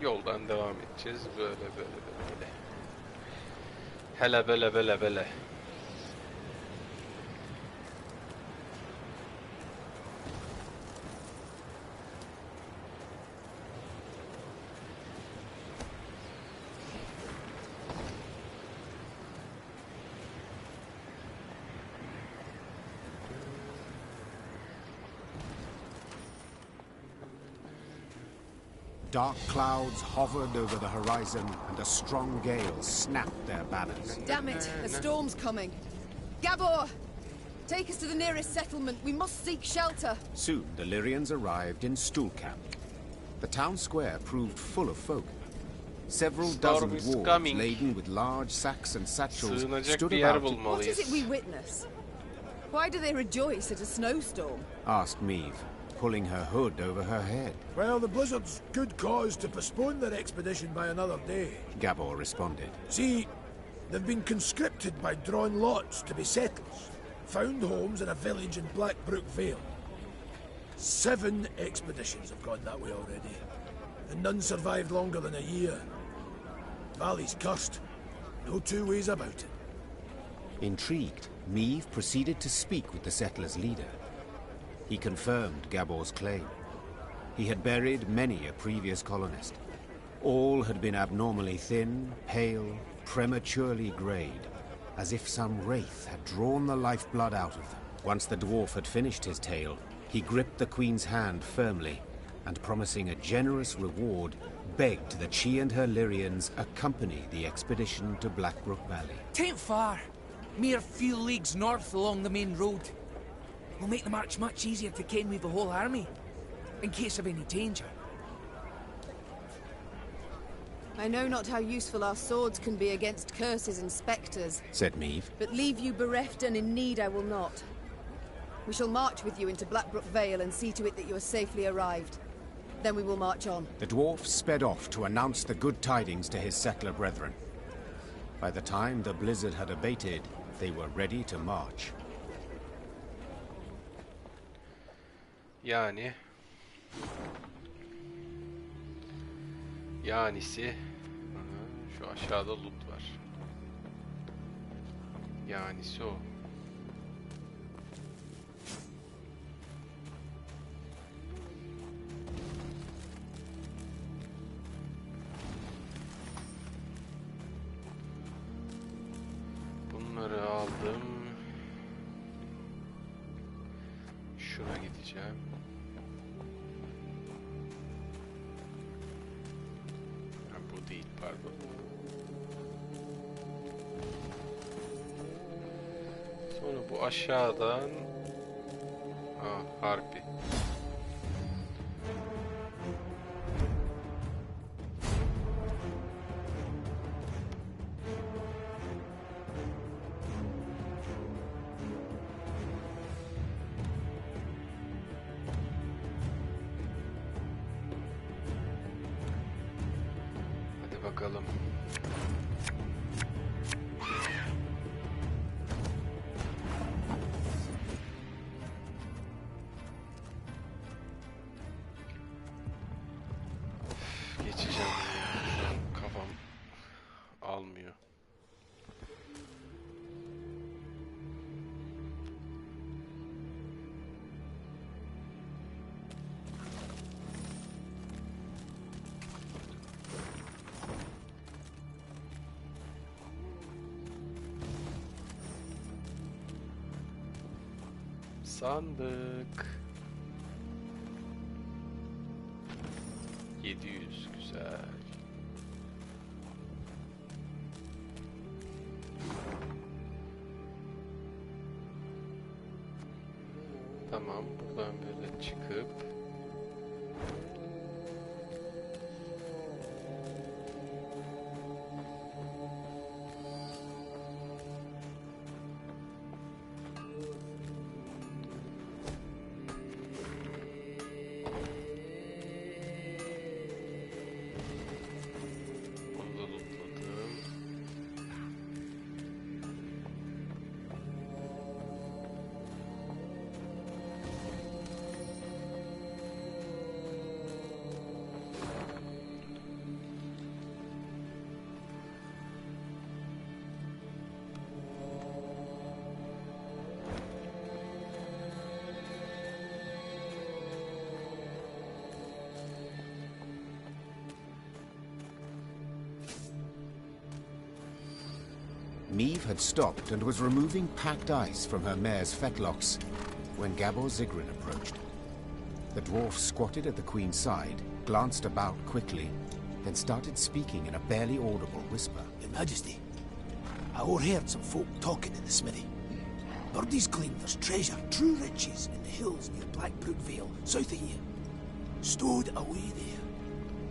Yoldan devam edeceğiz. Böyle. Hele böyle. Dark clouds hovered over the horizon, and a strong gale snapped their banners. Damn it, a storm's coming. Gabor! Take us to the nearest settlement. We must seek shelter. Soon the Lyrians arrived in Stuhlkamp. The town square proved full of folk. Several dozen dwarves laden with large sacks and satchels stood about. What is it we witness? Why do they rejoice at a snowstorm? Asked Meve, pulling her hood over her head. Well, the Blizzard's good cause to postpone their expedition by another day. Gabor responded. See, they've been conscripted by drawn lots to be settlers. Found homes in a village in Blackbrook Vale. 7 expeditions have gone that way already, and none survived longer than a year. Valley's cursed. No two ways about it. Intrigued, Meve proceeded to speak with the settlers' leader. He confirmed Gabor's claim. He had buried many a previous colonist. All had been abnormally thin, pale, prematurely greyed, as if some wraith had drawn the lifeblood out of them. Once the dwarf had finished his tale, he gripped the Queen's hand firmly, and promising a generous reward, begged that she and her Lyrians accompany the expedition to Blackbrook Valley. 'Tain't far. Mere few leagues north along the main road. We'll make the march much easier to ken with the whole army, in case of any danger. I know not how useful our swords can be against curses and spectres, said Meve. But leave you bereft and in need I will not. We shall march with you into Blackbrook Vale and see to it that you are safely arrived. Then we will march on. The dwarf sped off to announce the good tidings to his settler brethren. By the time the blizzard had abated, they were ready to march. Yanisi şu aşağıda loot var. Yanisi o. Bunları aldım. Şuna gideceğim. Bu değil, pardon. Sonra bu aşağıdan harpi. Bakalım. Geçeceğim. Şu an kafam almıyor. Sandık. 700 güzel. Tamam, buradan böyle çıkıp Meve had stopped and was removing packed ice from her mare's fetlocks when Gabor Zigrin approached. The dwarf squatted at the Queen's side, glanced about quickly, then started speaking in a barely audible whisper. Your Majesty, I overheard some folk talking in the smithy. Birdies claim there's treasure, true riches, in the hills near Blackbrook Vale, south of here. Stowed away there.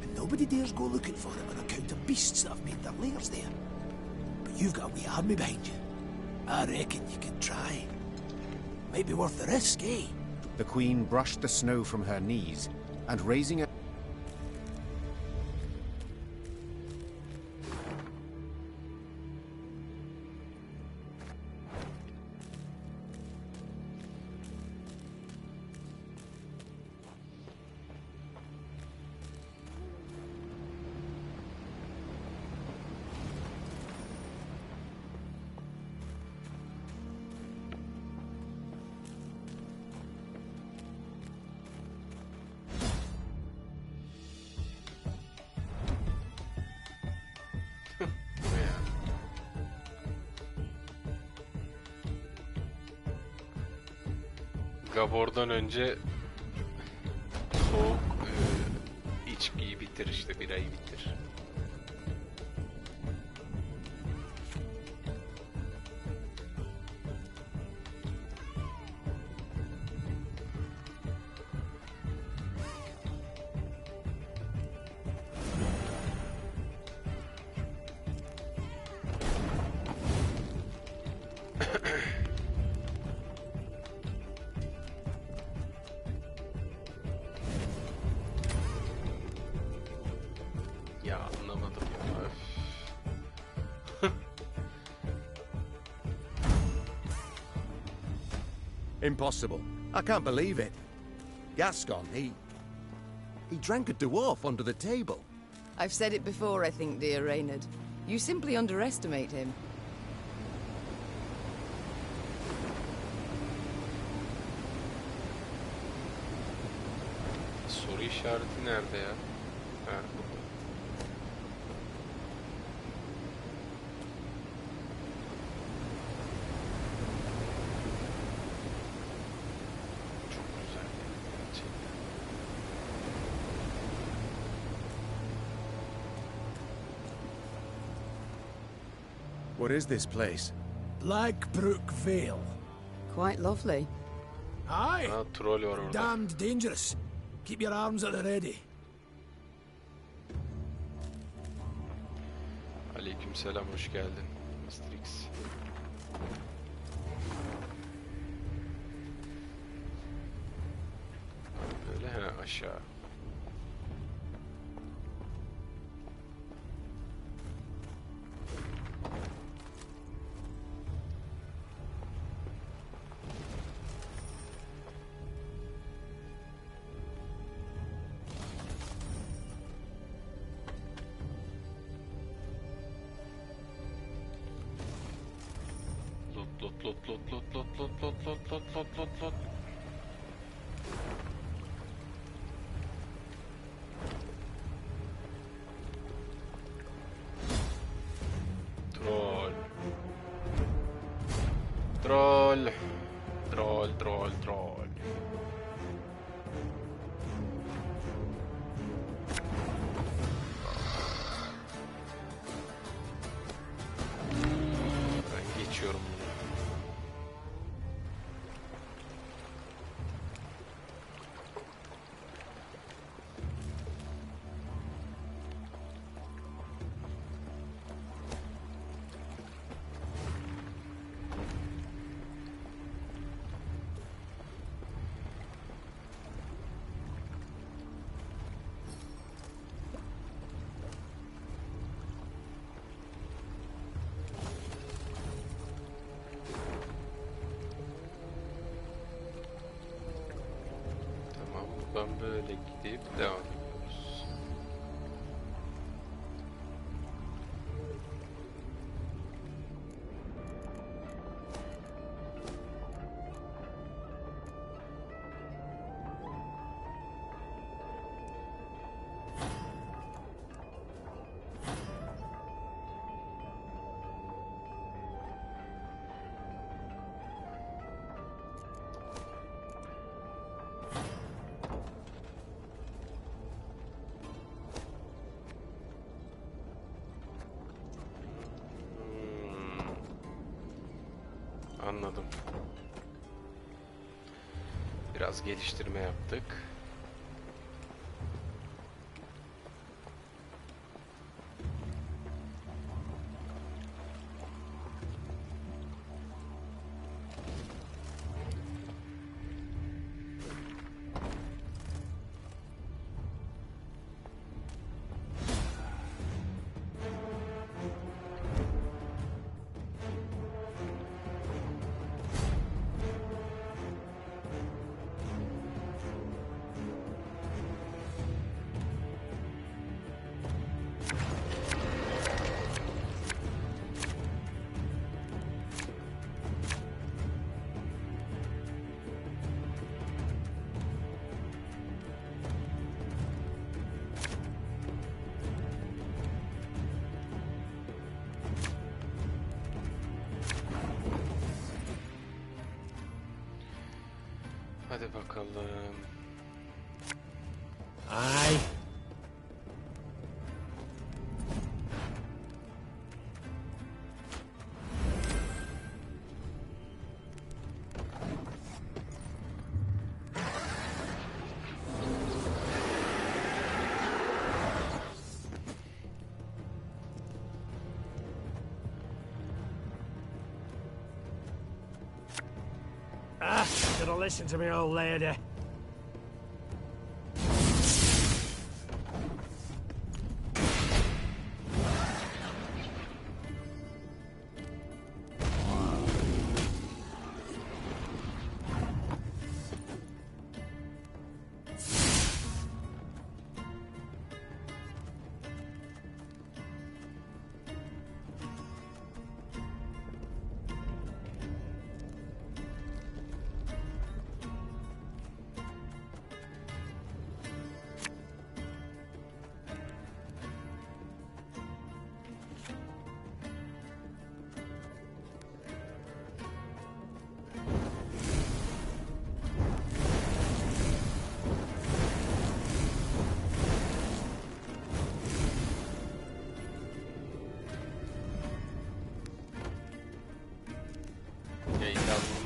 And nobody dares go looking for it on account of beasts that have made their lairs there. You've got a wee army behind you. I reckon you could try. Might be worth the risk, eh? The Queen brushed the snow from her knees and raising a... Gabor'dan önce soğuk içkiyi bitir, işte birayı bitir. Ya anlamadım ya. Impossible. I can't believe it. Gascon, he drank a dwarf under the table. I've said it before, I think, dear Reynard. You simply underestimate him. Soru işareti nerede ya? Ha, burada. Çok güzel gerçekten. What is this place? Blackbrook Vale. Quite lovely. Aye. Ha, troll var orada. Damned dangerous. Keep your arms at the ready. Aleykümselam, hoş geldin Asterix. Böyle he, aşağı. Lot. Troll. Ben geçiyorum bunu. Buradan böyle gidip devam ediyoruz. Anladım. Biraz geliştirme yaptık. Hadi bakalım. Aye. Should have listened to me, old lady.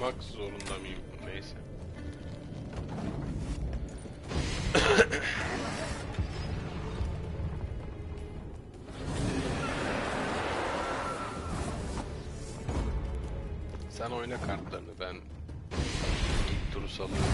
Vurmak zorunda mıyım? Neyse. Sen oyna kartlarını, ben ilk turu salıyorum.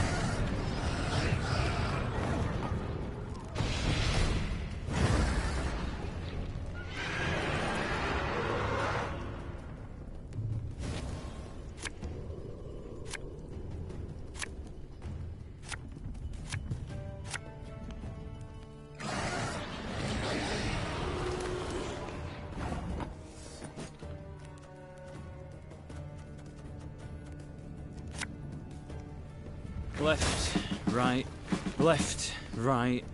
Left, right, left, right.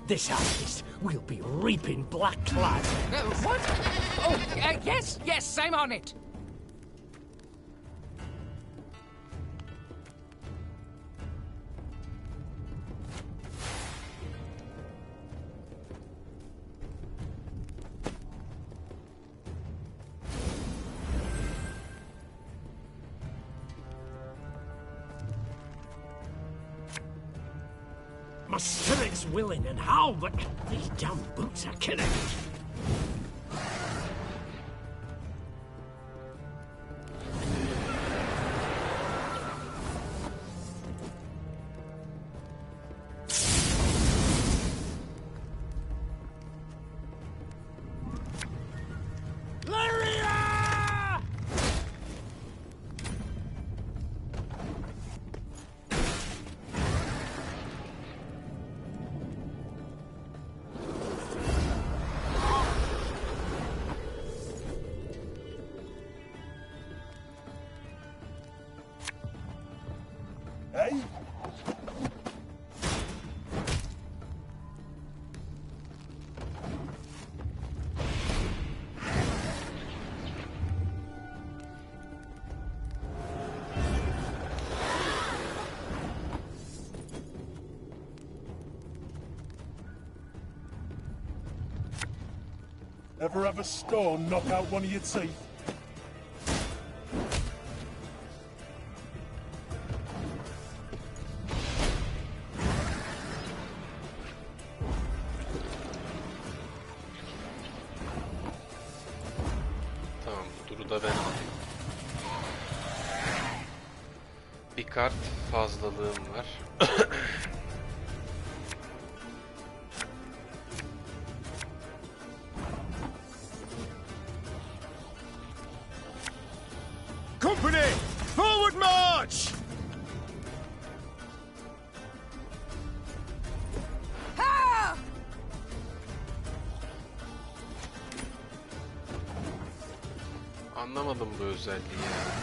This artist will be reaping black clad. What? Oh, yes, yes, I'm on it. My spirit's willing and how, but these damn boots are killing me. Hey? Ever have a stone knock out one of your teeth? Tamam, bu turu da ben alayım. Bir kart fazlalığım var. Company! Forward march! Anlamadım bu özelliği ya.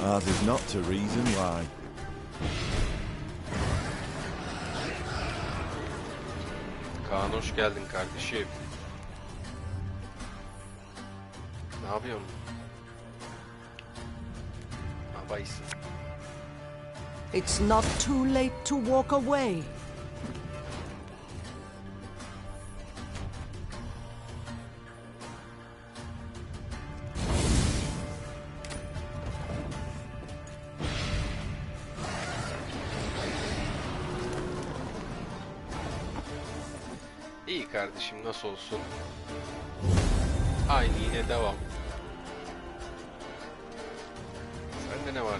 Ours is not to reason why. Kaan hoş geldin kardeşim. Ne yapıyorsun? Ha, bayısın. It's not too late to walk away. İyi kardeşim, nasıl olsun? Aynı yine devam. Sende ne var ya?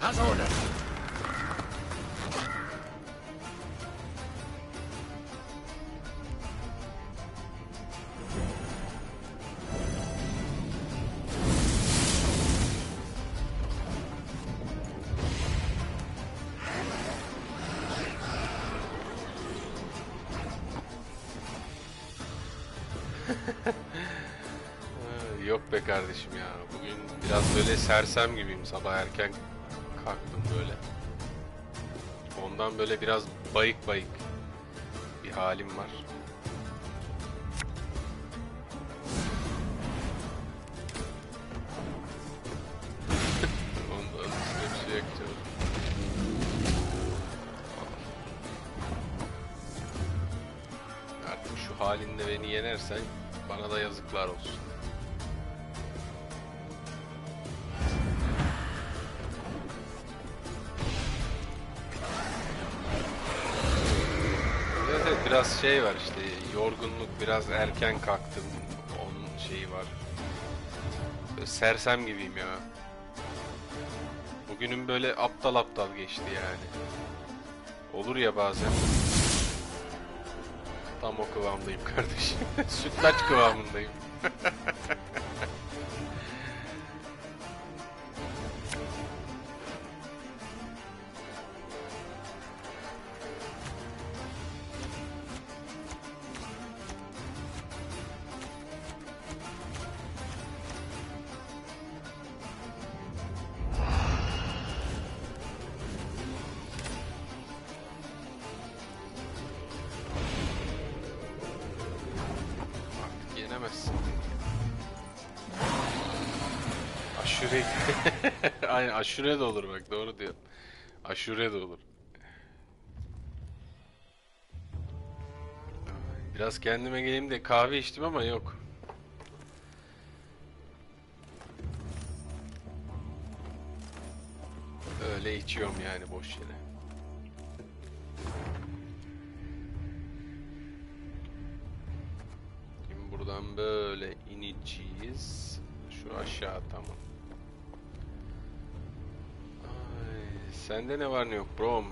As ordered. Yok be kardeşim ya. Bugün biraz böyle sersem gibiyim. Sabah erken kalktım böyle. Ondan böyle biraz bayık bayık bir halim var. Ondan üstüne bir şey yakacağım. Artık şu halinle beni yenersen bana da yazıklar olsun. Evet, biraz şey var işte, yorgunluk, biraz erken kalktım, onun şeyi var. Böyle sersem gibiyim ya. Bugünüm böyle aptal aptal geçti yani. Olur ya bazen. Tam o kıvamdayım kardeşim. Sütlaç kıvamındayım. Aşure. Aynen, aşure de olur bak, doğru diyor. Aşure de olur. Biraz kendime geleyim de kahve içtim ama yok. Öyle içiyorum yani boş yere. Şimdi buradan böyle ineceğiz. Şu aşağı, tamam. Ay, sende ne var ne yok brom?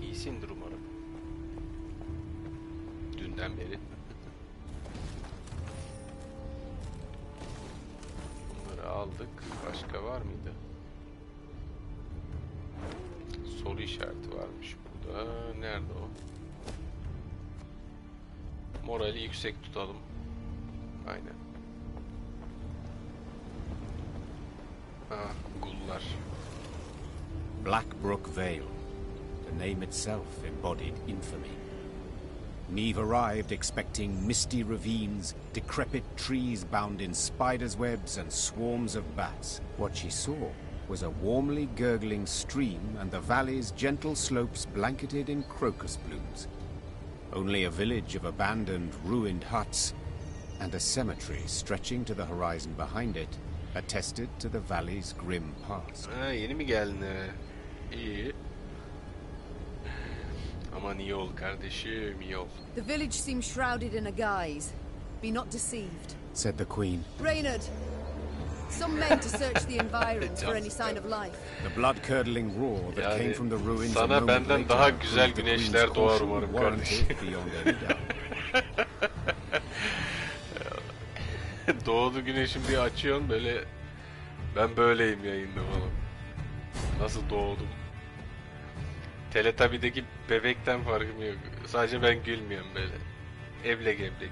İyisindir umarım. Dünden beri. Bunları aldık. Başka var mıydı? Soru işareti varmış burada. Nerede o? Morali yüksek tutalım. Aynen. Ah, gullar. Blackbrook Vale. The name itself embodied infamy. Neve arrived expecting misty ravines, decrepit trees bound in spiders' webs and swarms of bats. What she saw was a warmly gurgling stream and the valley's gentle slopes blanketed in crocus blooms. Only a village of abandoned, ruined huts and a cemetery stretching to the horizon behind it attested to the valley's grim past. Yeni mi geldin eve? İyi. Aman iyi ol kardeşim, iyi ol. The village seems shrouded in a guise. Be not deceived, said the Queen. Reynard, some men to search the environs for any sign of life. The blood-curdling roar that came from the ruins. Sana benden daha güzel güneşler doğar umarım kardeşim. Doğdu güneşim diye açıyorsun böyle. Ben böyleyim yayında falan. Nasıl doğdum? Teletubby'deki bebekten farkım yok. Sadece ben gülmüyorum böyle. Eblek eblek.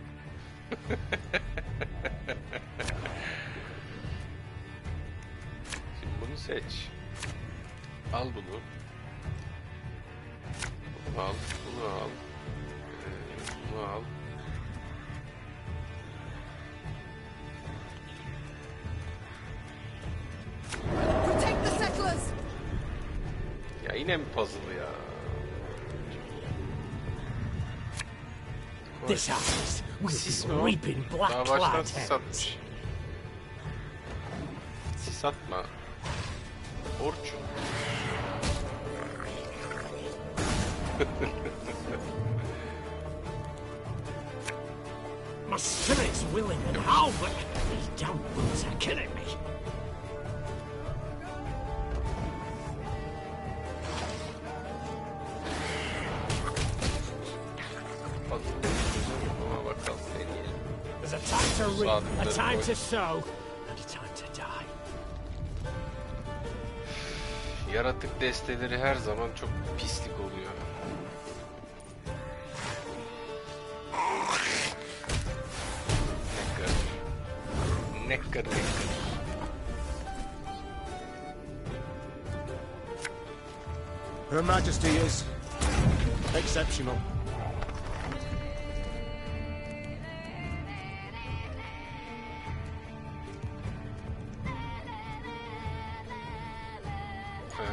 Şimdi bunu seç. Al bunu. Bunu al. Bunu al. Bunu al. Protect the settlers. Ya yine mi puzzle ya? This house will be reaping black Daha baştan cloud sis heads. atmış. Sis atma. Orçun. My spirit's willing and all, but these damn woods are killing me. There's a time to reap, a time to sow, and a time to die. Yaratık desteleri her zaman çok pislik oluyor. Necker. Her Majesty is exceptional.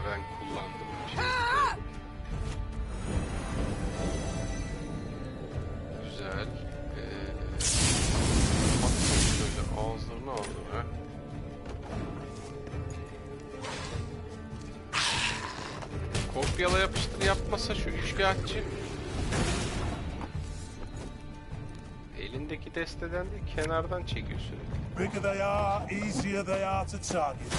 Ben kullandım. Güzel. Şöyle ağızlarını aldım ha. Kopyala yapıştır yapmasa şu üçkağıtçı. Elindeki desteden de kenardan çekiyor sürekli. Bigger they are, easier they are to target.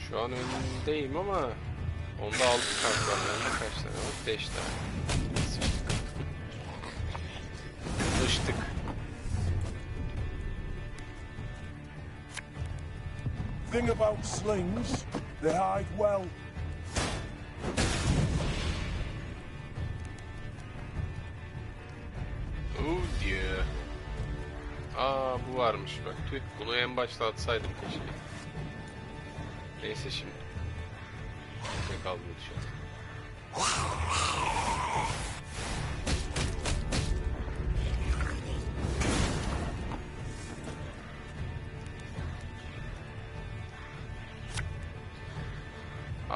Şu an önündeyim ama onda 6 kart var. Bende kaç tane var? 5 tane. Sıçtık. Thing about slings, they hide well. Oh dear. Aa bu varmış bak. Tüh, bunu en başta atsaydım keşke. Neyse şimdi. Ne kaldı şu an?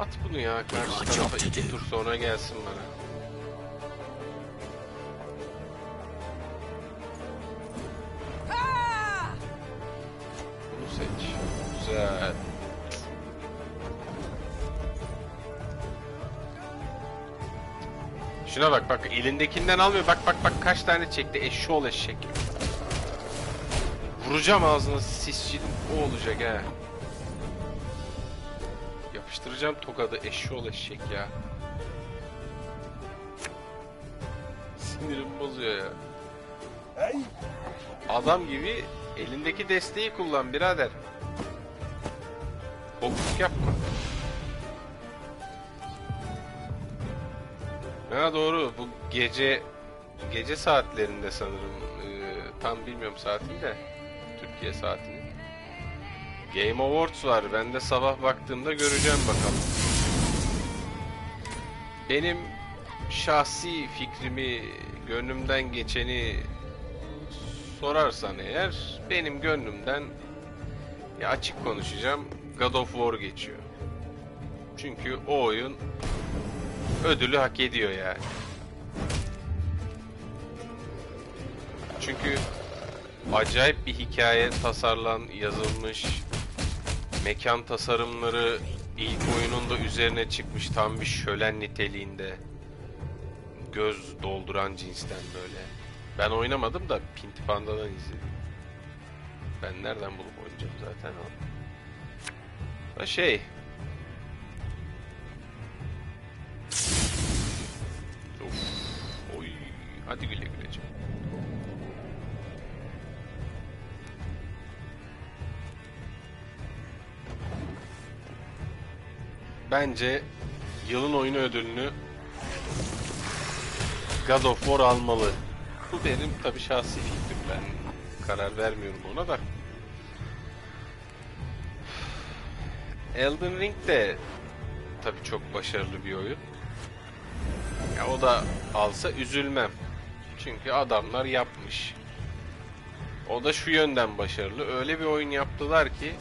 At bunu ya. Karşı tarafa 2 tur sonra gelsin bana. Bunu seç. Güzel. Şuna bak bak, elindekinden almıyor. Bak bak bak, kaç tane çekti. Eşşoğlu eşek. Vuracağım ağzına, sisçinin o olacak he. Yapıştıracağım tokadı, eşşoğlu eşek ya. Sinirim bozuyor ya. Adam gibi elindeki desteği kullan birader. Bokluk yapma. Ha doğru, bu gece saatlerinde sanırım, tam bilmiyorum saatini de, Türkiye saatini. Game Awards var, ben de sabah baktığımda göreceğim bakalım. Benim şahsi fikrimi, gönlümden geçeni sorarsan eğer, benim gönlümden, ya açık konuşacağım, God of War geçiyor. Çünkü o oyun ödülü hak ediyor yani. Çünkü acayip bir hikaye yazılmış. Mekan tasarımları ilk oyununda üzerine çıkmış, tam bir şölen niteliğinde. Göz dolduran cinsten böyle. Ben oynamadım da Pinti Panda'dan izledim. Ben nereden bulup oynayacağım zaten o. Oy, hadi güle güle canım. Bence yılın oyunu ödülünü God of War almalı. Bu benim tabii şahsi fikrim, ben karar vermiyorum ona da. Elden Ring de tabii çok başarılı bir oyun. Ya o da alsa üzülmem. Çünkü adamlar yapmış. O da şu yönden başarılı. Öyle bir oyun yaptılar ki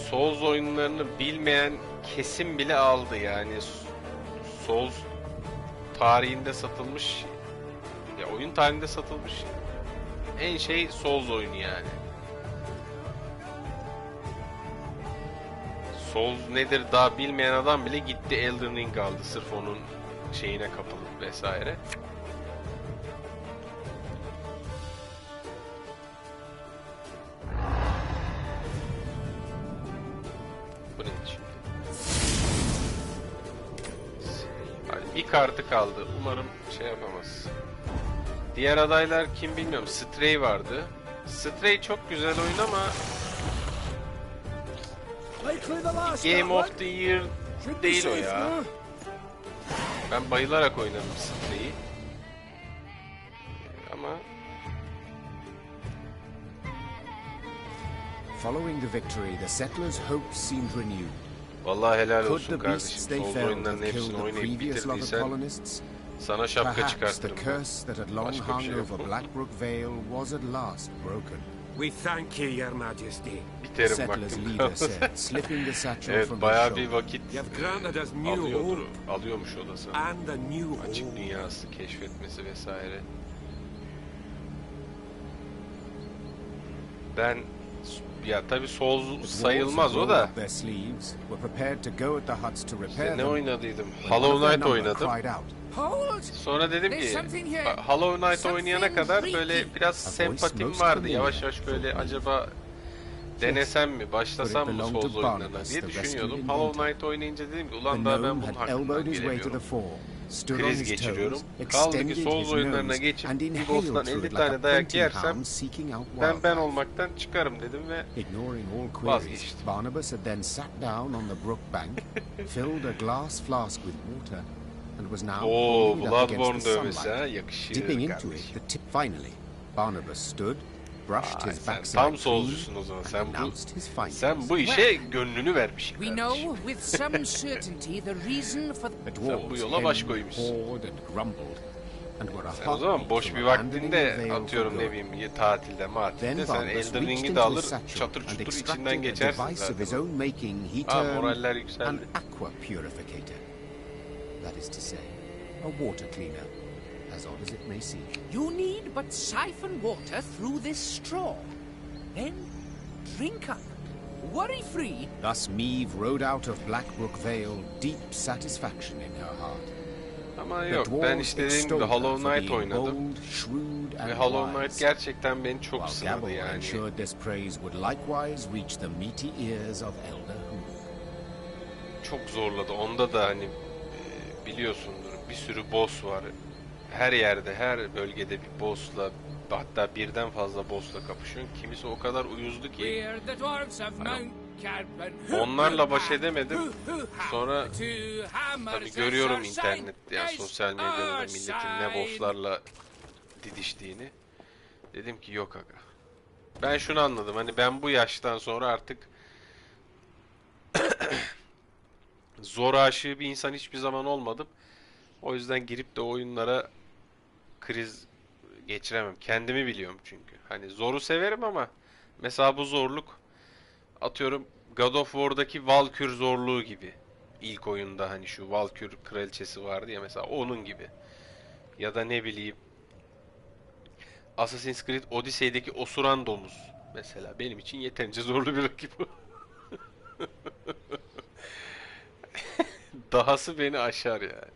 Souls oyunlarını bilmeyen kesim bile aldı. Yani Souls tarihinde satılmış, ya oyun tarihinde satılmış en şey Souls oyunu yani. Souls nedir daha bilmeyen adam bile gitti Elden Ring aldı sırf onun şeyine kapılıp vesaire. Bu ne şimdi? Hani bir kartı kaldı. Umarım şey yapamaz. Diğer adaylar kim bilmiyorum. Stray vardı. Stray çok güzel oyun ama Game of the Year değil o ya. Ben bayılarak oynadım Stray'i. Ama Following the victory, the settlers' hopes seemed renewed. Vallahi helal olsun kardeşim. Souls oyunlarının hepsini oynayıp bitirdiysen sana şapka çıkarttım. Başka bir şey yok. We thank you, Your Majesty. Biterim vaktim. Evet, bayağı bir vakit alıyormuş o da sana. Açık dünyası keşfetmesi vesaire. Ben ya tabii Souls sayılmaz o da. İşte ne oynadıydım? Hollow Knight oynadım. Sonra dedim ki Hollow Knight oynayana kadar böyle biraz sempatim vardı. Yavaş yavaş böyle acaba denesem mi, başlasam mı Souls oyunlarına diye düşünüyordum. Hollow Knight oynayınca dedim ki ulan daha ben bunun hakkından gelemiyorum. Kriz geçiriyorum. Kaldı ki Souls oyunlarına geçip bir boss'tan 50 tane dayak yersem ben olmaktan çıkarım dedim ve vazgeçtim. Barnabas had then sat down on the brook bank, filled a glass flask with water, and was now holding it up against the sunlight, dipping into it the tip. Finally, Barnabas stood, brushed his backside tam Souls'cusun o zaman. Sen bu işe gönlünü vermişsin. We know with some certainty the reason for sen bu yola baş koymuşsun. and were a Sen o zaman boş bir vaktinde atıyorum ne bileyim tatilde matilde sen Elden Ring'i de alır çatır çutur içinden geçersin zaten. Moraller yükseldi. Aqua purificator. That is to say, a water cleaner, as odd as it may seem. You need but siphon water through this straw. Then drink up, worry-free. Thus Meve rode out of Blackbrook Vale, deep satisfaction in her heart. Ama yok, ben işte dediğim gibi Hollow Knight oynadım ve Hollow Knight gerçekten beni çok sınadı yani. Çok zorladı. Onda da hani biliyorsundur bir sürü boss var. Her yerde, her bölgede bir boss'la, hatta birden fazla boss'la kapışıyorsun. Kimisi o kadar uyuzdu ki hani onlarla baş edemedim. Sonra tabii görüyorum internet, yani sosyal medyada milletin ne bosslarla didiştiğini. Dedim ki yok aga. Ben şunu anladım, hani ben bu yaştan sonra artık zor aşığı bir insan hiçbir zaman olmadım. O yüzden girip de oyunlara kriz geçiremem. Kendimi biliyorum çünkü. Hani zoru severim ama mesela bu zorluk, atıyorum God of War'daki Valkyr zorluğu gibi. İlk oyunda hani şu Valkyr kraliçesi vardı ya mesela, onun gibi. Ya da ne bileyim Assassin's Creed Odyssey'deki osuran domuz mesela benim için yeterince zorlu bir rakip. Dahası beni aşar yani.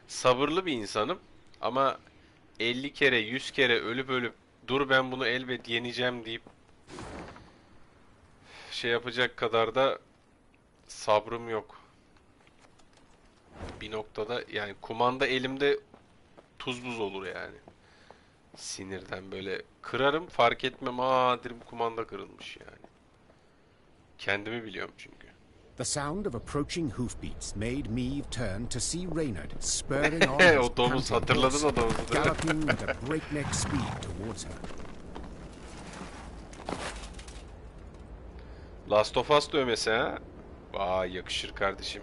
Sabırlı bir insanım ama 50 kere 100 kere ölüp dur ben bunu elbet yeneceğim deyip şey yapacak kadar da sabrım yok. Bir noktada yani kumanda elimde tuz buz olur yani. Sinirden böyle kırarım, fark etmem, derim kumanda kırılmış yani. Kendimi biliyorum çünkü. The sound of approaching hoofbeats made Meve turn to see Reynard spurring on his o domuz, hatırladın o domuzu, galloping at a breakneck speed towards her. Last of Us dövmesi ha? Vay yakışır kardeşim.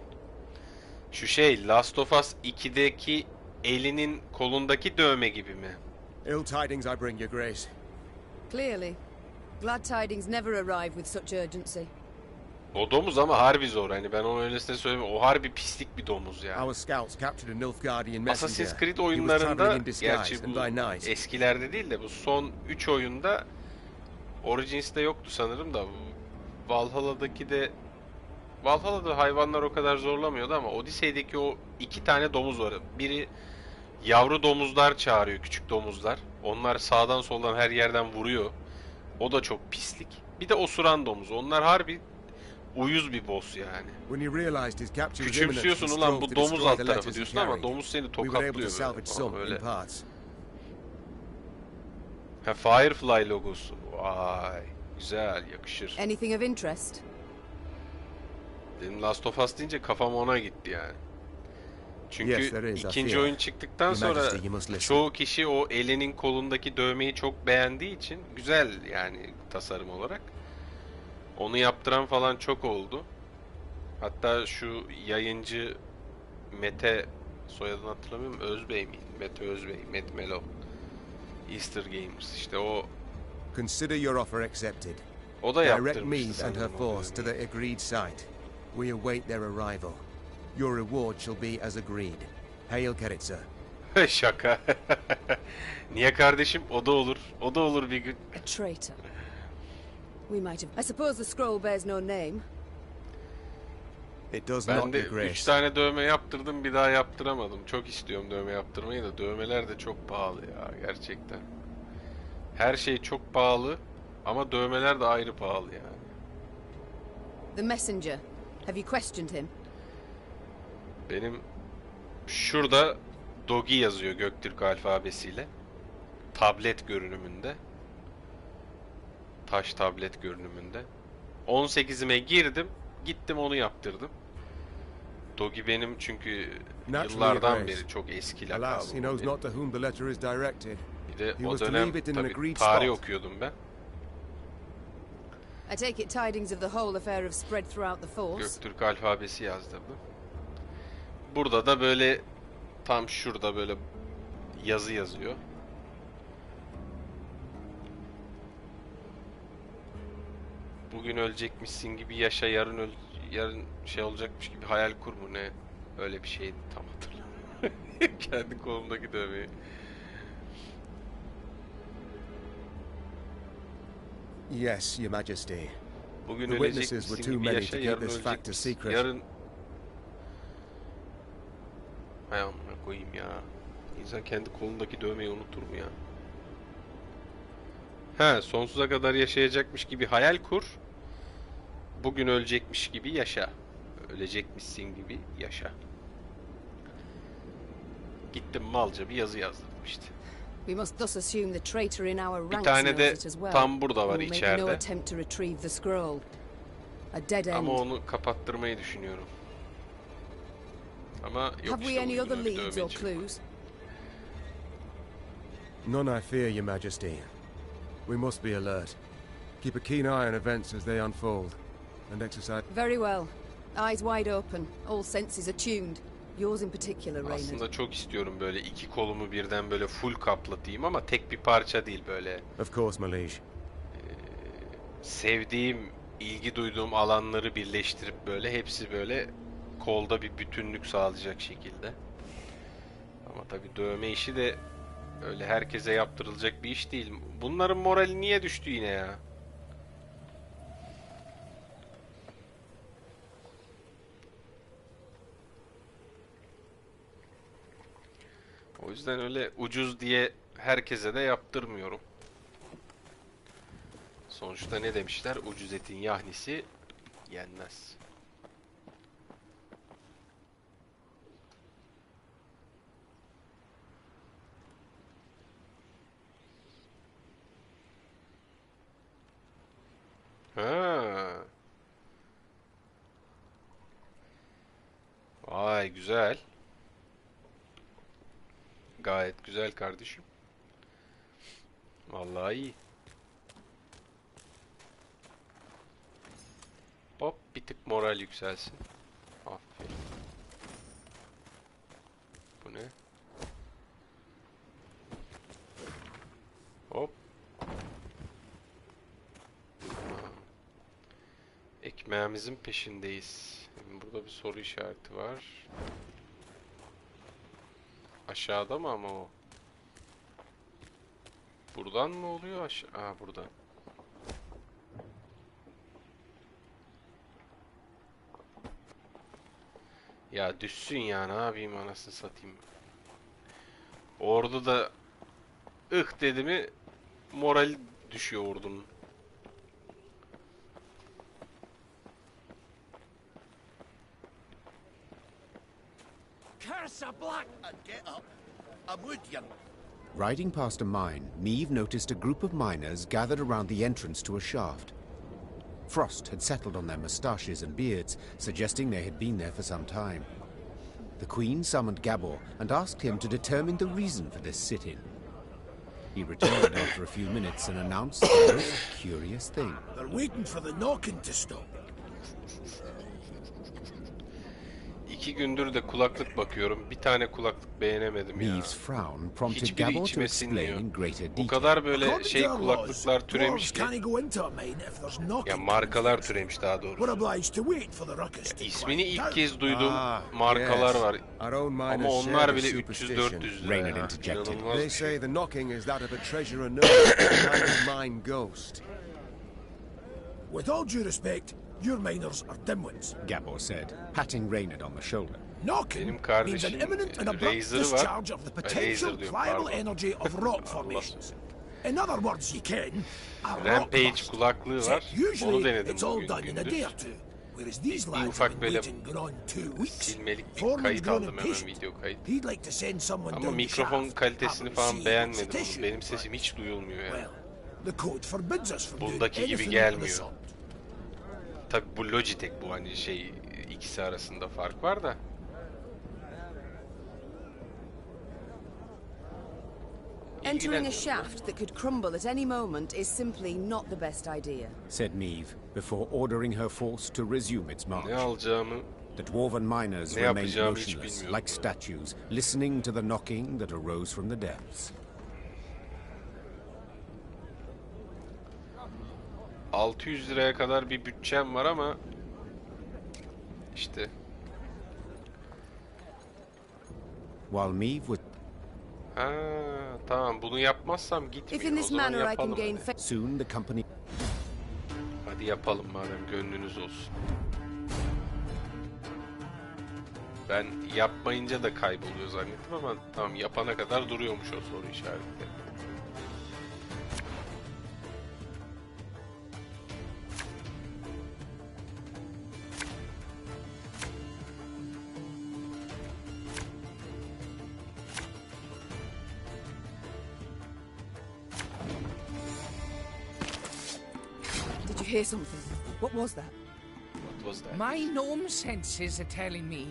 Şu şey Last of Us 2'deki elinin kolundaki dövme gibi mi? Ill tidings I bring your grace. Clearly. Glad tidings never arrive with such urgency. O domuz ama harbi zor. Hani ben onu öylesine söyleyeyim. O harbi pislik bir domuz yani. Our scouts captured a Nilfgaardian messenger. Assassin's Creed oyunlarında, gerçi bu eskilerde değil de bu son 3 oyunda, Origins'te yoktu sanırım da, Valhalla'da hayvanlar o kadar zorlamıyordu ama Odyssey'deki o 2 tane domuz var. Biri yavru domuzlar çağırıyor, küçük domuzlar. Onlar sağdan soldan her yerden vuruyor. O da çok pislik. Bir de osuran domuz. Onlar harbi uyuz bir boss yani. Küçümsüyorsun ulan bu domuz alt tarafı diyorsun ama domuz seni tokatlıyor böyle. Ha, Firefly logosu. Vay, güzel, yakışır. Anything of interest? Benim Last of Us deyince kafam ona gitti yani. Çünkü ikinci oyun çıktıktan sonra çoğu kişi o elinin kolundaki dövmeyi çok beğendiği için, güzel yani tasarım olarak. Onu yaptıran falan çok oldu. Hatta şu yayıncı Mete, soyadını hatırlamıyorum, Özbey miydi? Mete Özbey, Mete Melo. Easter Gamers işte o. Consider your offer accepted. O da Direct Meve and her force to the agreed site. We await their arrival. Your reward shall be as agreed. Hail Keritsa. Şaka. Niye kardeşim? O da olur. O da olur bir gün. A traitor. We might have. I suppose the scroll bears no name. It does ben not, de Your Grace. 3 tane dövme yaptırdım, bir daha yaptıramadım. Çok istiyorum dövme yaptırmayı da dövmeler de çok pahalı ya gerçekten. Her şey çok pahalı ama dövmeler de ayrı pahalı yani. The messenger. Have you questioned him? Benim şurada Dogi yazıyor Göktürk alfabesiyle. Tablet görünümünde. Taş tablet görünümünde. 18'ime girdim. Gittim onu yaptırdım. Dogi benim çünkü yıllardan beri çok eski lakabım. Bir de o dönem tabii tarih okuyordum ben. I take it tidings of the whole affair have spread throughout the force. Göktürk alfabesi yazdırdı. Burada da böyle tam şurada böyle yazı yazıyor. Bugün ölecekmişsin gibi yaşa, yarın şey olacakmış gibi hayal kur mu ne? Öyle bir şeydi, tam hatırlamıyorum. Kendi kolumdaki dövmeyi. Yes, Your Majesty. Bugün The witnesses were too many to keep this fact a secret. Yarın... Hay amına koyayım ya. İnsan kendi kolundaki dövmeyi unutur mu ya? He, sonsuza kadar yaşayacakmış gibi hayal kur. Bugün ölecekmiş gibi yaşa. Ölecekmişsin gibi yaşa. Gittim malca bir yazı yazdırdım işte. We must thus assume the traitor in our ranks Bir tane de knows it as well. tam burada var We'll make içeride. no attempt to retrieve the scroll. A dead end. Ama onu kapattırmayı düşünüyorum. Ama yok Have we işte any other bir leads or dövmeci. clues? None I fear, Your Majesty. We must be alert. Keep a keen eye on events as they unfold, and exercise... Very well. Eyes wide open, all senses attuned. Yours in particular, Reynard. Aslında çok istiyorum böyle iki kolumu birden böyle full kaplatayım ama tek bir parça değil böyle. Of course, my liege. Sevdiğim, ilgi duyduğum alanları birleştirip böyle hepsi böyle kolda bir bütünlük sağlayacak şekilde. Ama tabii dövme işi de öyle herkese yaptırılacak bir iş değil. Bunların morali niye düştü yine ya? O yüzden öyle ucuz diye herkese de yaptırmıyorum. Sonuçta ne demişler? Ucuz etin yahnisi yenmez. Ha. Vay güzel. Gayet güzel kardeşim. Vallahi iyi. Hop bir tık moral yükselsin. Aferin. Bu ne? Hop. Ekmeğimizin peşindeyiz. Burada bir soru işareti var. Aşağıda mı ama o? Buradan mı oluyor? Aa burada. Ya düşsün ya, ne yapayım anasını satayım. Ordu da dedi mi moral düşüyor ordunun. Curse a black... Get up. I'm with you. Riding past a mine, Neve noticed a group of miners gathered around the entrance to a shaft. Frost had settled on their moustaches and beards, suggesting they had been there for some time. The Queen summoned Gabor and asked him to determine the reason for this sit-in. He returned after a few minutes and announced a most curious thing. They're waiting for the knocking to stop. 2 gündür de kulaklık bakıyorum. Bir tane kulaklık beğenemedim ya. Neve's frown prompted Hiçbiri Gabor to içime explain sinmiyor. in greater O detail. kadar böyle şey kulaklıklar türemiş ki. Ya markalar türemiş daha doğrusu. Ya ismini ilk kez duyduğum markalar var. Ama onlar bile 300-400 lira ya. İnanılmaz They bir say şey. the knocking is that of a treasure unearthed behind a mine ghost. With all due respect, your miners are dimwits. Gabor said, patting Reynard on the shoulder. Knocking Benim means kardeşim an imminent and abrupt Razor'ı var. discharge of the potential Razor diyorum, pliable pardon. energy of rock formations. In other words, you can, a rock Rampage burst. kulaklığı var. Usually, Onu denedim it's all bugün done in a day gündüz. or two. Whereas these Bir lads ufak have been böyle waiting around 2 weeks. silmelik bir Foreman's kayıt grown aldım hemen, impatient. video kayıt. He'd like to send someone Ama down the mikrofon shaft, kalitesini have falan them beğenmedim. see it's Benim sesim hiç duyulmuyor ya. The code forbids us from doing Bundaki gibi anything of the gelmiyor. sort. Tabi bu Logitech, bu hani şey, ikisi arasında fark var da. Entering a shaft that could crumble at any moment is simply not the best idea, said Neve, before ordering her force to resume its march. Ne alacağımı, The dwarven miners ne remained yapacağımı hiç motionless, bilmiyorum. like statues, listening to the knocking that arose from the depths. 600 liraya kadar bir bütçem var ama işte. While Neve was Ha, tamam, bunu yapmazsam If in gitmiyor. O this zaman manner I can yapalım gain hadi. soon the company. Hadi yapalım madem, gönlünüz olsun. Ben yapmayınca da kayboluyor zannettim ama tamam, yapana kadar duruyormuş o soru işaretleri. Did you hear something? What was that? What was that? My gnome senses are telling me.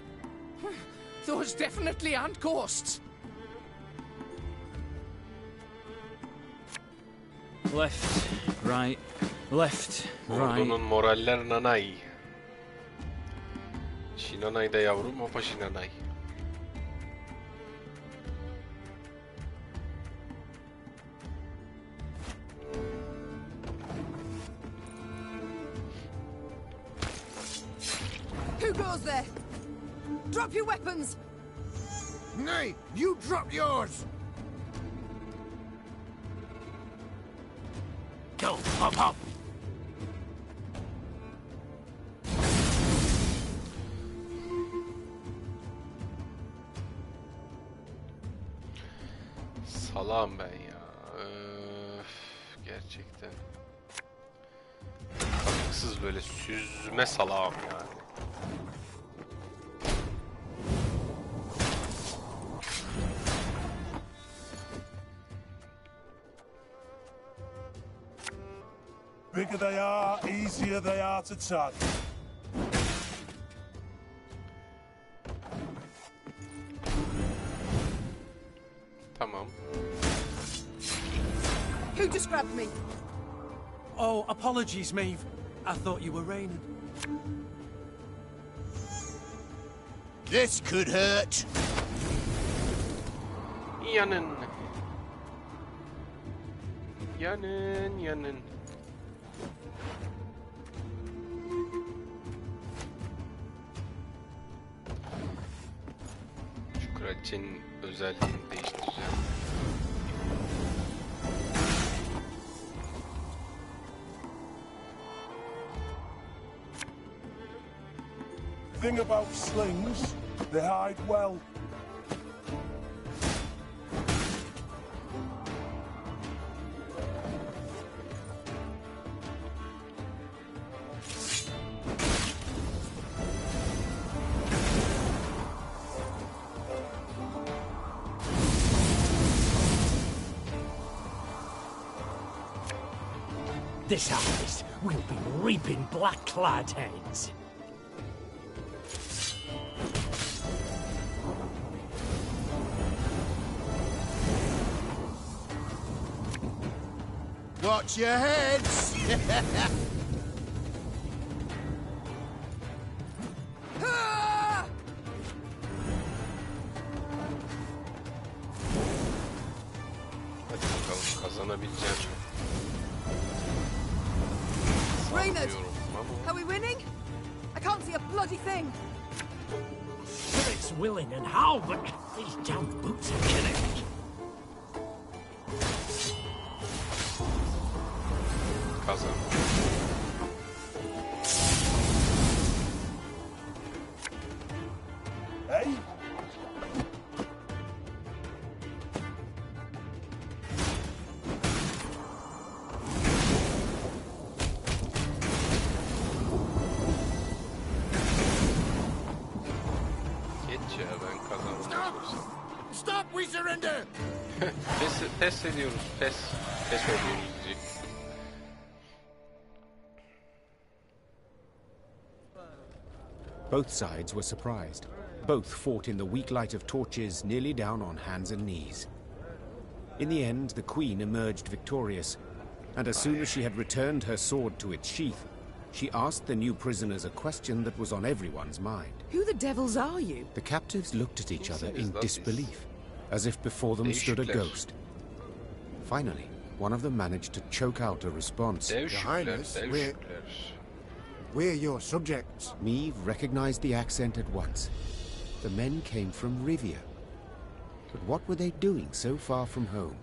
Those definitely aren't ghosts. Left, right, left, right. Ordunun moraller nanay. Şinanay da yavrum, hopa şinanay. Who goes there? Drop your weapons! Nay, you drop yours! Go, hop, hop! Salam ben ya. Gerçekten. Haksız böyle süzme salam yani. Bigger they are, easier they are to tug. Tamam. Who just grabbed me? Oh, apologies, Maeve. I thought you were raining. This could hurt. Yanın. Yanın, yanın. Şu kraliçenin özelliğini değiştireceğim. Thing about slings, they hide well. This harvest, we'll be reaping black-clad heads. Watch your heads! Hadi bakalım kazanabileceğim mi? Reynard, Sanmıyorum ama. are we winning? I can't see a bloody thing. Spirit's willing and how, but these damn boots are killing me. Kazan. Hey? Geç ya, ben kazanmaya çalışsam. Stop, we surrender! Pes ediyoruz, pes. Pes oluyoruz diyecek. Both sides were surprised. Both fought in the weak light of torches, nearly down on hands and knees. In the end, the queen emerged victorious, and as soon as she had returned her sword to its sheath, she asked the new prisoners a question that was on everyone's mind. Who the devils are you? The captives looked at each other in disbelief, as if before them stood a ghost. Finally, one of them managed to choke out a response. Your Highness, we're your subjects. Meve recognized the accent at once. The men came from Rivia. But what were they doing so far from home?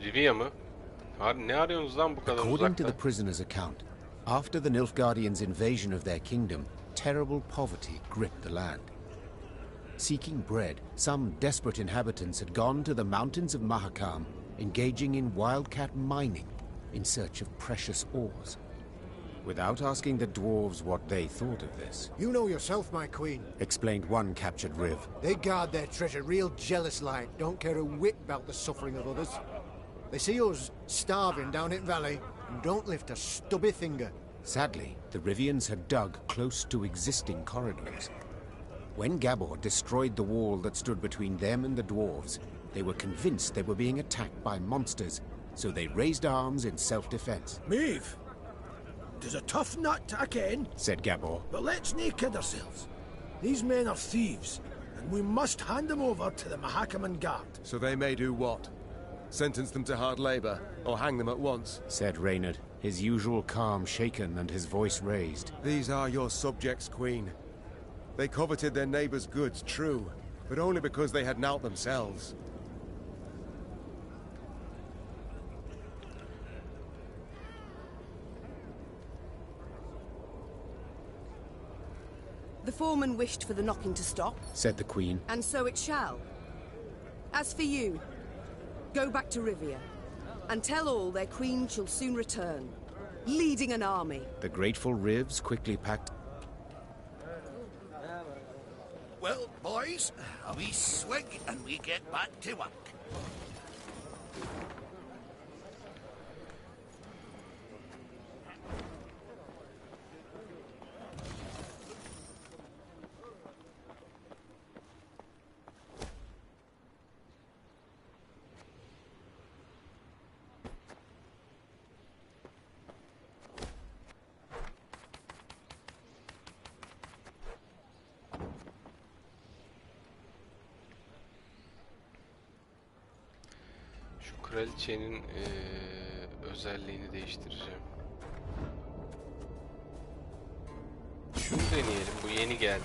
Rivia mı? Ne arıyorsunuz lan bu kadar uzakta? According to the prisoner's account, after the Nilfgaardians' invasion of their kingdom, terrible poverty gripped the land. Seeking bread, some desperate inhabitants had gone to the mountains of Mahakam, engaging in wildcat mining in search of precious ores. Without asking the dwarves what they thought of this. You know yourself, my queen, explained one captured Riv. They guard their treasure real jealous-like, don't care a whit about the suffering of others. They see us starving down in valley and don't lift a stubby finger. Sadly, the Rivians had dug close to existing corridors. When Gabor destroyed the wall that stood between them and the dwarves, they were convinced they were being attacked by monsters, so they raised arms in self-defense. Maeve! 'Tis a tough nut to ken, said Gabor. But let's nae kid ourselves. These men are thieves, and we must hand them over to the Mahakam guard. So they may do what? Sentence them to hard labor, or hang them at once? Said Reynard, his usual calm shaken and his voice raised. These are your subjects, Queen. They coveted their neighbors' goods, true, but only because they had nought themselves. The foreman wished for the knocking to stop, said the Queen. And so it shall. As for you, go back to Rivia, and tell all their queen shall soon return, leading an army. The grateful Rivs quickly packed. Well, boys, we swig and we get back to work. Kraliçenin özelliğini değiştireceğim. Şunu deneyelim. Bu yeni geldi.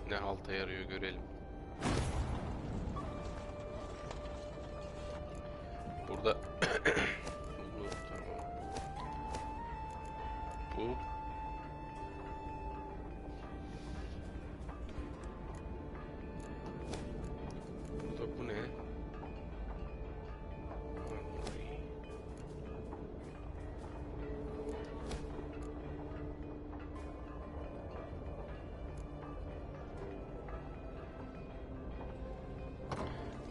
Ne halta yarıyor görelim. Burada bu bu ne?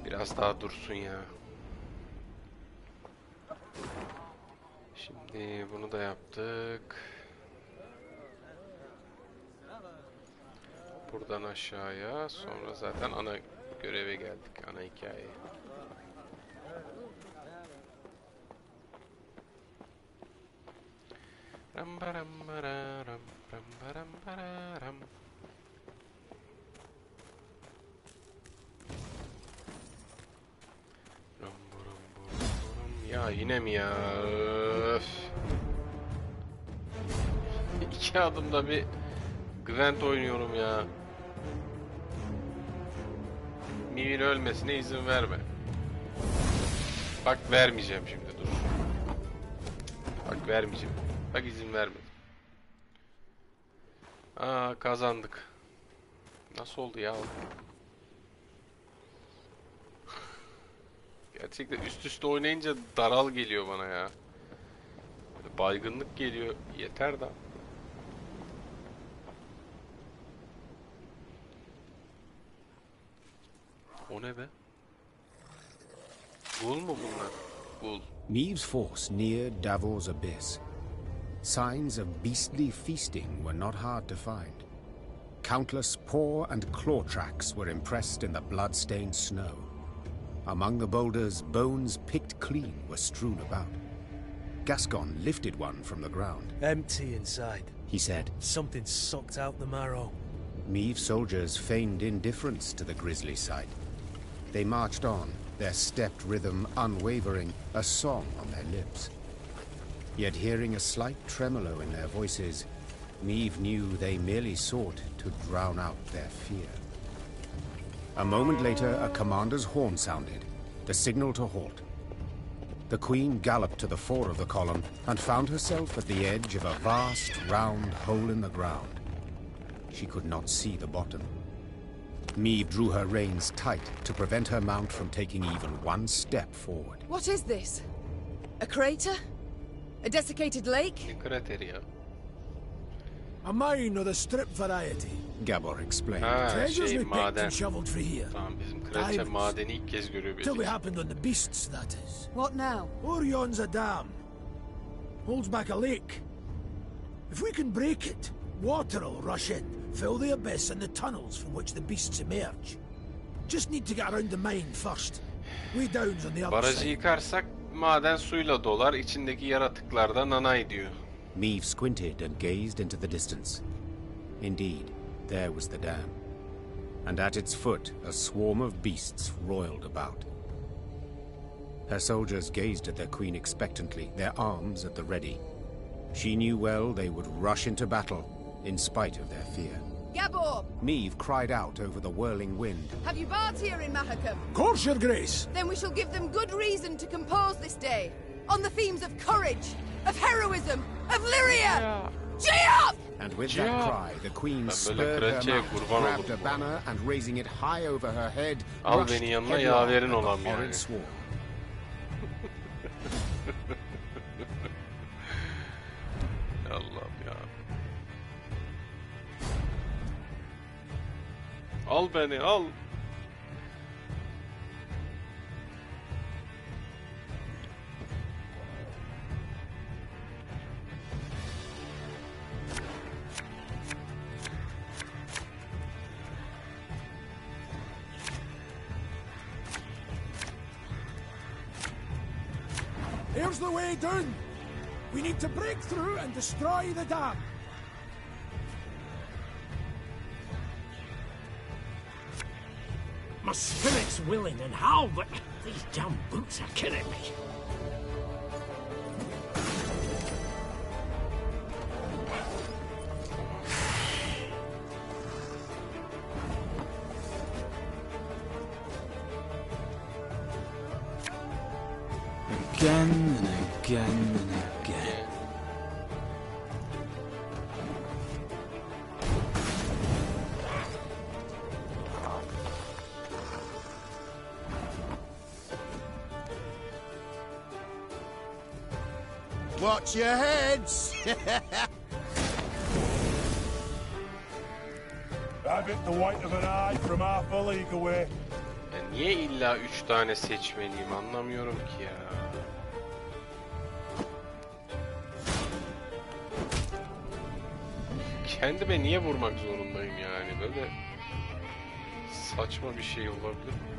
Biraz daha dursun ya. Şimdi bunu da yaptık. Buradan aşağıya, sonra zaten ana göreve geldik, ana hikayeye. Ram baram bararam, ram baram bararam. Ya yine mi ya? Öf. 2 adımda bir Gwent oynuyorum ya. Mivin ölmesine izin verme. Bak vermeyeceğim şimdi, dur. Bak vermeyeceğim. Bak izin vermedim. Aa, kazandık. Nasıl oldu ya? Gerçekten üst üste oynayınca daral geliyor bana ya. Böyle baygınlık geliyor. Yeter da. O ne be? Gul mu bunlar? Gul. Meve's force neared Davor's abyss. Signs of beastly feasting were not hard to find. Countless paw and claw tracks were impressed in the blood-stained snow. Among the boulders, bones picked clean were strewn about. Gascon lifted one from the ground. Empty inside, he said. Something sucked out the marrow. Meve soldiers feigned indifference to the grisly sight. They marched on, their stepped rhythm unwavering, a song on their lips. Yet hearing a slight tremolo in their voices, Meve knew they merely sought to drown out their fear. A moment later, a commander's horn sounded, the signal to halt. The Queen galloped to the fore of the column and found herself at the edge of a vast, round hole in the ground. She could not see the bottom. Meve drew her reins tight to prevent her mount from taking even one step forward. What is this? A crater? A desiccated lake? A mine of the strip variety. Gabor explained. Treasures we picked and shoveled for here. Tamam, bizim kraliçe madeni ilk kez görüyor Till we belli. happened on the beasts, that is. What now? Orion's a dam. Holds back a lake. If we can break it, water'll rush in, fill the abyss and the tunnels from which the beasts emerge. Just need to get around the mine first. Way down's on the other Barajı side. yıkarsak maden suyla dolar, içindeki yaratıklar da nanay diyor. Meve squinted and gazed into the distance. Indeed, there was the dam. And at its foot, a swarm of beasts roiled about. Her soldiers gazed at their queen expectantly, their arms at the ready. She knew well they would rush into battle, in spite of their fear. Gabor! Meve cried out over the whirling wind. Have you bards here in Mahakam? Of course, Your Grace! Then we shall give them good reason to compose this day, on the themes of courage, of heroism, of Lyria! Geoff! And with that cry, the queen spurred her mount, grabbed a banner, and raising it high over her head, Al beni yanına yaverin olan yani. horrid swarm. Allah'ım ya. Al beni, al. Here's the way down. We need to break through and destroy the dam. My spirit's willing and how, but these damn boots are killing me. Again and again and again. Watch your heads! I bit the white of an eye from half a league away. Niye illa 3 tane seçmeliyim anlamıyorum ki ya. Kendime niye vurmak zorundayım yani, böyle saçma bir şey olabilir mi?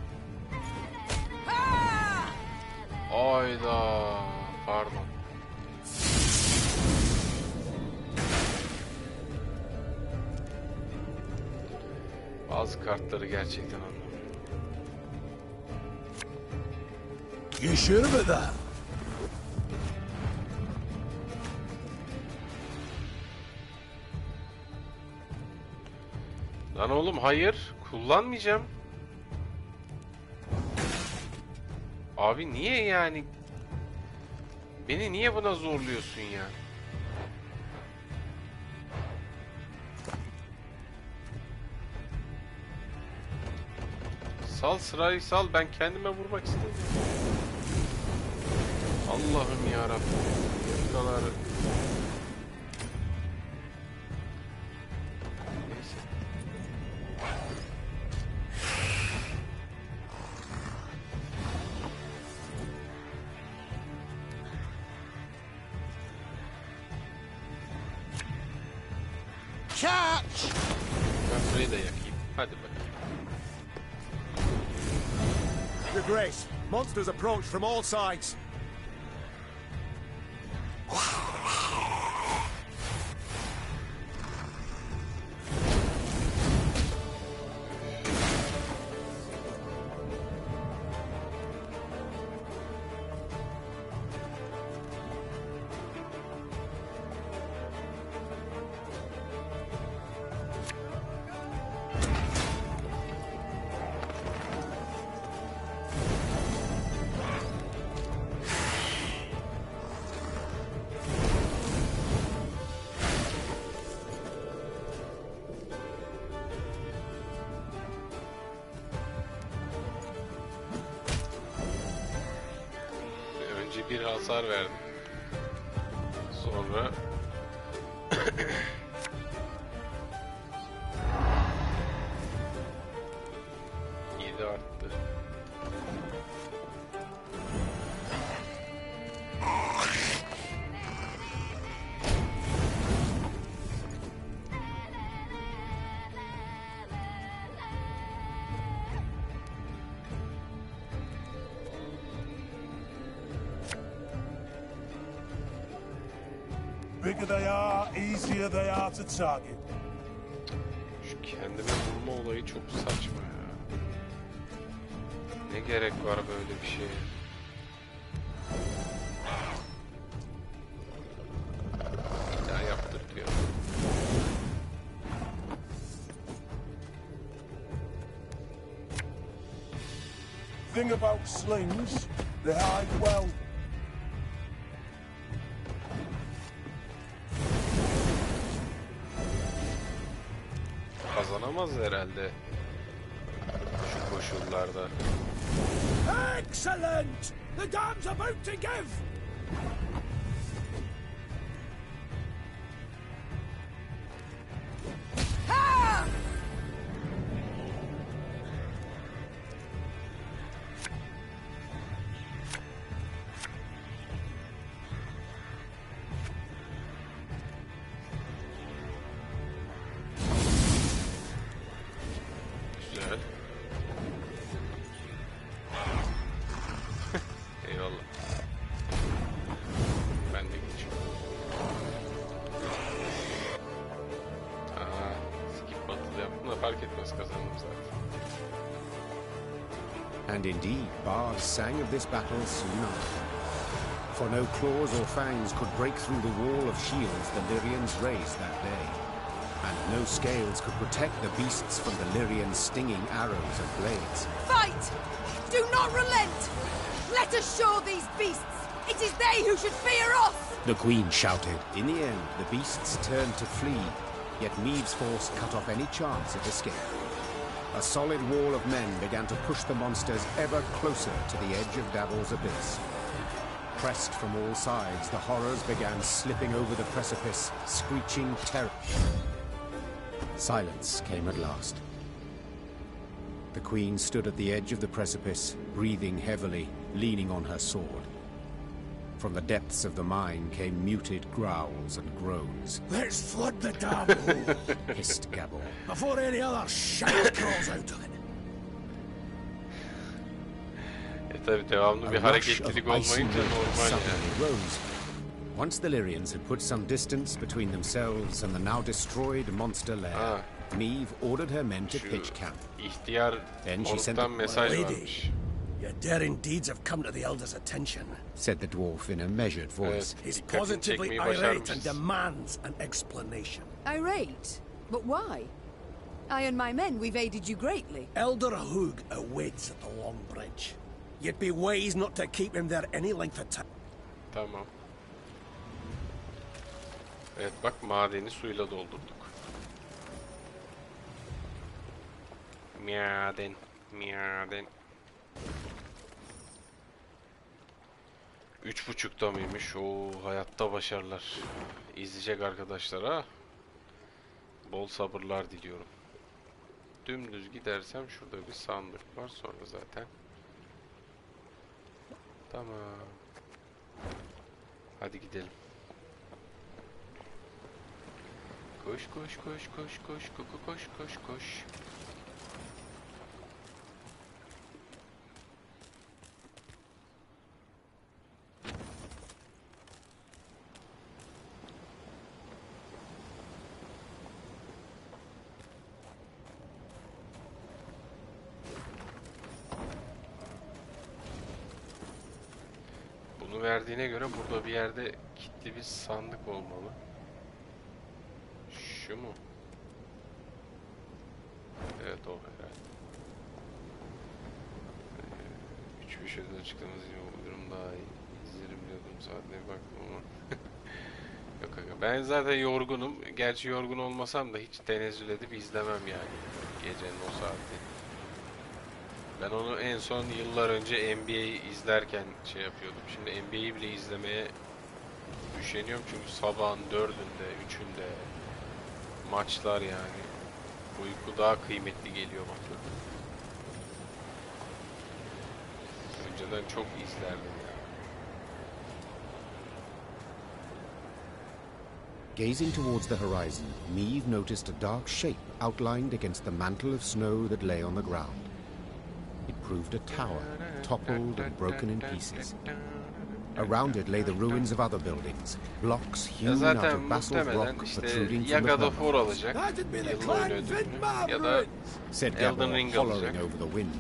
Ayda, pardon. Bazı kartları gerçekten anlamıyorum. You sure about that? Lan oğlum hayır, kullanmayacağım. Abi niye yani? Beni niye buna zorluyorsun ya? Sal sırayı sal, ben kendime vurmak istemiyorum. Allah'ım yarabbim. Şuraları. Neyse. Catch! Ben burayı da yakayım. Hadi bakayım. Your Grace, monsters approach from all sides. Bir hasar verdim. Sonra 7 arttı. Bigger they are, easier they are to target. Şu kendime vurma olayı çok saçma ya. Ne gerek var böyle bir şeye? Bir daha yaptır diyor. Thing about slings, they hide well. Kazanamaz herhalde şu koşullarda. Excellent! The dam's about to give! And indeed, bards sang of this battle soon after. For no claws or fangs could break through the wall of shields the Lyrians raised that day, and no scales could protect the beasts from the Lyrians' stinging arrows and blades. Fight! Do not relent! Let us show these beasts! It is they who should fear us! The Queen shouted. In the end, the beasts turned to flee, yet Meave's force cut off any chance of escape. A solid wall of men began to push the monsters ever closer to the edge of Davil's abyss. Pressed from all sides, the horrors began slipping over the precipice, screeching terror. Silence came at last. The Queen stood at the edge of the precipice, breathing heavily, leaning on her sword. From the depths of the mine came muted growls and groans. Let's flood the damn hole, hissed Gabor, before any other shite crawls out of it. Tabii devamlı bir hareketlilik olmayınca normal yani. Rose. Once the Lyrians had put some distance between themselves and the now destroyed monster lair, Meave ordered her men to pitch camp. Then she sent a mesaj. Your daring deeds have come to the Elder's attention, said the dwarf in a measured voice. He's positively irate and demands an explanation. Irate? But why? I and my men, we've aided you greatly. Elder Hugh awaits at the Long Bridge. You'd be wise not to keep him there any length of time. Tamam. Evet bak madeni suyla doldurduk. Maden, maden. 3.5'da mıymış? Oo, hayatta başarılar. İzleyecek arkadaşlara bol sabırlar diliyorum. Dümdüz gidersem şurada bir sandık var sonra zaten. Tamam. Hadi gidelim. Koş koş koş koş koş koş koş koş koş. verdiğine göre burada bir yerde kilitli bir sandık olmalı. Şu mu? Evet o herhalde. Üç bir şeyden çıktığımız gibi olurum daha iyi. İzlerim diyordum saatine bir baktım ama. Yok aga. Ben zaten yorgunum. Gerçi yorgun olmasam da hiç tenezzül edip izlemem yani. Gecenin o saati. Ben onu en son yıllar önce NBA izlerken şey yapıyordum. Şimdi NBA'yi bile izlemeye üşeniyorum çünkü sabahın 4'ünde, 3'ünde maçlar yani. Uyku daha kıymetli geliyor bana. Önceden çok izlerdim ya. Gazing towards the horizon, Meave noticed a dark shape outlined against the mantle of snow that lay on the ground. It proved a tower, toppled and broken in pieces. Around it lay the ruins of other buildings, blocks hewn out of basalt rock protruding from the ground. Ya da said Elden Gabor, Ring hollering alacak. over the wind.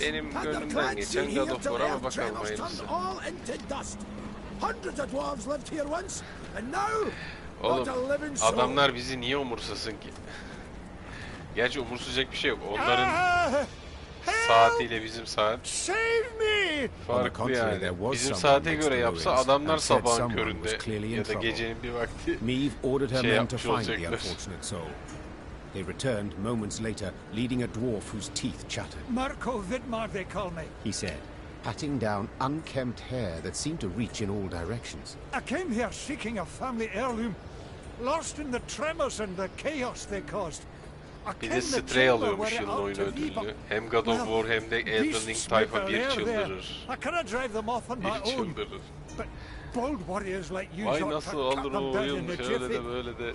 Benim gönlümden geçen God of War'a ama bakalım hayırlısı. Hundreds of dwarves lived here once, and now Oğlum adamlar bizi niye umursasın ki? Gerçi umursayacak bir şey yok. Onların saatiyle bizim saat farklı yani. Bizim saate göre yapsa adamlar sabahın köründe ya da gecenin bir vakti şey yapmış olacaklar. They returned moments later, leading a dwarf whose teeth chattered. Marco Vidmar, they call me. He said, patting down unkempt hair that seemed to reach in all directions. I came here seeking a family heirloom, lost in the tremors and the chaos they caused. Bir de Stray alıyormuş yılın oyunu ödülünü. Hem God of War hem de Elden Ring tayfa bir çıldırır. Bir çıldırır. Vay nasıl alır o oyun şöyle de böyle de.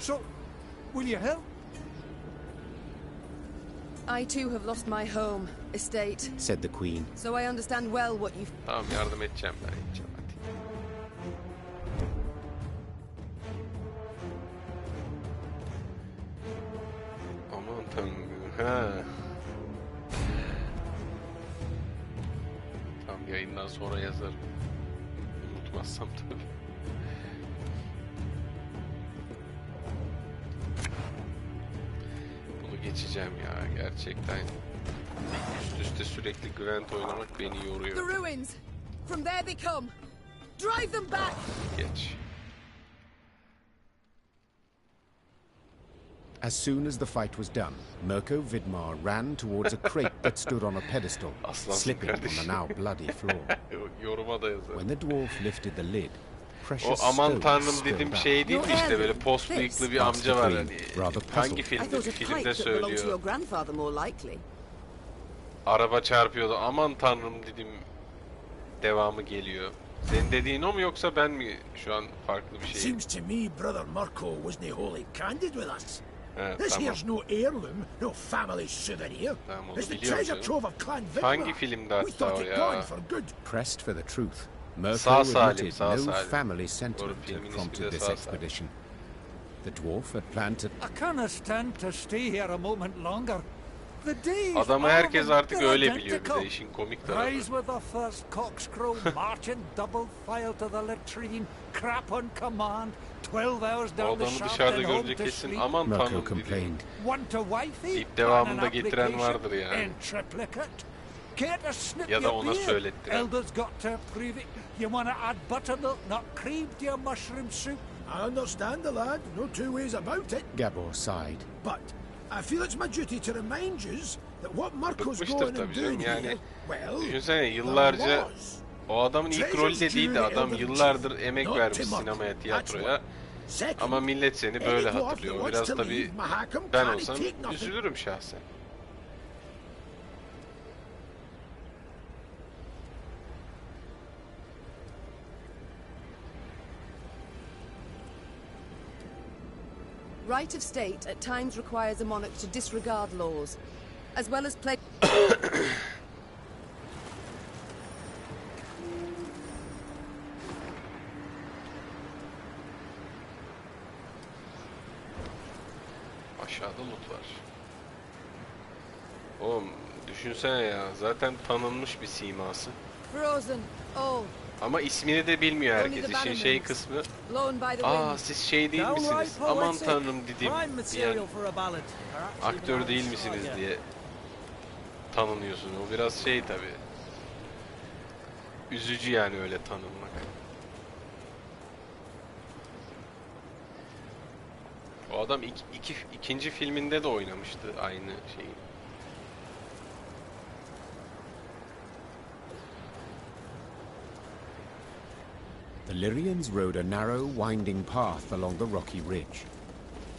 I too have lost my home, estate. Said the Queen. So I understand well what you've... Tamam yardım edeceğim ben edeceğim hadi. Aman tanrım. Ha. Tam yayından sonra yazarım. Unutmazsam tabii. Geçeceğim ya gerçekten. Üst üste sürekli Gwent oynamak beni yoruyor. The ruins. From there they come. Drive them back. Geç. As soon as the fight was done, Mirko Vidmar ran towards a crate that stood on a pedestal, slipping on the now bloody floor. Yoruma da yazar. When the dwarf lifted the lid, o aman tanrım dedim şey değil mi işte böyle post bıyıklı bir amca var hani hangi filmde söylüyor araba çarpıyordu aman tanrım dedim devamı geliyor. Senin dediğin o mu yoksa ben mi şu an farklı bir şey? Seems to me brother Mirko wasn't wholly candid with us. This tamam. here's no heirloom, no family souvenir. Tamam, it's the treasure trove of Clan Vidmar. Hangi filmde hatta o ya? Pressed for the truth. Mirko admitted no family sentiment had prompted this expedition. The dwarf had planned to... I can't stand to stay here a moment longer. Adamı herkes artık öyle biliyor bir de işin komik tarafı. Rise with the first cockscrow, march in double file to the latrine, crap on command, 12 hours down the shaft and home to sleep. Aman tanrım dedim. Want a wifey? İlk devamında getiren vardır yani. Ya da ona söylettiren. Elders got to prove it. You want to add buttermilk, not cream to your mushroom soup? I understand the lad, no two ways about it. Gabor sighed. But I feel it's my duty to remind you that what Mirko's going and doing here, well, düşünsene yıllarca o adamın ilk rolü de değildi. Adam yıllardır emek vermiş sinemaya, tiyatroya. Ama millet seni böyle hatırlıyor. Biraz tabii ben olsam üzülürüm şahsen. Right of state at times requires a monarch to disregard laws, as well as play... Aşağıda loot var. Oğlum düşünsene ya, zaten tanınmış bir siması. Frozen, old, Ama ismini de bilmiyor herkes. İşin şey kısmı. Aa siz şey değil misiniz? Aman tanrım dedim diyen aktör değil misiniz diye tanınıyorsun. O biraz şey tabi. Üzücü yani öyle tanınmak. O adam ikinci filminde de oynamıştı aynı şeyi. The Lyrians rode a narrow, winding path along the rocky ridge.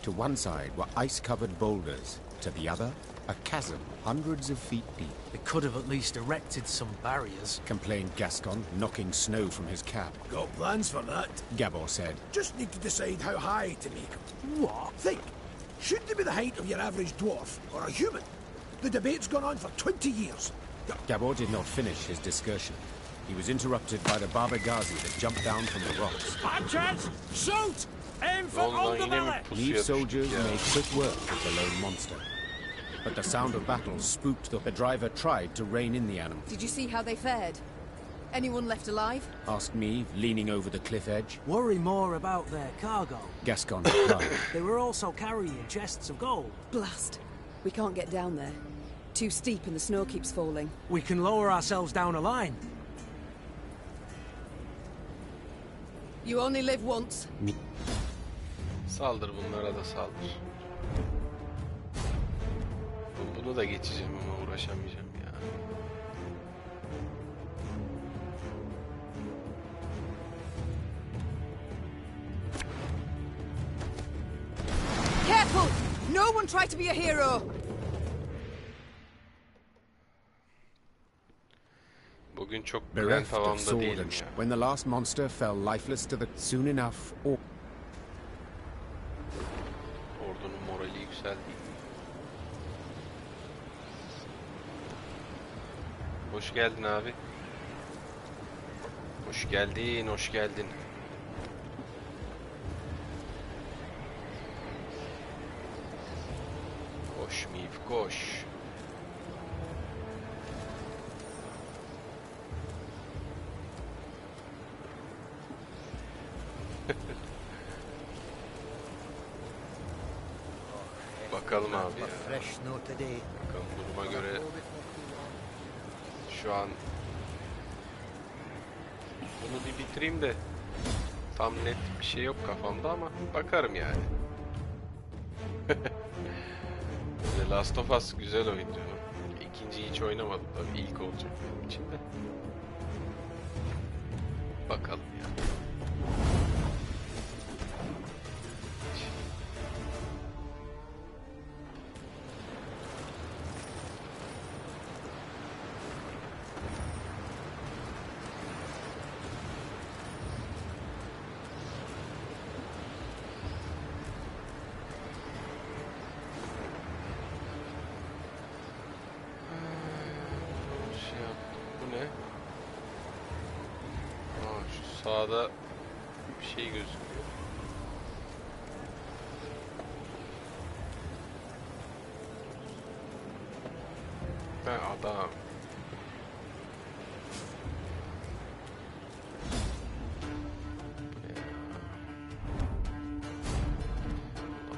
To one side were ice-covered boulders, to the other, a chasm hundreds of feet deep. They could have at least erected some barriers, complained Gascon, knocking snow from his cap. Got plans for that? Gabor said. Just need to decide how high to make them. What? Think. Should they be the height of your average dwarf, or a human? The debate's gone on for 20 years. Gabor did not finish his discussion. He was interrupted by the Baba Ghazi that jumped down from the rocks. Archers, shoot! Aim for all the belly! Leave soldiers made quick work of the lone monster. But the sound of battle spooked the driver tried to rein in the animal. Did you see how they fared? Anyone left alive? Asked me, leaning over the cliff edge. Worry more about their cargo. Gascon replied. They were also carrying chests of gold. Blast. We can't get down there. Too steep and the snow keeps falling. We can lower ourselves down a line. You only live once. Saldır bunlara da saldır. Bunu da geçeceğim ama uğraşamayacağım ya. Careful! No one try to be a hero! Bugün çok güven tavamda değilim ya. When the last monster fell lifeless to the soon enough or Ordunun morali yükseldi. Hoş geldin abi. Hoş geldin, hoş geldin. Koş Mif, koş. Bakalım abi ya. Bakalım duruma göre şu an bunu bir bitireyim de tam net bir şey yok kafamda ama bakarım yani. The Last of Us güzel oyun canım. İkinciyi hiç oynamadım tabii, ilk olacak benim için de. Bakalım ya. Sağda bir şey gözüküyor. Adam.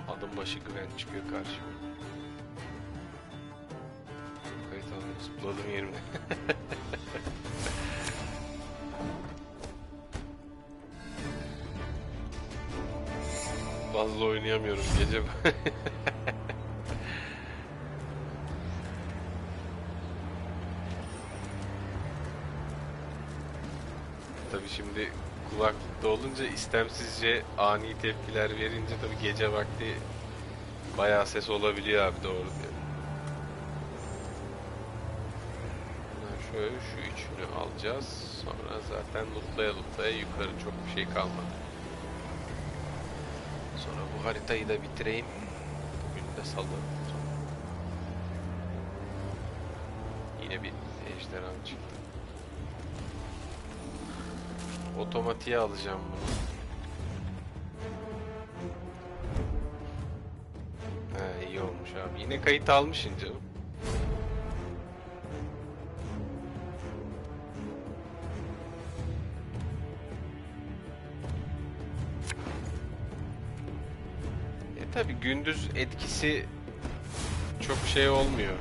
Adım başı güven çıkıyor karşıma. Kayıt aldım, zıpladım yerimde. Fazla oynayamıyorum gece. Tabii şimdi kulaklıkta olunca istemsizce ani tepkiler verince tabii gece vakti bayağı ses olabiliyor abi, doğru diyor. Şöyle şu üçünü alacağız. Sonra zaten lootlaya yukarı çok bir şey kalmadı. Sonra bu haritayı da bitireyim. Bugün de salı. Yine bir ejderha çıktı. Otomatiğe alacağım bunu. He, iyi olmuş abi. Yine kayıt almışsın canım. tabi gündüz etkisi çok şey olmuyor.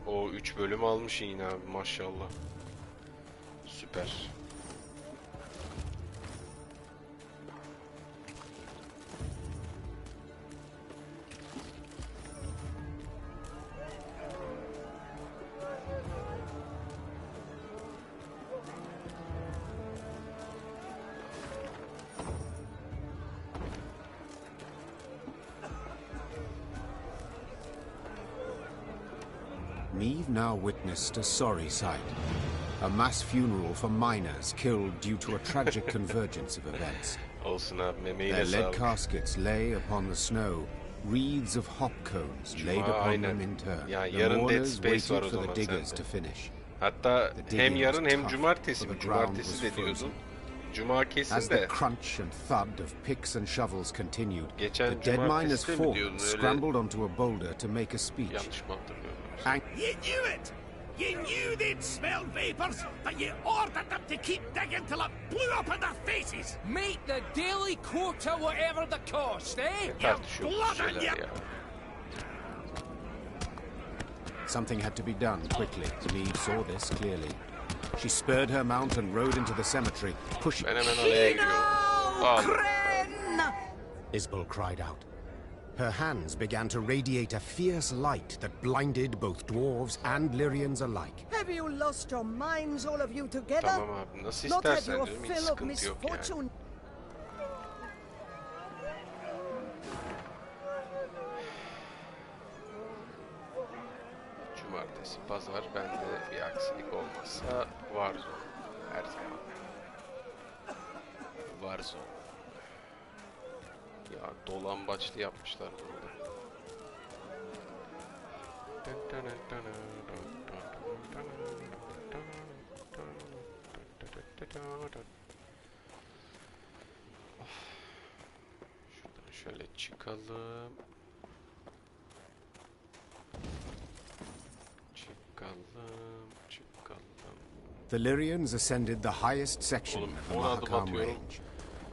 O 3 bölüm almış yine abi, maşallah. Süper. Meave now witnessed a sorry sight. A mass funeral for miners killed due to a tragic convergence of events. Olsun abi, memeğine Their lead sağlık. caskets lay upon the snow, wreaths of hop cones laid upon them in turn. Ya The yarın Dead mourners Space var waited o for zaman the diggers sende. to finish. Hatta The hem digging yarın was hem tough, cumartesi for mi? the ground Cumartesi was de frozen. diyordun. Cuma kesin As the de. crunch and thud of picks and shovels continued, Geçen the dead cumartesi miners de mi fought diyordun? and Öyle scrambled onto a boulder to make a speech. yanlış mı hatırlıyorum? You knew it! You knew they'd smell vapors, but you ordered them to keep digging till it blew up in their faces! Make the daily quota whatever the cost, eh? Tartışıyoruz blood şeyler on you. ya. Something had to be done quickly. Meave saw this clearly. She spurred her mount and rode into the cemetery, pushing... Ben hemen oraya gidiyorum. Al. Isbel cried out. Her hands began to radiate a fierce light that blinded both dwarves and Lyrians alike. Have you lost your minds, all of you together? Tamam abi, nasıl Not have istersen your canım, hiç fill of sıkıntı yok yani. misfortune. Cumartesi, pazar, bende bir aksilik olmazsa Warzone. Her zaman. Warzone. Ya dolambaçlı yapmışlar burada. Şuradan şöyle çıkalım. The Lyrians ascended the highest section of the Mahakam range.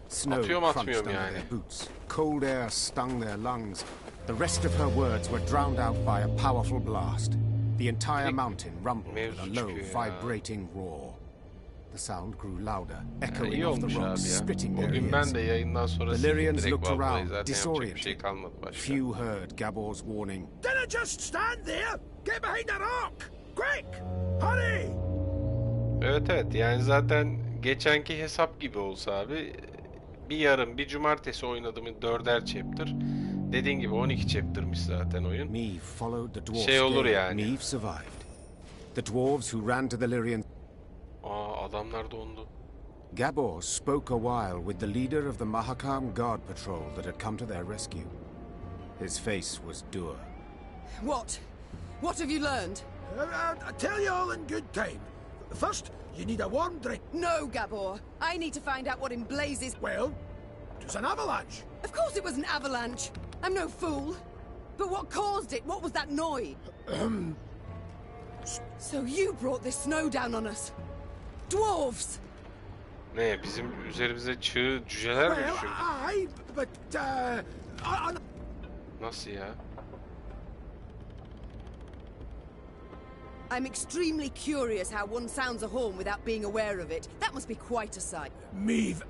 Snow crunched under their boots. Cold air stung their lungs. The rest of her words were drowned out by a powerful blast. The entire mountain rumbled with a low, vibrating roar. The sound grew louder, echoing off the rocks, splitting their ears. The Lyrians looked around, disoriented. Few heard Gabor's warning. Dinna just stand there! Get behind the rock! Quick! Hurry! Evet yani zaten geçenki hesap gibi olsa abi bir yarın bir cumartesi oynadığımın 4'er chapter, dediğin gibi 12 chapter'mış zaten oyun. Şey olur yani. Meave survived. The dwarves who ran to the Lyrians. Adamlar dondu. Gabor spoke a while with the leader of the Mahakam guard patrol that had come to their rescue. His face was dour. What? What have you learned? I'll tell you all in good time. First, you need a warm drink. No, Gabor. I need to find out what in blazes... Well, it was an avalanche. Of course it was an avalanche. I'm no fool. But what caused it? What was that noise? So you brought this snow down on us. Dwarves! Ne, bizim üzerimize çığ cüceler mi düşürdü? Aye, but Nasıl ya? I'm extremely curious how one sounds a horn without being aware of it. That must be quite a sight. Meave,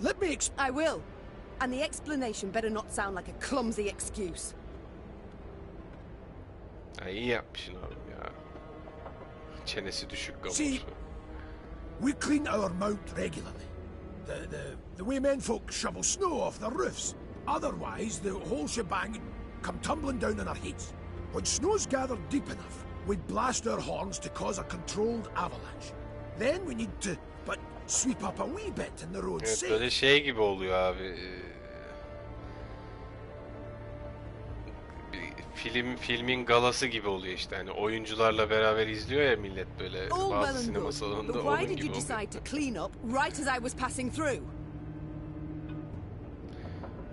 let me I will. And the explanation better not sound like a clumsy excuse. Ya iyi yapmışsın oğlum ya. Çenesi düşük gavur. See, we clean our mount regularly. The way men folk shovel snow off their roofs. Otherwise, the whole shebang come tumbling down on our heads. When snow's gathered deep enough, we blast our horns to cause a controlled avalanche. Then we need to sweep up a wee bit in the road. Evet, böyle şey gibi oluyor abi. Filmin galası gibi oluyor işte, hani oyuncularla beraber izliyor ya millet böyle bazı sinema salonunda, onun Why did gibi you oluyor. decide to clean up right as I was passing through?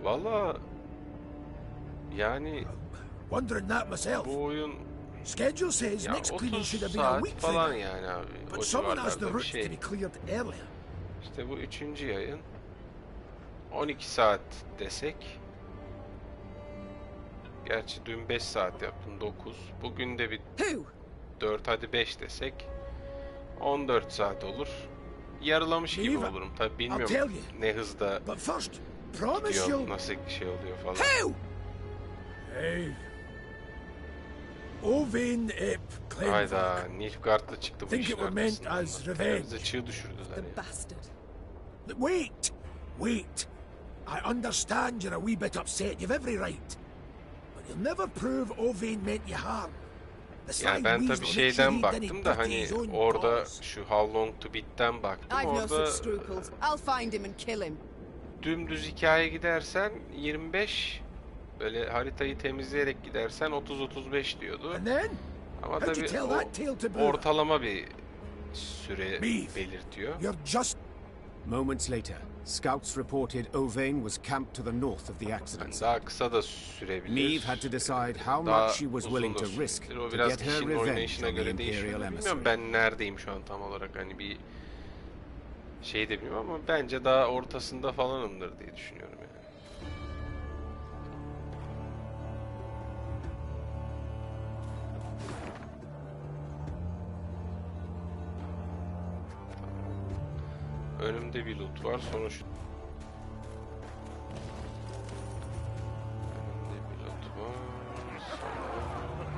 Valla yani wondering that myself. Bu oyun schedule says ya next cleaning 30 should have been a saat week falan thing. yani abi. But O someone has the civarlarda bir route şey. to be cleared earlier. İşte bu 3. yayın. 12 saat desek. Gerçi dün 5 saat yaptım, 9. Bugün de bir 4, hadi 5 desek 14 saat olur. Yarılamış gibi olurum. Tabi bilmiyorum ne hızda gidiyor, nasıl şey oluyor falan. Hayda, Nilfgaard'da çıktı bu işin arkasından. Bize çığ düşürdüler ya. Wait. I understand you're a wee bit upset. You've every right. But you'll never prove Owain meant you harm. Yani ben tabii şeyden baktım da hani orada şu How Long to Beat'ten baktım. Orada dümdüz hikaye gidersen 25, böyle haritayı temizleyerek gidersen 30-35 diyordu. Ama tabii ortalama bir süre belirtiyor. Moments later, scouts reported Owain was camped to the north of the accident. Daha kısa da sürebilir. Neve had to decide how much she was willing to risk to get her revenge on the Imperial emissary. Bilmiyorum ben neredeyim şu an tam olarak, hani bir şey de bilmiyorum ama bence daha ortasında falanımdır diye düşünüyorum yani. Önümde bir loot var, sonra şu... Önümde bir loot var, sonra...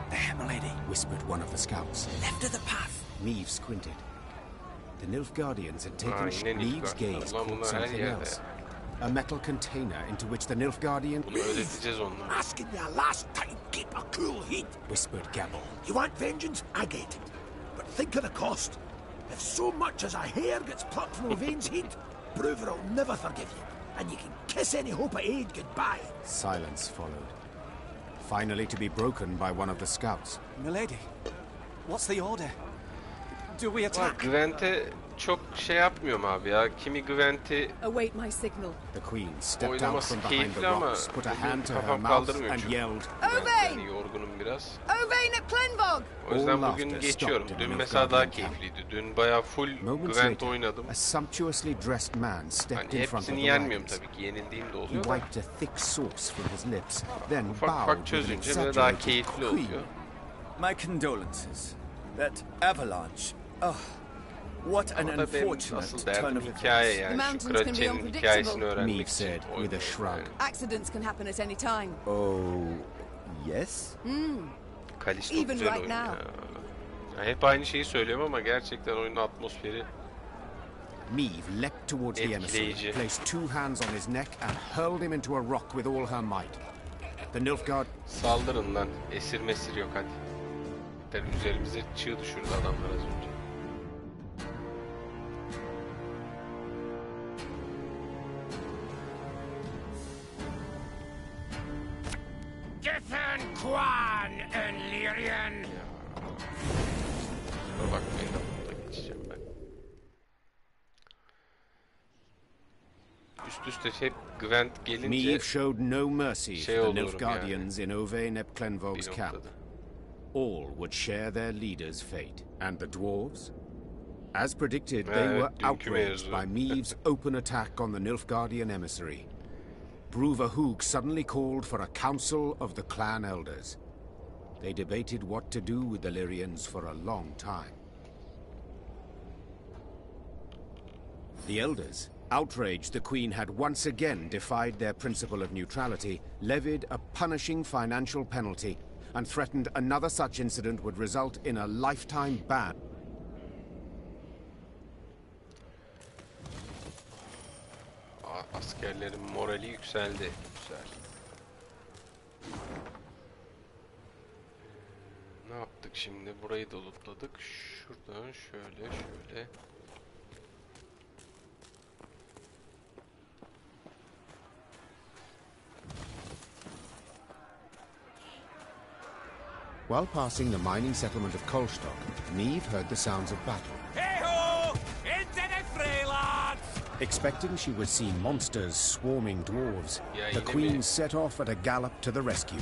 There, milady, whispered one of the scouts. Left of the path. Neve squinted. The Nilfgaardians had taken Neve's gaze caught something else. A metal container into which the Nilfgaardian... Bunu ödeteceğiz onlara. Asking you last time, keep a cool head. Whispered Gabble. You want vengeance? I get it. But think of the cost. If so much as a hair gets plucked from Owain's head, Bruver will never forgive you, and you can kiss any hope of aid goodbye. Silence followed, finally to be broken by one of the scouts. Milady, what's the order? Do we attack? Gwent'e çok şey yapmıyorum abi ya. Kimi Gwent'i await my signal. The Queen stepped out from behind the rocks, put a hand to her mouth and yelled, Owain! Yorgunum biraz. Owain at Plenbog! O yüzden bugün geçiyorum. Dün mesela daha keyifliydi. Dün bayağı full Gwent oynadım. A sumptuously dressed man stepped in front of the hepsini yenmiyorum tabii ki. Yenildiğim de oluyor da. He wiped a thick sauce from his lips, then ufak çözünce böyle daha keyifli oluyor. My condolences. That avalanche. Oh, what an unfortunate turn of hikaye yani. Şu kraliçenin hikayesini öğrenmek için. With a shrug. Accidents can happen at any time. Oh, yes? Kalisto güzel oyun ya. Hep aynı şeyi söylüyorum ama gerçekten oyunun atmosferi Neve leapt towards the emissary, placed two hands on his neck and hurled him into a rock with all her might. The Nilfgaard... Saldırın lan. Esir mesir yok hadi. Tabii üzerimize çığ düşürdü adamlar az önce. Githen Kwan en Lyrian. Dur bakmayın, burada geçeceğim ben. Üst üste hep Gwent gelince Neve showed no mercy for the Nilfgaardians in Owain ep Plenvog's camp. All would share their leader's fate. And the dwarves? As predicted, they were outraged by Neve's open attack on the Nilfgaardian emissary. Bruver Hoog suddenly called for a council of the clan elders. They debated what to do with the Lyrians for a long time. The elders, outraged the Queen had once again defied their principle of neutrality, levied a punishing financial penalty, and threatened another such incident would result in a lifetime ban. Askerlerin morali yükseldi. Güzel. Ne yaptık şimdi? Burayı da lootladık. Şuradan şöyle. While passing the mining settlement of Kolstock, Neve heard the sounds of battle. Hey-ho! Into the fray, lads! Expecting she would see monsters swarming dwarves, the Queen set off at a gallop to the rescue.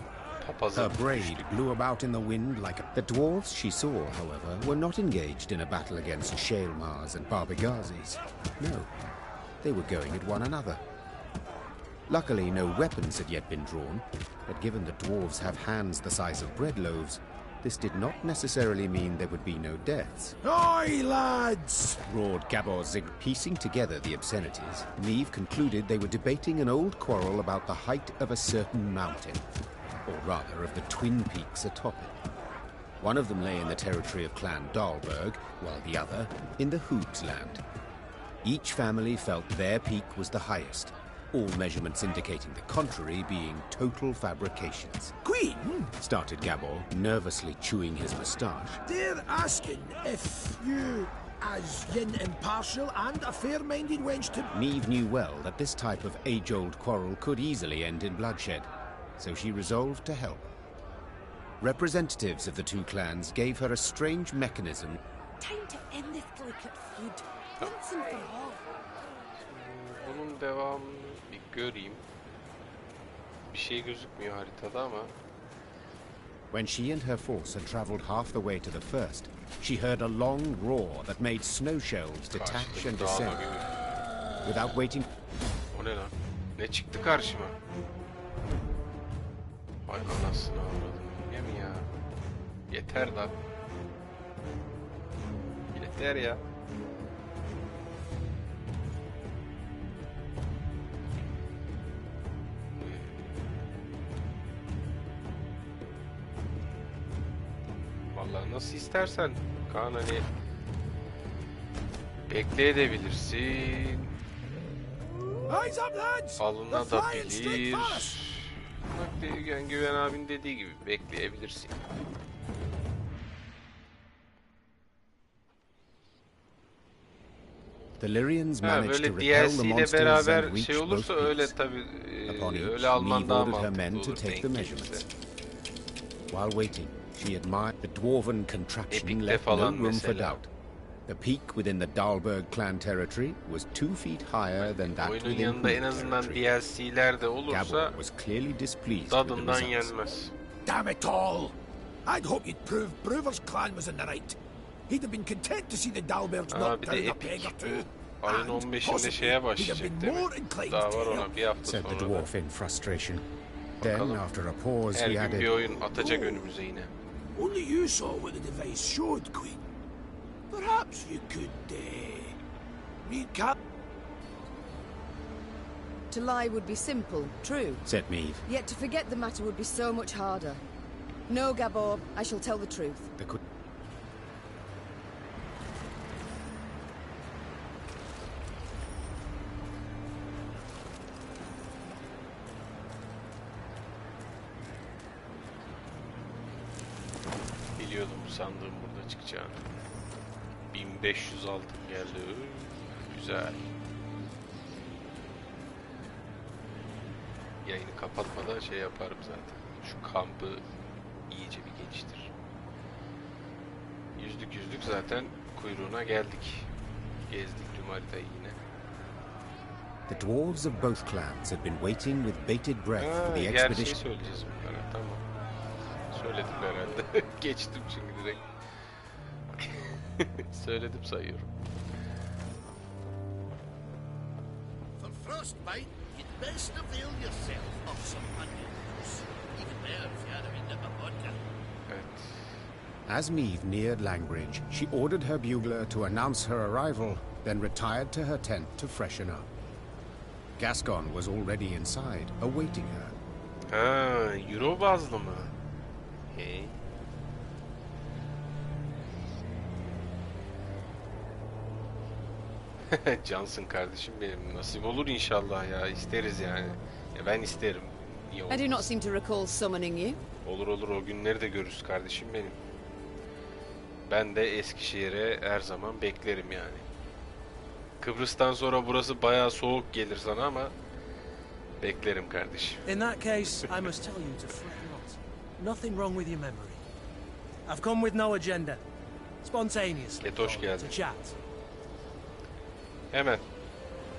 Her braid blew about in the wind like a... The dwarves she saw, however, were not engaged in a battle against Shaelmars and Barbigazes. No, they were going at one another. Luckily, no weapons had yet been drawn, but given the dwarves have hands the size of bread loaves, this did not necessarily mean there would be no deaths. Aye, lads! Roared Gabor Zig. Piecing together the obscenities, Neve concluded they were debating an old quarrel about the height of a certain mountain, or rather of the twin peaks atop it. One of them lay in the territory of Clan Dahlberg, while the other in the Hoogs land. Each family felt their peak was the highest, all measurements indicating the contrary being total fabrications. Queen? Started Gabor, nervously chewing his moustache. They're asking if you, as yin impartial and a fair-minded wench to... Neve knew well that this type of age-old quarrel could easily end in bloodshed, so she resolved to help. Representatives of the two clans gave her a strange mechanism. Time to end this delicate feud, once and for all. Bunun devamını bir göreyim. Bir şey gözükmüyor haritada ama. When she and her force had traveled half the way to the first, she heard a long roar that made snow shelves detach and descend. Without waiting... O ne lan? Ne çıktı karşıma? Vay anasını avradım. Ne mi ya? Yeter lan. Yeter ya. Vallahi nasıl istersen Kaan, hani bekleyebilirsin. Alınabilir. Bak yani Güven abinin dediği gibi bekleyebilirsin. Böyle DLC ile beraber şey olursa öyle tabi öyle alman daha mantıklı olur denk gelirse. While waiting, she admired the dwarven contraption left no room for doubt. The peak within the Dahlberg clan territory was 2 feet higher than that Oyunun within yanında en azından DLC'ler de olursa tadından yenmez. Damn it all! I'd hope you'd prove Bruver's clan was in the right. He'd have been content to see the Dahlbergs knocked down a peg or two. Ayın 15'inde şeye başlayacak demek. Daha var ona bir hafta said sonra. the dwarf in frustration. Bakalım. Then, after a pause, Her he gün added, bir oyun atacak önümüze yine. Only you saw what the device showed, Queen. Perhaps you could, recap. To lie would be simple, true. said Meave. Yet to forget the matter would be so much harder. No, Gabor, I shall tell the truth. Biliyordum bu sandığın burada çıkacağını. 1500 altın geldi. Güzel. Yayını kapatmadan şey yaparım zaten. Şu kampı iyice bir geliştir. Yüzlük zaten kuyruğuna geldik. Gezdik tüm haritayı yine. The dwarves of both clans had been waiting with bated breath for the expedition. Gerçeği söyleyeceğiz bunlara, tamam. Söyledim herhalde. Geçtim çünkü direkt. Söyledim sayıyorum. For frostbite, you'd best avail yourself of some onions. Even better if you had a nip of vodka. As Meave neared Langbridge, she ordered her bugler to announce her arrival, then retired to her tent to freshen up. Gascon was already inside, awaiting her. Ha, Euro bazlı mı? Hey. Cansın kardeşim benim. Nasip olur inşallah ya. İsteriz yani. Ya ben isterim. Niye olmaz? I do not seem to recall summoning you. Olur o günleri de görürüz kardeşim benim. Ben de Eskişehir'e her zaman beklerim yani. Kıbrıs'tan sonra burası bayağı soğuk gelir sana ama beklerim kardeşim. In that case, I must tell you to fret not. Nothing wrong with your memory. I've come with no agenda. Spontaneously. Hoş geldin. To chat.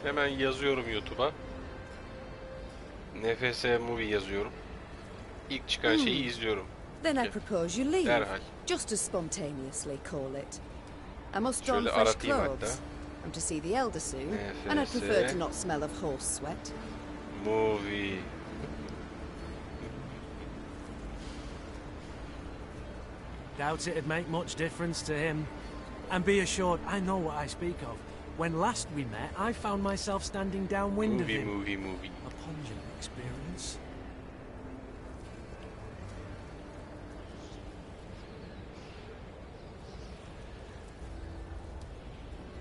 Hemen yazıyorum YouTube'a. NFS Movie yazıyorum. İlk çıkan şeyi izliyorum. Then I propose you leave. Derhal. Just as spontaneously, call it. I must don Şöyle fresh aratayım clothes. hatta. I'm to see the elder soon, and I prefer to not smell of horse sweat. Movie. Doubt it'd make much difference to him. And be assured, I know what I speak of. When last we met, I found myself standing downwind of him. Movie. A pungent experience.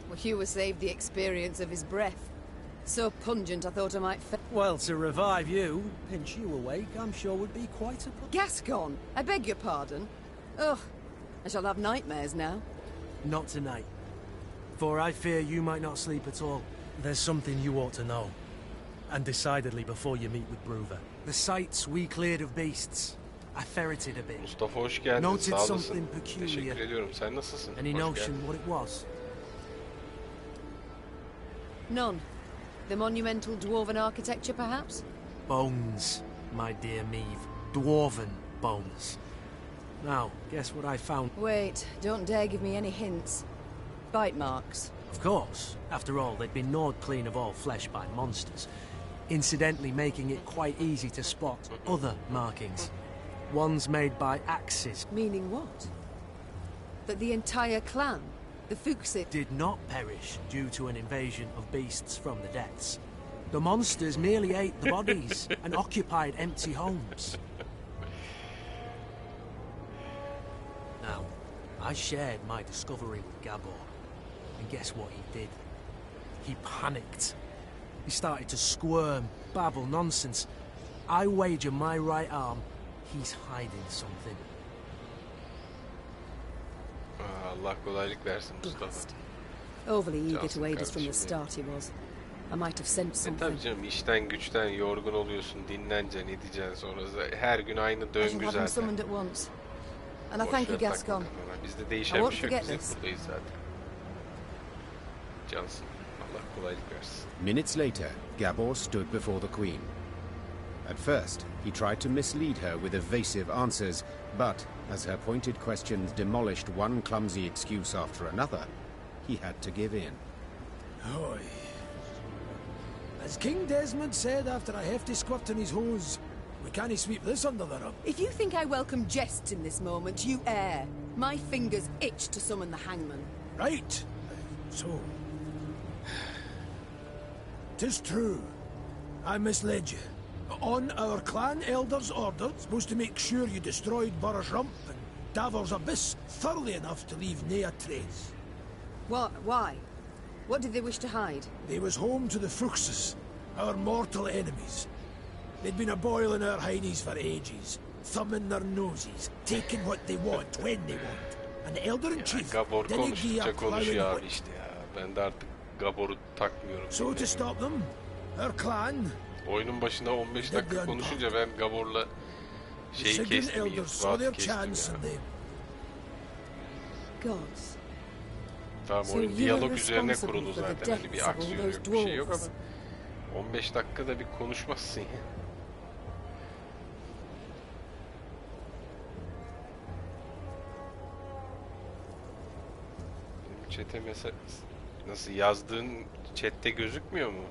Well, you were saved the experience of his breath. So pungent, I thought I might Well, to revive you, pinch you awake, I'm sure would be quite a... Gascon! I beg your pardon. Ugh, I shall have nightmares now. Not tonight. For I fear you might not sleep at all. There's something you ought to know. And decidedly before you meet with Bruver. The sites we cleared of beasts. I ferreted a bit. Mustafa hoş geldin. Noted Sağ olasın. something peculiar. Teşekkür ediyorum. Sen nasılsın? Any Hoş notion geldin. what it was? None. The monumental dwarven architecture, perhaps? Bones, my dear Meave. Dwarven bones. Now, guess what I found? Wait, don't dare give me any hints. Bite marks. Of course. After all, they'd been gnawed clean of all flesh by monsters, incidentally making it quite easy to spot other markings. Ones made by axes. Meaning what? That the entire clan, the Fuchsi, did not perish due to an invasion of beasts from the depths. The monsters merely ate the bodies and occupied empty homes. Now, I shared my discovery with Gabor, and guess what he did? He panicked. He started to squirm, babble nonsense. I wager my right arm he's hiding something. Allah kolaylık versin Mustafa. Overly eager to aid us from the start he was. I might have sensed something. Tabii canım, işten güçten yorgun oluyorsun, dinleneceksin, edeceksin, sonra her gün aynı döngü zaten. Summoned at once. And I thank you, Gascon. Bizde değişen bir şey yok, biz hep buradayız zaten. Cansın, Allah kolaylık versin. Minutes later, Gabor stood before the Queen. At first, he tried to mislead her with evasive answers, but as her pointed questions demolished one clumsy excuse after another, he had to give in. Oy. As King Desmond said after a hefty squirt in his hose, we can't sweep this under the rug. If you think I welcome jests in this moment, you err. My fingers itch to summon the hangman. Right. So... 'Tis true. I misled you. On our clan elder's order, supposed to make sure you destroyed Burr's Rump and Davor's Abyss thoroughly enough to leave nae a trace. What? Why? What did they wish to hide? They was home to the Fuchses, our mortal enemies. They'd been a boil in our heinies for ages, thumbing their noses, taking what they want when they want. And the elder-in-chief Gabor didn't give up konuşuyor abi işte ya. Ben de artık Gabor'u takmıyorum. So to stop them, our clan... Oyunun başında 15 dakika konuşunca ben Gabor'la şeyi kestim, irtibatı kestim ya. Tamam, oyun diyalog üzerine kurulu zaten, hani bir aksiyon yok, bir şey yok ama 15 dakikada bir konuşmazsın ya. Benim chat'e mesela nasıl yazdığın chat'te gözükmüyor mu?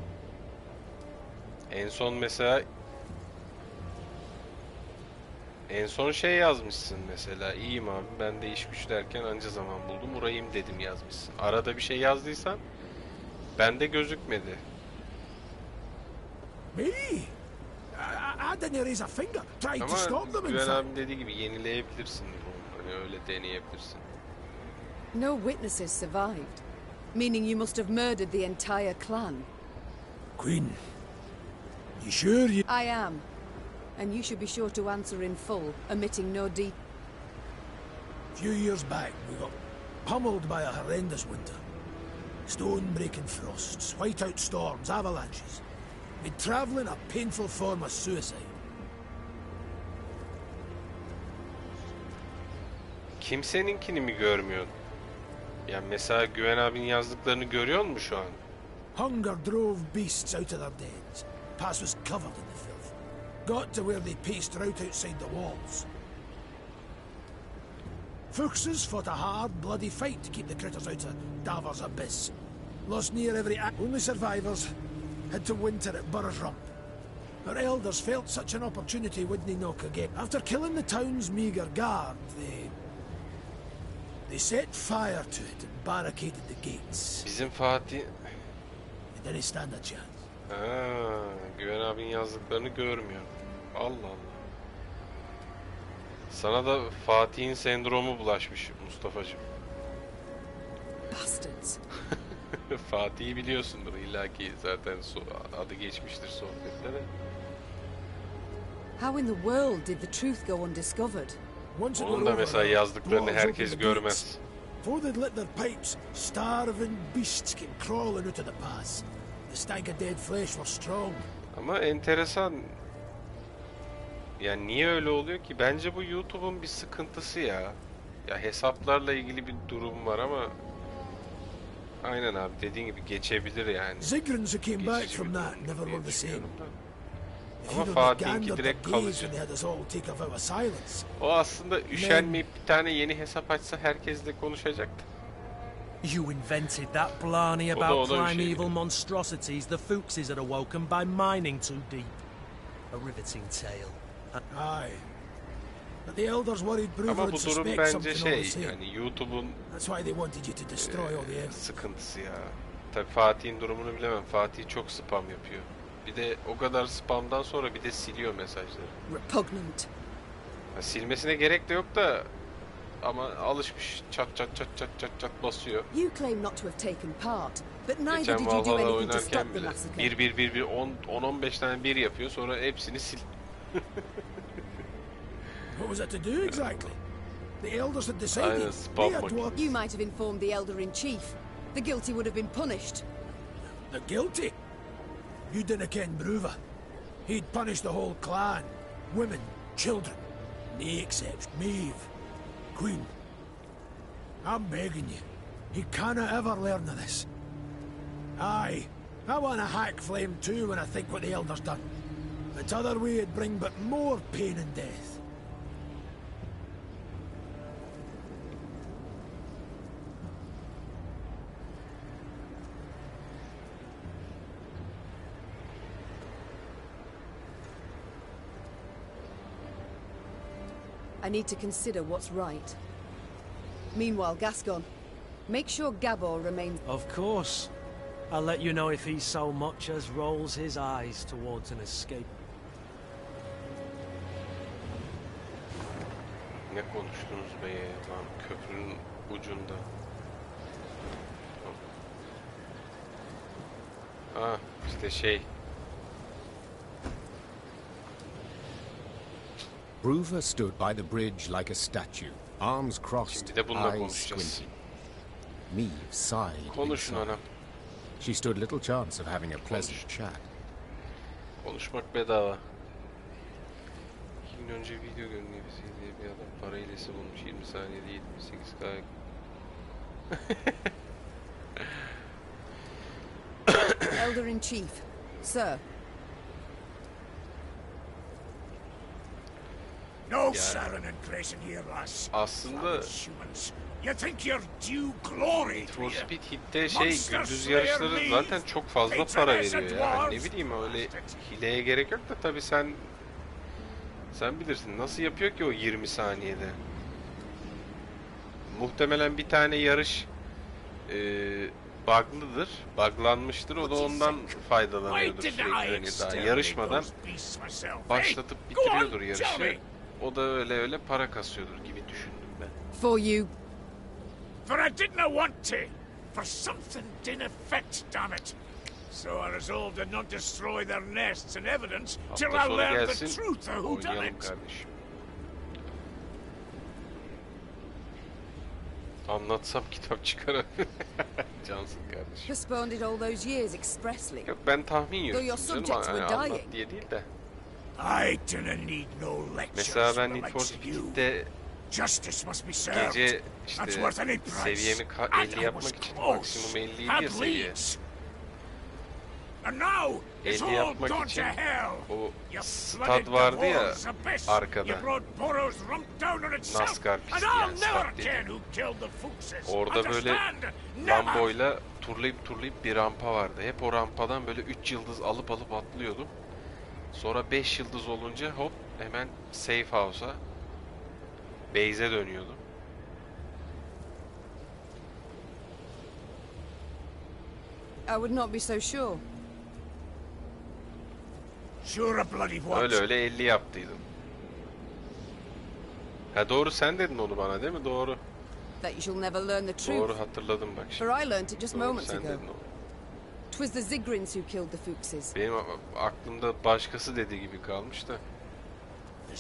En son mesela şey yazmışsın mesela, iyiyim abi ben de iş güç derken anca zaman buldum uğrayayım dedim yazmışsın. Arada bir şey yazdıysan bende gözükmedi. Me? I didn't raise a finger. Tried to stop them. Ama Güven abim dediği gibi yenileyebilirsin bunu. Hani öyle deneyebilirsin. No witnesses survived, meaning you must have murdered the entire clan. Queen, you sure you... I am. And you should be sure to answer in full, omitting no detail. A few years back, we got pummeled by a horrendous winter. Stone-breaking frosts, whiteout storms, avalanches. Made travelling a painful form of suicide. Kimseninkini mi görmüyorsun? Yani mesela Güven abinin yazdıklarını görüyor musun şu an? Hunger drove beasts out of their dens. Pass was covered in the filth. Got to where they paced right outside the walls. Fuchses fought a hard, bloody fight to keep the critters out of Davor's Abyss. Lost near every... Only survivors had to winter at Burr's Rump. Our elders felt such an opportunity wouldn't knock again. After killing the town's meagre guard, they set fire to it and barricaded the gates. Bizim Fatih... It didn't stand a chance. Güven abinin yazdıklarını görmüyorum. Allah Allah. Sana da Fatih'in sendromu bulaşmış Mustafa'cığım. Bastards. Fatih'i biliyorsundur illaki, zaten adı geçmiştir sohbetlere. How in the world did the truth go undiscovered? Onun da mesela yazdıklarını herkes görmez. Before they'd lit their pipes, starving beasts came crawling out of the pass. The stank of dead flesh was strong. Ama enteresan. Yani niye öyle oluyor ki? Bence bu YouTube'un bir sıkıntısı ya. Ya hesaplarla ilgili bir durum var ama aynen abi, dediğin gibi geçebilir yani. Zigrins who came back from that never were the same. Ama Fatih'inki direkt kalıcı. O aslında üşenmeyip bir tane yeni hesap açsa herkesle konuşacaktı. You invented that blarney about primeval monstrosities the Fuchses had awoken by mining too deep. A riveting tale. Aye. But the elders worried Brewer ama bu durum bence yani YouTube'un sıkıntısı ya. Tabii Fatih'in durumunu bilemem. Fatih çok spam yapıyor. Bir de o kadar spamdan sonra bir de siliyor mesajları. Repugnant. Ya, silmesine gerek de yok da ama alışmış, çat çat çat çat çat çat basıyor. You claim not to have taken part, but neither did you do anything to stop the massacre. 10-15 tane bir yapıyor, sonra hepsini sil. What was that to do exactly? The elders had decided. You might have informed the elder-in-chief. The guilty would have been punished. The guilty? You didn't ken Brewer. He'd punish the whole clan. Women, children. No exception. Maeve. Queen. I'm begging you. He cannot ever learn of this. Aye. I want to hack flame too when I think what the elders done. The other way it'd bring but more pain and death. I need to consider what's right. Meanwhile, Gascon, make sure Gabor remains... Of course. I'll let you know if he so much as rolls his eyes towards an escape. Ne konuştunuz be lan, köprünün ucunda. Ah, işte Brewer stood by the bridge like a statue, arms crossed, eyes squinting. Maeve sighed. Konuşun anam. She stood little chance of having a pleasant chat. Konuşmak bedava. 2 gün önce video göndermesi diye bir adam para hilesi bulmuş, 20 saniyede 78k. Elder-in-chief, sir. No Sarin and Grayson here, lass. Aslında You think you're due glory for Speed Hit'te gündüz yarışları zaten çok fazla para veriyor ya. Ne bileyim, öyle hileye gerek yok da tabii sen bilirsin nasıl yapıyor ki o 20 saniyede. Muhtemelen bir tane yarış bug'lıdır, bug'lanmıştır. O da ondan faydalanıyordur sürekli. Hani daha yarışmadan başlatıp bitiriyordur yarışı. O da öyle para kasıyordur gibi düşündüm ben. For you. For I didn't want to. For something didn't fit, damn it. So I resolved to not destroy their nests and evidence till I learned the truth of who done it. Anlatsam kitap çıkar. Cansın kardeşim. Postponed it all those years expressly. Yok, ben tahmin yürüttüm canım, anlat diye değil de. I didn't need no lectures. Mesela ben Need for Speed'de gece işte seviyemi 50 yapmak için maksimum 50 ya seviye. 50 yapmak için o stad vardı ya arkada. NASCAR pisti yani, stad dedi. Orada böyle Lambo'yla turlayıp bir rampa vardı. Hep o rampadan böyle 3 yıldız alıp atlıyordum. Sonra 5 yıldız olunca hop hemen safe house'a, base'e dönüyordum. I would not be so sure. Sure a bloody what? Öyle 50 yaptıydım. Ha doğru, sen dedin onu bana değil mi? Doğru. That you shall never learn the truth. Doğru, hatırladım bak şimdi. For I learned it just Doğru, moments sen ago. dedin onu. 'Twas the Zigrins who killed the Fuchses. Benim aklımda başkası dediği gibi kalmış da. The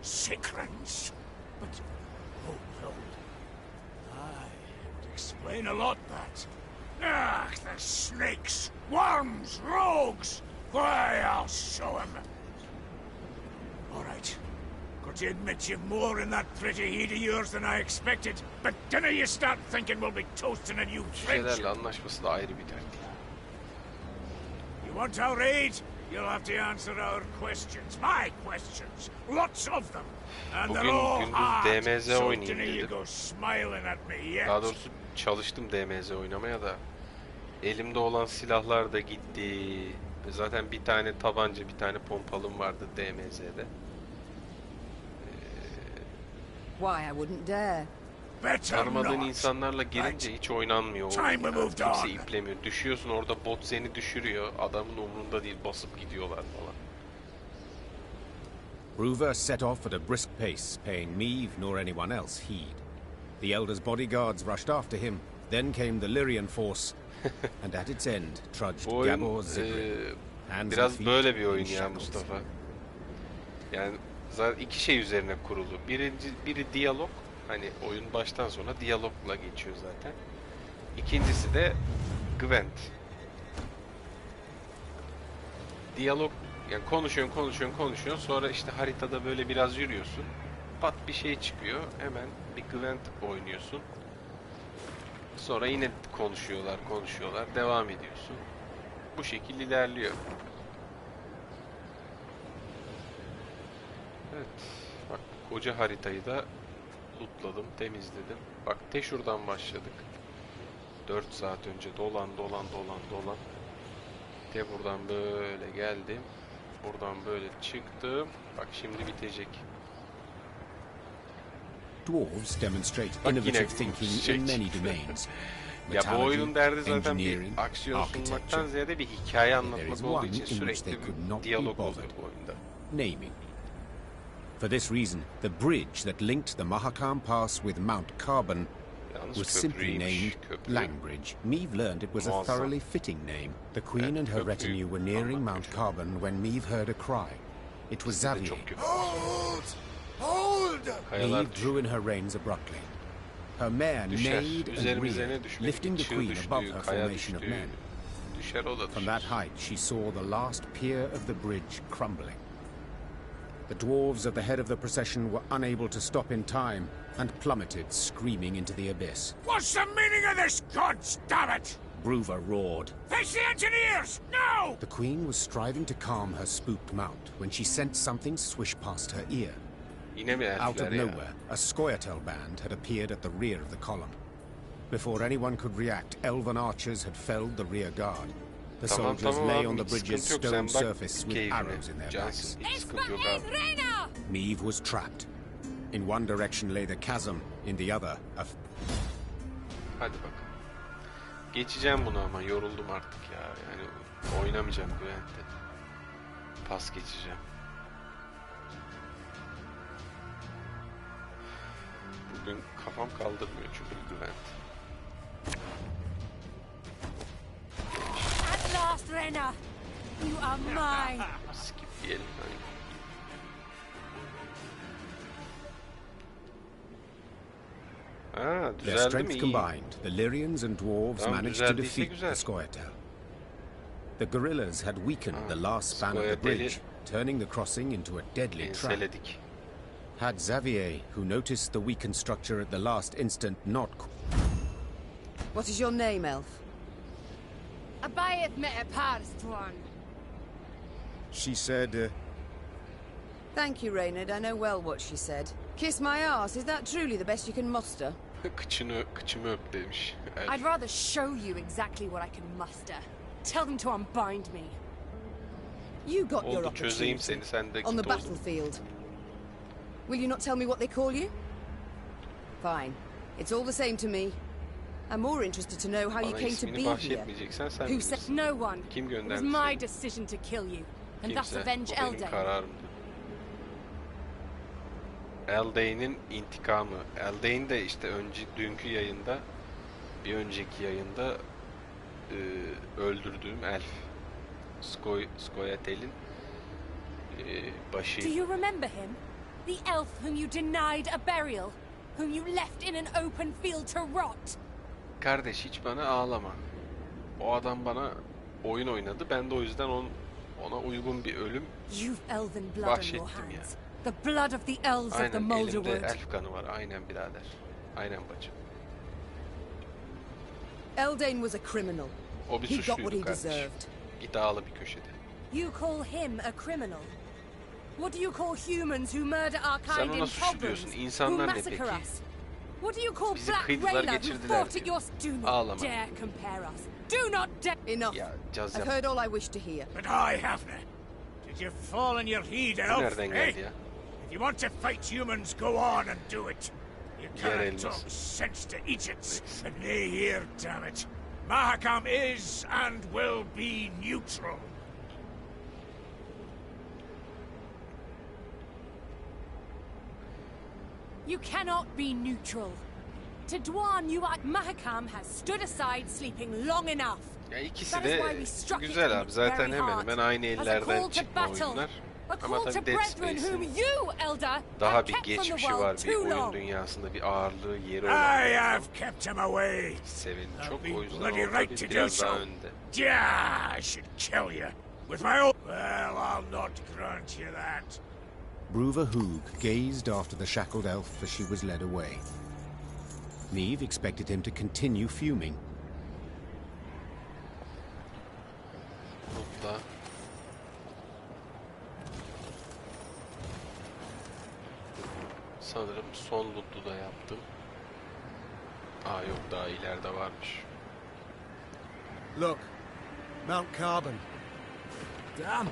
Zigrins? But, oh Lord, would explain a lot, that. Ah, the snakes, worms, rogues! Why, I'll show 'em. All right. Got to admit you've more in that pretty head of yours than I expected. But dinna you start thinking we'll be toasting a new friendship. Cücelerle anlaşması da ayrı bir dert. You want our aid? You'll have to answer our questions. My questions. Lots of them. And they're all hard. Bugün gündüz DMZ So oynayayım dinna you dedim. go smiling at me yet. Daha doğrusu çalıştım DMZ oynamaya da. Elimde olan silahlar da gitti. Zaten bir tane tabanca, bir tane pompalım vardı DMZ'de. Why, I wouldn't dare. Tanımadığın insanlarla girince hiç oynanmıyor. Kimse iplemiyor. Düşüyorsun, orada bot seni düşürüyor. Adamın umrunda değil, basıp gidiyorlar falan. Bruver set off at a brisk pace, paying Meve nor anyone else heed. The Elder's bodyguards rushed after him. Then came the Lyrian force, and at its end trudged Gabor Zigrin. Biraz böyle bir oyun ya Mustafa. Yani zaten iki şey üzerine kurulu. Biri diyalog. Hani oyun baştan sona diyalogla geçiyor zaten. İkincisi de Gwent. Diyalog, yani konuşuyorsun. Sonra işte haritada böyle biraz yürüyorsun. Pat bir şey çıkıyor. Hemen bir Gwent oynuyorsun. Sonra yine konuşuyorlar. Devam ediyorsun. Bu şekilde ilerliyor. Evet. Bak koca haritayı da lootladım, temizledim. Bak şuradan başladık. 4 saat önce dolan. Buradan böyle geldim. Buradan böyle çıktım. Bak şimdi bitecek. Dwarves demonstrate innovative thinking in many domains. Ya bu oyunun derdi zaten bir aksiyon sunmaktan ziyade bir hikaye anlatmak olduğu için sürekli bir diyalog oluyor bu oyunda. Naming. For this reason, the bridge that linked the Mahakam Pass with Mount Carbon was simply named Langbridge. Meve learned it was a thoroughly fitting name. The Queen and her retinue were nearing Mount Carbon when Meve heard a cry. It was Xavier. Hold! Meve drew in her reins abruptly. Her mare neighed and reared, lifting the Queen above her formation of men. From that height, she saw the last pier of the bridge crumbling. The dwarves at the head of the procession were unable to stop in time and plummeted, screaming into the abyss. What's the meaning of this, gods damn it? Bruver roared. Face the engineers, now! The Queen was striving to calm her spooked mount when she sensed something swish past her ear. Out of nowhere, a Scoia'tael band had appeared at the rear of the column. Before anyone could react, elven archers had felled the rear guard. The soldiers lay on the bridge's stone surface with arrows in their backs. Meve was trapped. In one direction lay the chasm, in the other a... Hadi bakalım. Geçeceğim bunu ama yoruldum artık ya. Yani oynamayacağım Gwent'te. Pas geçeceğim. Bugün kafam kaldırmıyor çünkü Gwent. At last, Rena! You are mine! Skip diyelim. Their strength combined, the Lyrians and dwarves managed to defeat the Scoia'tael. The guerrillas had weakened the last span of the bridge, turning the crossing into a deadly trap. Had Xavier, who noticed the weakened structure at the last instant, not... What is your name, elf? Abayeth Me'eparstwan. She said, Thank you, Reynard. I know well what she said. Kiss my ass. Is that truly the best you can muster? Kıçımı öp demiş. I'd rather show you exactly what I can muster. Tell them to unbind me. You got your Oldu, çözeyim seni, sen de on the git o zaman. battlefield. Will you not tell me what they call you? Fine. It's all the same to me. I'm more interested to know how you Bana came to ismini be here. bahşetmeyeceksen sen Who said bilirsin. No one. Kim It was göndermiş my seni? decision to kill you, and thus Kimse. avenge Bu benim Eldane. kararımdı. Eldane'in intikamı. Eldane de işte dünkü yayında, bir önceki yayında öldürdüğüm elf. Scoia'tael'in başı. Do you remember him? The elf whom you denied a burial, whom you left in an open field to rot? Kardeş, hiç bana ağlama. O adam bana oyun oynadı. Ben de o yüzden ona uygun bir ölüm bahşettim ya. The blood of the elves of the Aynen, elimde Moulderwood. elf kanı var. Aynen birader. Aynen bacım. Eldane was a criminal. O bir He got what suçluydu he kardeşim. deserved. Git ağla bir köşede. You call him a criminal? What do you call humans who murder our Sen kind ona in suçlu pogroms, diyorsun. who İnsanlar ne massacre peki? us? What do you call Bizi Black kıydılar, Rayla who geçirdiler fought at diyor. your... Do not Ağlama. dare compare us. Do not dare... Enough. Ya caz I've yap. heard all I wish to hear. But I haven't. Did you fall on your heed, Bu elf? nereden geldi ya? If you want to fight humans, go on and do it. You Yer cannot elması. talk sense to idiots. And nay here, damn it. Mahakam is and will be neutral. You cannot be neutral. To Dwan, you are... Mahakam has stood aside sleeping long enough. Ya ikisi That is de why we struck it güzel in abi. its Zaten very hemen heart. hemen aynı As a ellerden call to çıkma battle. oyunlar. A Ama call to tabii Dead brethren whom Space'in you, Elder, daha have bir kept from the geçmişi world var, bir too oyun long. dünyasında bir ağırlığı, yeri I olan. have kept him away. Sevin I'll çok, be o yüzden bloody orada right to do biraz so. daha önde. Yeah, I should kill you. With my own... Well, I'll not grant you that. Bruva Hoog gazed after the shackled elf as she was led away. Neve expected him to continue fuming. Mutla. Sanırım son loot'u da yaptım. Aa yok, daha ileride varmış. Look, Mount Carbon. Damn.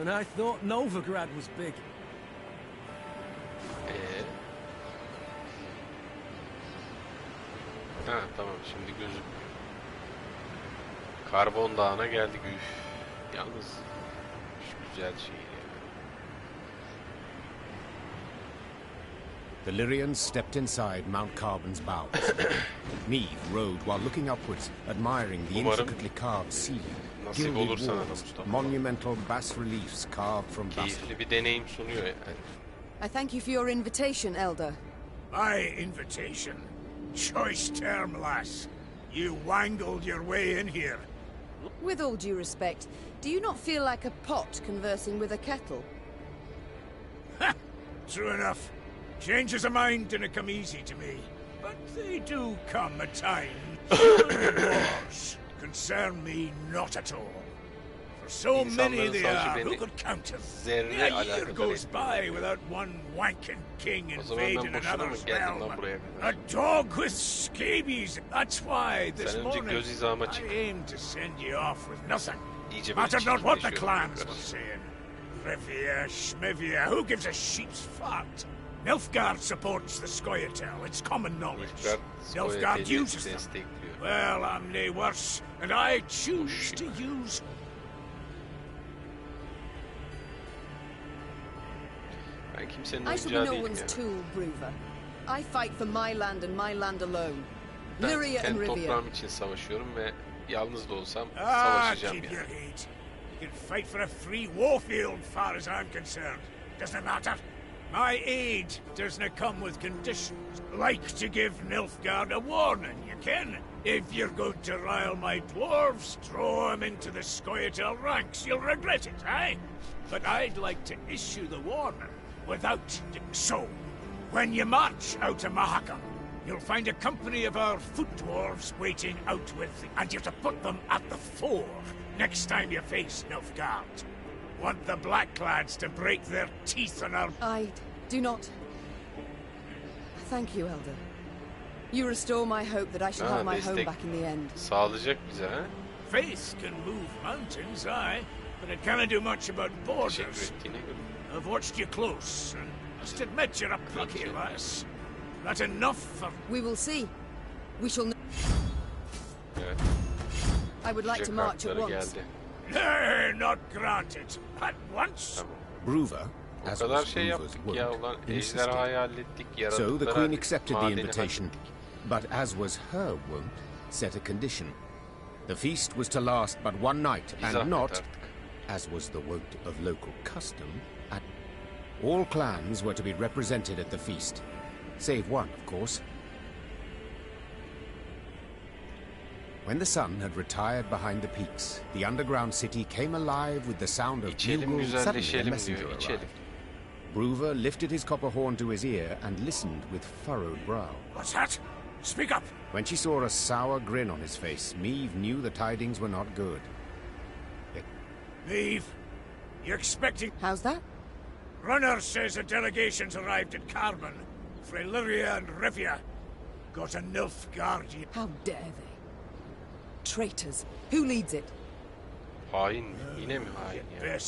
And I thought Novigrad was big. Ha tamam, şimdi gözükmüyor. Karbon Dağı'na geldik. Üf. Yalnız şu güzel şey ya. The Lyrians stepped inside Mount Carbon's bowels. Neve rode while looking upwards, admiring the intricately carved ceiling, gilded walls, monumental bas-reliefs carved from basalt. Keyifli bir deneyim sunuyor yani. I thank you for your invitation, Elder. My invitation? Choice term, lass. You wangled your way in here. With all due respect, do you not feel like a pot conversing with a kettle? Ha! True enough. Changes of mind didn't come easy to me. But they do come at times. Wars concern me not at all. For so many they are, who could count them? A year goes by without one wanking king invading another's realm. A dog with scabies. That's why this morning I aim to send you off with nothing. Mattered not what the clans were saying. Rivia, Schmivia, who gives a sheep's fart? Nilfgaard supports the Scoia'tael, it's common knowledge. Nilfgaard uses them. Well, I'm nae worse, and I choose to use... I shall be no one's tool, Bruva. I fight for my land and my land alone. Lyria and Ben Rivia. toprağım için savaşıyorum ve yalnız da olsam savaşacağım keep yani. your head. You can fight for a free warfield, far as I'm concerned. Doesn't matter. My aid doesn't come with conditions. Like to give Nilfgaard a warning, you can. If you're going to rile my dwarves, throw them into the Scoia'tael ranks. You'll regret it, eh? But I'd like to issue the warning without... So, when you march out of Mahakam, you'll find a company of our foot dwarves waiting out with... And you're to put them at the fore next time you face Nilfgaard. Want the Blackclads to break their teeth on our... I do not... Thank you, Elder. You restore my hope that I shall have my home back in the end. Sağlayacak bize, ha? Faith can move mountains, aye. but it can't do much about borders. I've watched you close, and must admit you're a plucky lass. That enough for... We will see. We shall know. I would like to march at once. Nay, not granted. At once? Bruver, as was Bruver's wont, insisted. So the Queen accepted the invitation, but as was her wont, set a condition. The feast was to last but one night, and not, as was the wont of local custom, all clans were to be represented at the feast, save one, of course. When the sun had retired behind the peaks, the underground city came alive with the sound of bugles. Suddenly a messenger arrived. Bruver lifted his copper horn to his ear and listened with furrowed brow. What's that? Speak up! When she saw a sour grin on his face, Meave knew the tidings were not good. Meave, you expecting... How's that? Runner says a delegation's arrived at Carmen. Freyliria and Rivia. Got a Nilfgaardian. How dare they? Traitors. Who leads it? Hain. Yine mi hain ya?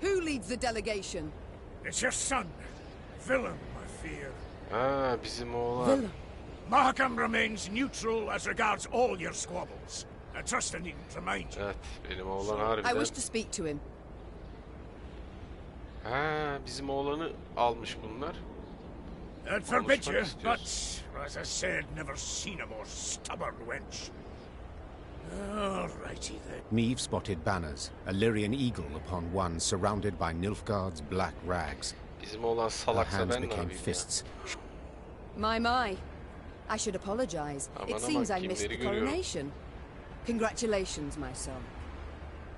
Who leads the delegation? It's your son. Willem, I fear. Ah, bizim oğlan. Willem. Mahakam remains neutral as regards all your squabbles. I trust I needn't remind you. Evet, benim oğlan harbiden. I wish to speak to him. Ha, bizim oğlanı almış bunlar. I'd forbid you, but as I said, never seen a more stubborn wench. Alrighty then. Meave spotted banners, a Lyrian eagle upon one surrounded by Nilfgaard's black rags. Bizim oğlan Her salaksa hands ben ne became yapayım fists. My. I should apologize. It seems I missed the coronation. Congratulations, my son.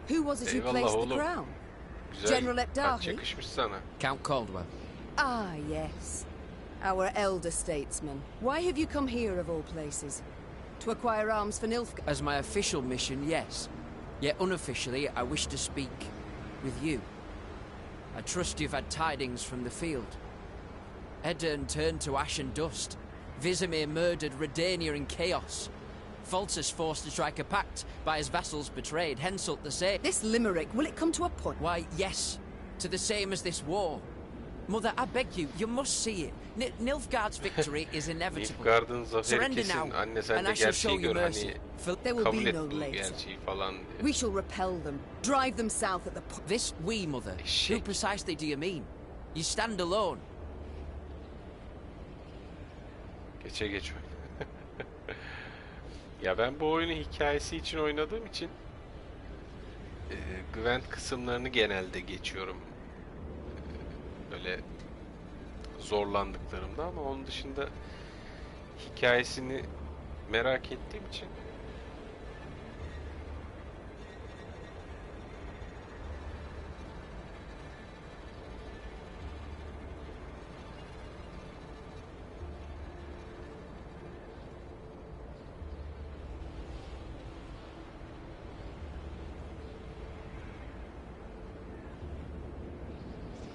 Who was it who placed the crown? General Epdahi? Count Caldwell. Ah, yes. Our elder statesman. Why have you come here, of all places? To acquire arms for Nilfgaard? As my official mission, yes. Yet unofficially, I wish to speak with you. I trust you've had tidings from the field. Edirn turned to ash and dust. Vizimir murdered Redania in chaos. Faltus forced to strike a pact by his vassals betrayed. Henselt the same. This limerick, will it come to a point? Why, yes. To the same as this war. Mother, I beg you, you must see it. Nilfgaard's victory is inevitable. Nilfgaard'ın zaferi Surrender kesin. now, Anne sen and de I shall gerçeği show you gör. mercy. Hani There will kabul be et no bu later. gerçeği falan diye. We shall repel them, drive them south at the point. This we, Mother? Who precisely do you mean? You stand alone. Geçe geç oyun. Ya ben bu oyunu hikayesi için oynadığım için Gwent kısımlarını genelde geçiyorum. Böyle zorlandıklarımda, ama onun dışında hikayesini merak ettiğim için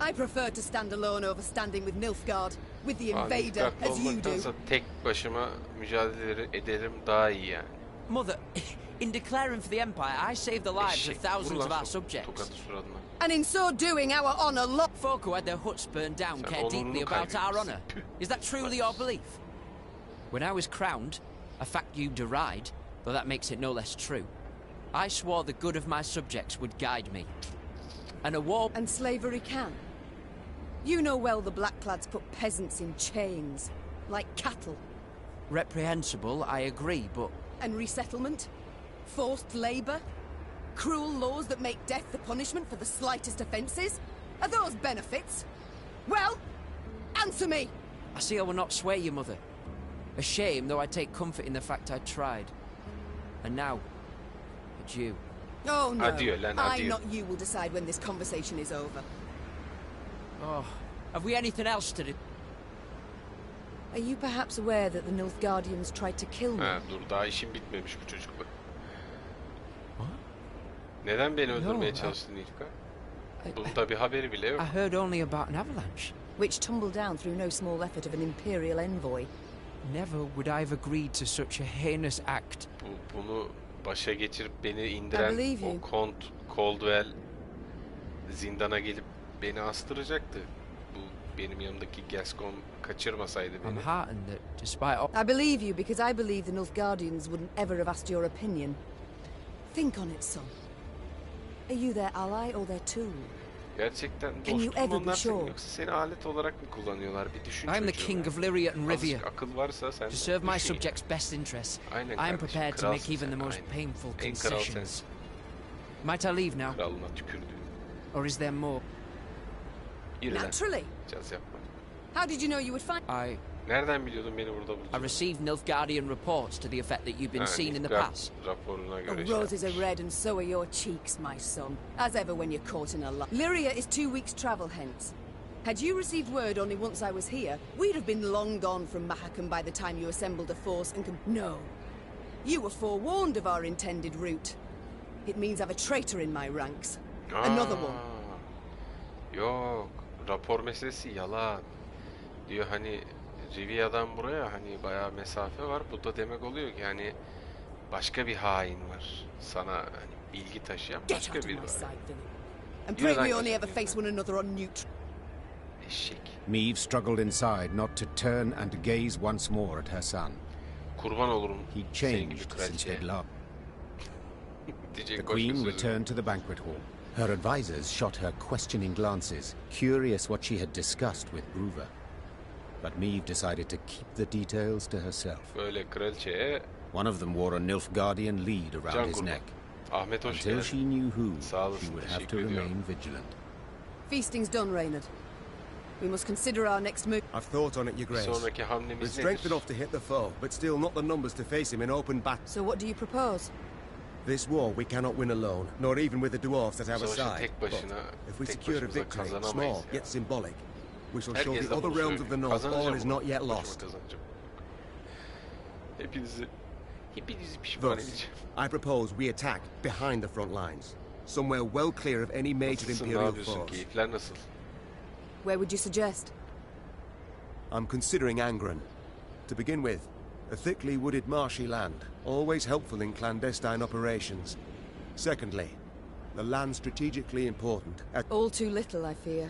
I prefer to stand alone over standing with Nilfgaard, with the invader, as you do. Tek başıma mücadele ederim daha iyi yani. Mother, in declaring for the Empire, I saved the lives of thousands of our subjects. And in so doing, our honor folk who had their huts burned down care deeply about our honor. Is that truly your belief? When I was crowned, a fact you deride, though that makes it no less true, I swore the good of my subjects would guide me. And a war... And slavery can. You know well the Blackclads put peasants in chains, like cattle. Reprehensible, I agree, but... And resettlement? Forced labour? Cruel laws that make death the punishment for the slightest offences? Are those benefits? Well, answer me! I see I will not sway you, Mother. A shame, though I take comfort in the fact I tried. And now, adieu. Oh no, Adieu, Len, adieu. I, not you, will decide when this conversation is over. Oh, have we anything else to do? Are you perhaps aware that the Nilfgaardians tried to kill me? Ha, dur, daha işim bitmemiş bu çocukla. Neden beni öldürmeye çalıştın Nilfgaard? Bunun da bir haberi bile yok. I heard only about an avalanche. Which tumbled down through no small effort of an imperial envoy. Never would I have agreed to such a heinous act. Bunu başa geçirip beni indiren o Count Caldwell zindana gelip beni astıracaktı. Bu benim yanımdaki Gascon kaçırmasaydı beni. I'm heartened that despite all... I believe you because I believe the Nilfgaardians wouldn't ever have asked your opinion. Think on it, son. Are you their ally or their tool? Gerçekten dostum onlar senin, yoksa seni alet olarak mı kullanıyorlar? Bir düşün çocuğum. I am the king of Lyria and Rivia. Akıl varsa sen to serve my subjects' best interests, I am prepared to make even the most painful concessions. Might I leave now? Kralına tükürdü. Or is there more? Naturally. Caz yapma. How did you know you would find? Nereden biliyordun beni burada bulacağını? I received Nilfgaardian reports to the effect that you've been seen in the past. Raporuna göre The roses are red and so are your cheeks, my son. As ever when you're caught in a lie. Lyria is 2 weeks' travel hence. Had you received word only once I was here, we'd have been long gone from Mahakam by the time you assembled a force and No. You were forewarned of our intended route. It means I've a traitor in my ranks. Another one. Yok. Rapor meselesi yalan. Diyor hani Rivia'dan buraya hani bayağı mesafe var. Bu da demek oluyor ki yani başka bir hain var. Sana hani bilgi taşıyan başka biri var. And pray we only ever face one another on neutral. Eşek. Maeve struggled inside not to turn and gaze once more at her son. Kurban olurum. He changed since they'd loved. The Queen returned to the banquet hall. Her advisors shot her questioning glances, curious what she had discussed with Bruver. But Maeve decided to keep the details to herself. One of them wore a Nilfgaardian lead around his neck. Until she knew who, she would have to remain vigilant. Feasting's done, Reynard. We must consider our next move. I've thought on it, Your Grace. We're strength enough to hit the foe, but still not the numbers to face him in open battle. So what do you propose? This war we cannot win alone, nor even with the dwarves at our side. But if we secure a victory, small yet symbolic, we shall show the other realms of the north all is not yet lost. Thus, I propose we attack behind the front lines, somewhere well clear of any major Imperial foes. Where would you suggest? I'm considering Angren. To begin with, a thickly wooded marshy land, always helpful in clandestine operations. Secondly, the land strategically important. All too little, I fear.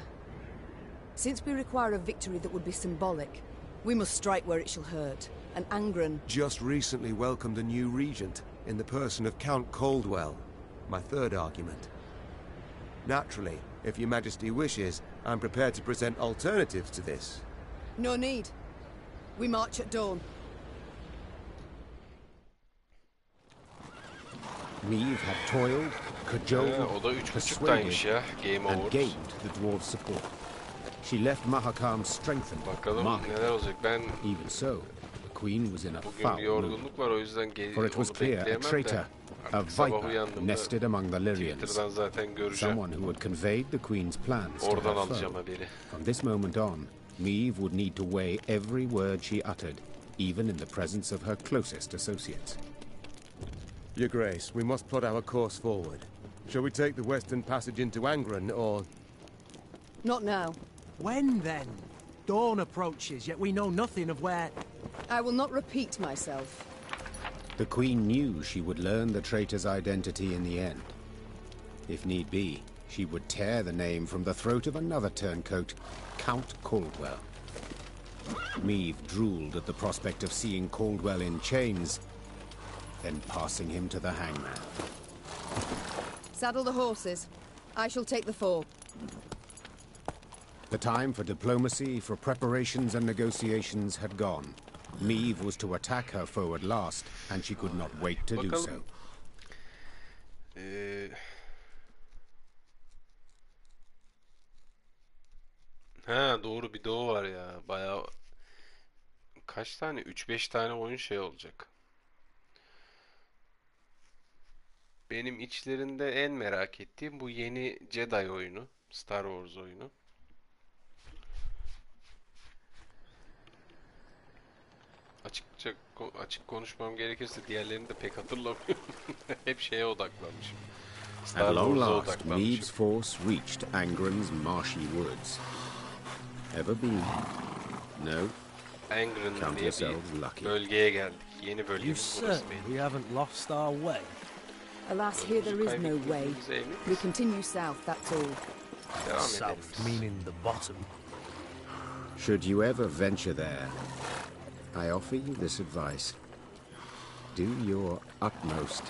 Since we require a victory that would be symbolic, we must strike where it shall hurt. And Angren just recently welcomed a new regent in the person of Count Coldwell, my third argument. Naturally, if Your Majesty wishes, I'm prepared to present alternatives to this. No need. We march at dawn. Maeve had toiled, cajoled, persuaded, and gained the dwarves' support. She left Mahakam strengthened, marked. Even so, the Queen was in a foul mood, for it was clear a traitor, a viper, nested among the Lyrians, someone who had conveyed the Queen's plans to her foe. From this moment on, Maeve would need to weigh every word she uttered, even in the presence of her closest associates. Your Grace, we must plot our course forward. Shall we take the western passage into Angren, or... Not now. When, then? Dawn approaches, yet we know nothing of where... I will not repeat myself. The Queen knew she would learn the traitor's identity in the end. If need be, she would tear the name from the throat of another turncoat, Count Coldwell. Maeve drooled at the prospect of seeing Coldwell in chains, then passing him to the hangman. Saddle the horses. I shall take the fore. The time for diplomacy, for preparations and negotiations had gone. Maeve was to attack her foe at last, and she could not wait to do so. Ha doğru, bir doğu var ya. Bayağı kaç tane? 3-5 tane oyun şey olacak. Benim içlerinde en merak ettiğim bu yeni Jedi oyunu, Star Wars oyunu. Açık konuşmam gerekirse diğerlerini de pek hatırlamıyorum. Hep şeye odaklanmışım. At long last, Maeve's force reached Angren's marshy woods. Ever been? No. Angren diye bir bölgeye geldik. Yeni bölgemiz burası benim. We haven't lost our way. Alas, here there is no way. We continue south, that's all. Devam South edelim. meaning the bottom. Should you ever venture there, I offer you this advice. Do your utmost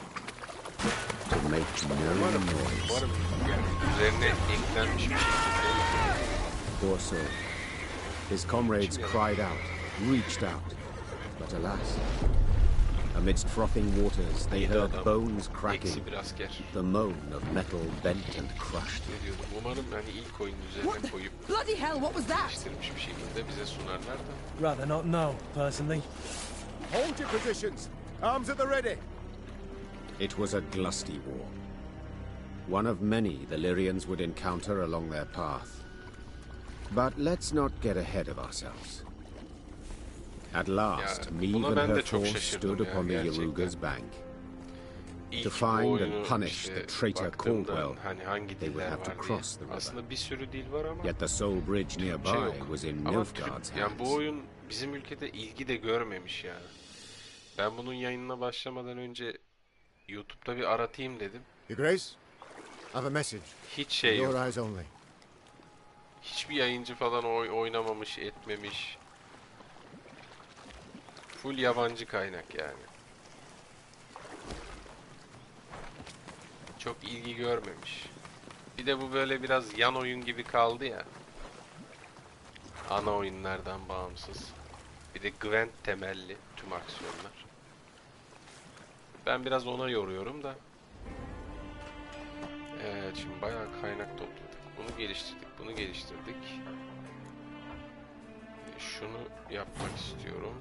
to make no noise. Umarım yani üzerine eklenmiş bir şekilde. Poor soul. His comrades cried out, reached out, but alas, amidst frothing waters, they heard bones cracking, the moan of metal bent and crushed. Umarım hani ilk oyunun üzerine koyup Bloody hell, what was that? geliştirilmiş bir şekilde bize sunarlar da. Rather not know, personally. Hold your positions. Arms at the ready. It was a glusty war. One of many the Lyrians would encounter along their path. But let's not get ahead of ourselves. At last, Meve and her force stood upon the Yaruga's bank. To find and punish the traitor Caldwell, they would have to cross the river. Yet the sole bridge nearby was in Nilfgaard's Yani bu hands. oyun bizim ülkede ilgi de görmemiş yani. Ben bunun yayınına başlamadan önce YouTube'da bir aratayım dedim. Your Grace, I have a message. Hiç şey yok. Your eyes only. Hiçbir yayıncı falan oynamamış, etmemiş. Full yabancı kaynak yani. Çok ilgi görmemiş. Bir de bu böyle biraz yan oyun gibi kaldı ya. Ana oyunlardan bağımsız. Bir de Gwent temelli tüm aksiyonlar. Ben biraz ona yoruyorum da. Evet, şimdi bayağı kaynak topladık. Bunu geliştirdik, bunu geliştirdik. Şunu yapmak istiyorum.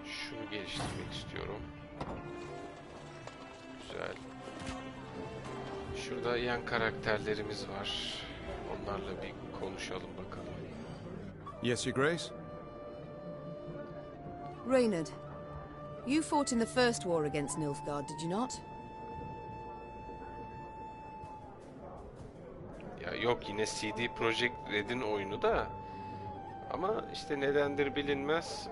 Şunu geliştirmek istiyorum. Güzel. Şurada yan karakterlerimiz var. Onlarla bir konuşalım bakalım. Yes, Your Grace? Reynard, you fought in the first war against Nilfgaard, did you not? Ya yok, yine CD Projekt Red'in oyunu da. Ama işte nedendir bilinmez.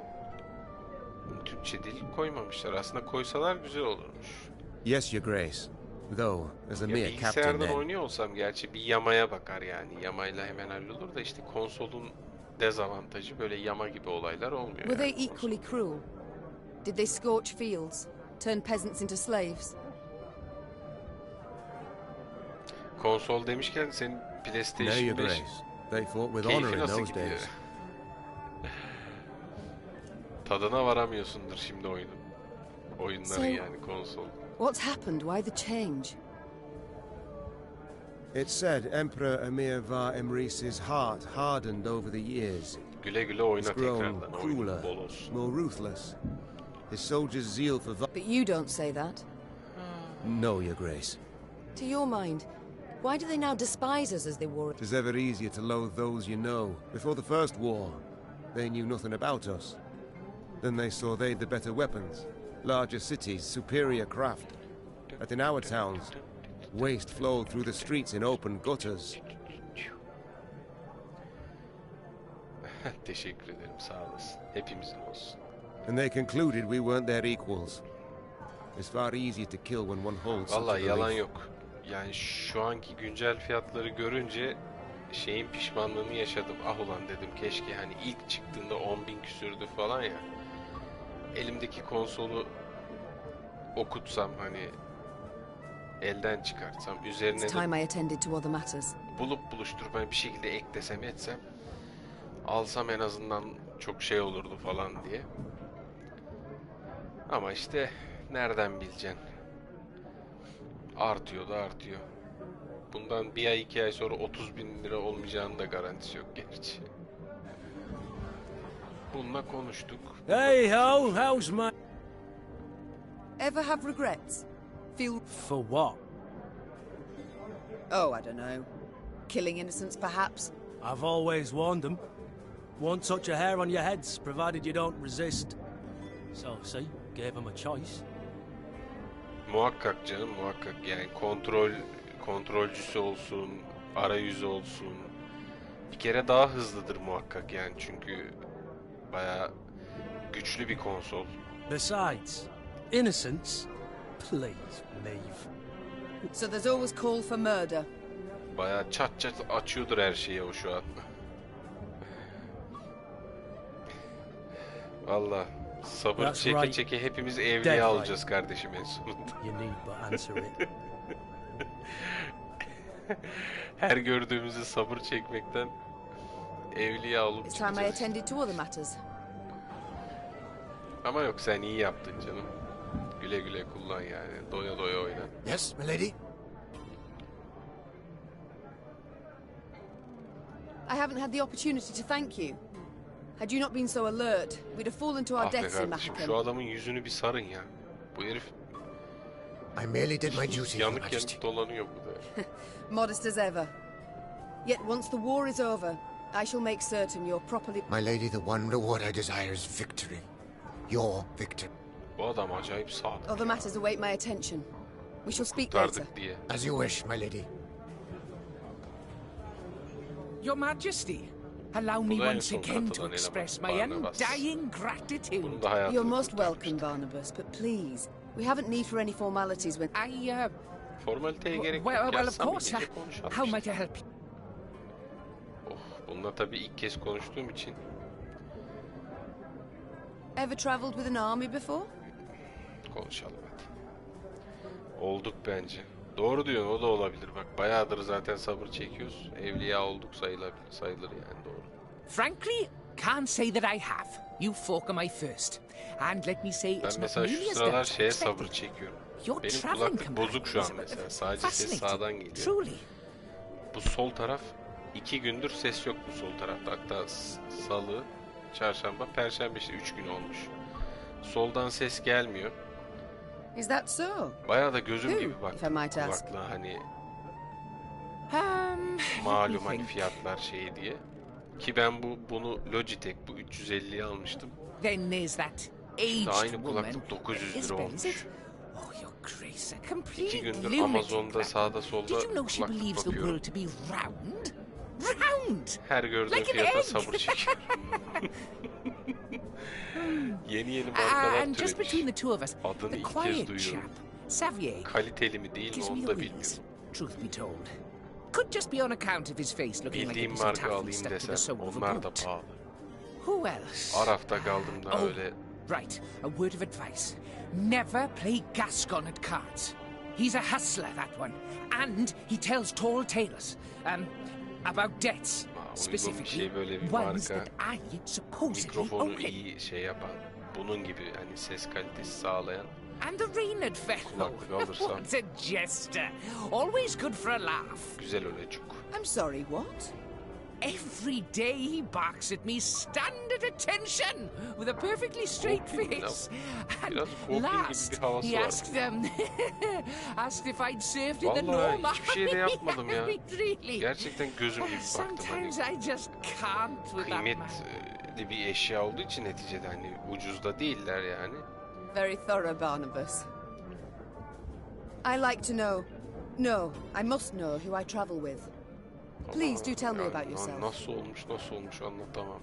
Türkçe dil koymamışlar. Aslında koysalar güzel olurmuş. Yes, Your Grace. Though, as a mere captain Bilgisayardan then... oynuyor olsam gerçi bir yamaya bakar yani. Yamayla hemen hallolur da işte konsolun dezavantajı böyle yama gibi olaylar olmuyor. Were yani. they equally cruel? Did they scorch fields, turn peasants into slaves? Konsol demişken senin No, Your PlayStation 5 Grace. They fought with keyfi honor in nasıl those gidiyor? days. Tadına varamıyorsundur şimdi oyunları So- yani konsol. What's happened? Why the change? It's said Emperor Emir var Emreis's heart hardened over the years. Güle güle oyna He's grown tekrardan. Oyun crueler, bol olsun. more ruthless. His soldiers' zeal for But you don't say that. No, Your Grace. To your mind, why do they now despise us as they were? It is ever easier to loathe those you know. Before the first war, they knew nothing about us. Then they saw they'd the better weapons, larger cities, superior craft. But in our towns, waste flowed through the streets in open gutters. Teşekkür ederim, sağ olasın. Hepimizin olsun. And they concluded we weren't their equals. It's far easier to kill when one holds such a Vallahi yalan belief. yok. Yani şu anki güncel fiyatları görünce şeyin pişmanlığını yaşadım. Ah ulan dedim, keşke hani ilk çıktığında 10.000 küsürdü falan ya. Elimdeki konsolu okutsam, hani elden çıkartsam, üzerine It's de time I attended to other matters. bulup buluşturup hani bir şekilde eklesem etsem, alsam en azından çok şey olurdu falan diye. Ama işte nereden bileceksin? Artıyor da artıyor. Bundan bir ay 2 ay sonra 30.000 lira olmayacağının da garantisi yok gerçi. Bununla konuştuk. Hey ho, how's my... Ever have regrets? Feel... For what? Oh, I don't know. Killing innocents, perhaps? I've always warned them. Won't touch a hair on your heads, provided you don't resist. So, see, gave them a choice. Muhakkak canım, muhakkak. Yani kontrolcüsü olsun, arayüzü olsun. Bir kere daha hızlıdır muhakkak yani, çünkü bayağı güçlü bir konsol. Besides, innocence? Please, Maeve. So there's always call for murder. Bayağı çat çat açıyordur her şeyi o şu an. Valla sabır That's çeke right. çeke hepimiz evliya olacağız kardeşim en sonunda. You need but answer it. Her gördüğümüzü sabır çekmekten evliya olup It's time I çıkacağız. attended to other matters. Ama yok, sen iyi yaptın canım. Güle güle kullan yani. Doya doya oyna. Yes, milady? I haven't had the opportunity to thank you. Had you not been so alert, we'd have fallen to our Ah be deaths in kardeşim, şu Mahakam. adamın yüzünü bir sarın ya. Bu herif I merely did my duty, Your yanık Majesty. yanık dolanıyor burada. Modest as ever. Yet once the war is over, I shall make certain you're properly... My lady, the one reward I desire is victory. Your victory. Bu adam acayip sadık. Other matters await my attention. We shall speak later. Kurtardık diye. As you wish, my lady. Your Majesty, allow me Bu da en once son again to katılan express my eleman, Barnabas. undying gratitude. Bunun da hayatını You're most kurtarmıştı. welcome, Barnabas, but please, we haven't need for any formalities when... Formaliteye gerek yok. Well, of Yazsam course. bir gece konuşalım How işte. might I help you? Bununla tabii ilk kez konuştuğum için. Ever travelled with an army before? Konuşalım hadi. Olduk bence. Doğru diyorsun, o da olabilir bak. Bayağıdır zaten sabır çekiyoruz. Evliya olduk sayılır yani, doğru. Frankly, can't say that I have. You folk are my first. And let me say Ben it's not mesela nearly şu as sıralar good as şeye expected. sabır çekiyorum. Your Benim travelling kulaklık companion bozuk şu an is mesela. Sadece ses fascinating. sağdan geliyor. Truly. Bu sol taraf 2 gündür ses yok bu sol tarafta. Hatta salı, çarşamba, perşembe işte 3 gün olmuş. Soldan ses gelmiyor. Is that so? Bayağı da gözüm Who, gibi bak if I might ask? kulaklığa hani Let malum me hani think. fiyatlar şeyi diye. Ki ben bunu Logitech bu 350'ye almıştım. Then there's that Şimdi aged aynı woman. kulaklık 900 lira Isabel, is olmuş. it? Oh, your grace, a 2 complete gündür lunatic. Amazon'da sağda solda Did you know she kulaklık believes the bakıyorum. world to be round? Round! Her gördüğüm Like an fiyata egg. sabır çekiyorum. Yeni markalar And just between türemiş. the two of us, Adını the ilk kez quiet duyuyorum. chap, Xavier, Kaliteli mi değil mi gives me onu the da willies, bilmiyorum. truth be told. Could just be on account of his face looking like a Bildiğim piece of marka taffy alayım stuck to the desem sole of a onlar da boot. pahalı. Who else? Araf'ta kaldım da Oh, öyle. right. A word of advice. Never play Gascon at cards. He's a hustler, that one. And he tells tall tales. About debts. Specifically, şey böyle bir ones marka. that I supposedly Mikrofonu owe him. iyi şey yapan, bunun gibi hani ses kalitesi sağlayan And the Reynard fellow. kulaklık alırsam What a jester. Always good for a laugh. güzel olacak. I'm sorry, what? Every day he barks at me, stand at attention, with a perfectly straight Korkun face. biraz And korkun gibi last, bir havası he var. asked if I'd served in the Vallahi North hiçbir şey de yapmadım ya. Really? Gerçekten gözüm gibi baktım hani. Sometimes I just can't with that man. Kıymetli bir eşya olduğu için neticede hani ucuz da değiller yani. Very thorough, Barnabas. I like to know... No, I must know who I travel with. Please do tell me Yani about yourself. Nasıl olmuş anlatamam.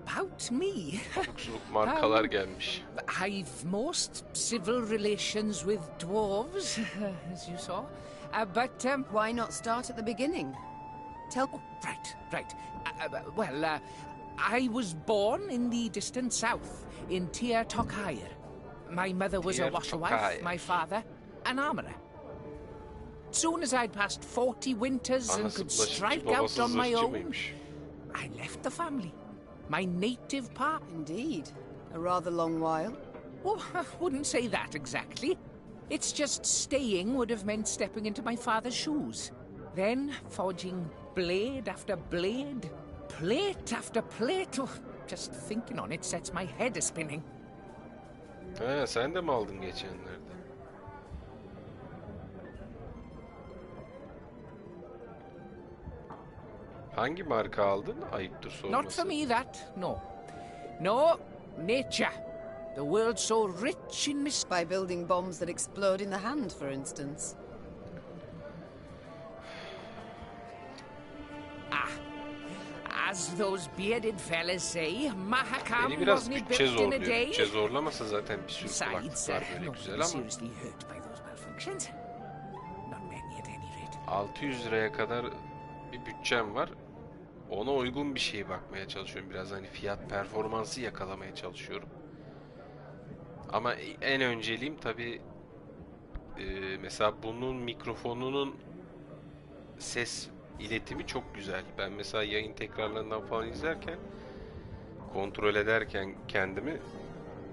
About me? Abuk markalar gelmiş. I've most civil relations with dwarves, as you saw. But why not start at the beginning? Tell. Oh, right. I was born in the distant south, in Tir Tokair. My mother was a washerwife, my father an armourer. Soon as I'd passed 40 winters and could strike out on my own, I left the family. My native part. Indeed. A rather long while. Oh, I wouldn't say that exactly. It's just staying would have meant stepping into my father's shoes. Then forging blade after blade, plate after plate. Oh, just thinking on it sets my head a-spinning. He, sen de mi aldın geçenlerde? Hangi marka aldın? Ayıptır sorması. Not for me, that. No. No, nature. The world's so rich in By building bombs that explode in the hand, for instance. As those bearded fellas say, Mahakam Beni biraz wasn't bütçe built in a zorluyor. day. Bütçe zorlamasa zaten bir sürü Besides, kulaklık var böyle no güzel one ama. seriously hurt by those malfunctions. attractions? Not many at any rate. 600 liraya kadar bir bütçem var. Ona uygun bir şeye bakmaya çalışıyorum. Biraz hani fiyat performansı yakalamaya çalışıyorum. Ama en önceliğim tabii mesela bunun mikrofonunun ses iletimi çok güzel. Ben mesela yayın tekrarlarından falan izlerken, kontrol ederken kendimi,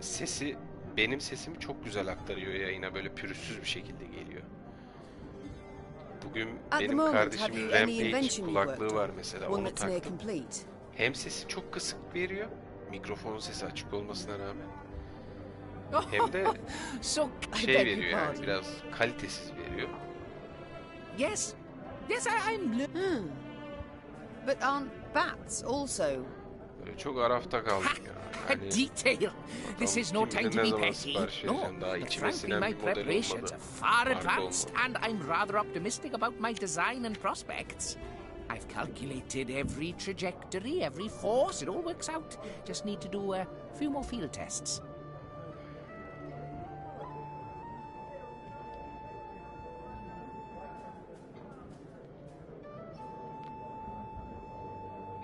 sesi, benim sesimi çok güzel aktarıyor yayına, böyle pürüzsüz bir şekilde geliyor. Bugün benim kardeşimin Rampage kulaklığı var mesela, onu taktım. Hem sesi çok kısık veriyor, mikrofonun sesi açık olmasına rağmen. Hem de şey veriyor yani, biraz kalitesiz veriyor. Yes. Yes, I'm... But aren't bats also? Çok arafta kaldım ya. A detail. This is no time to be petty. No, but frankly, my preparations are far advanced, and I'm rather optimistic about my design and prospects. I've calculated every trajectory, every force. It all works out. Just need to do a few more field tests.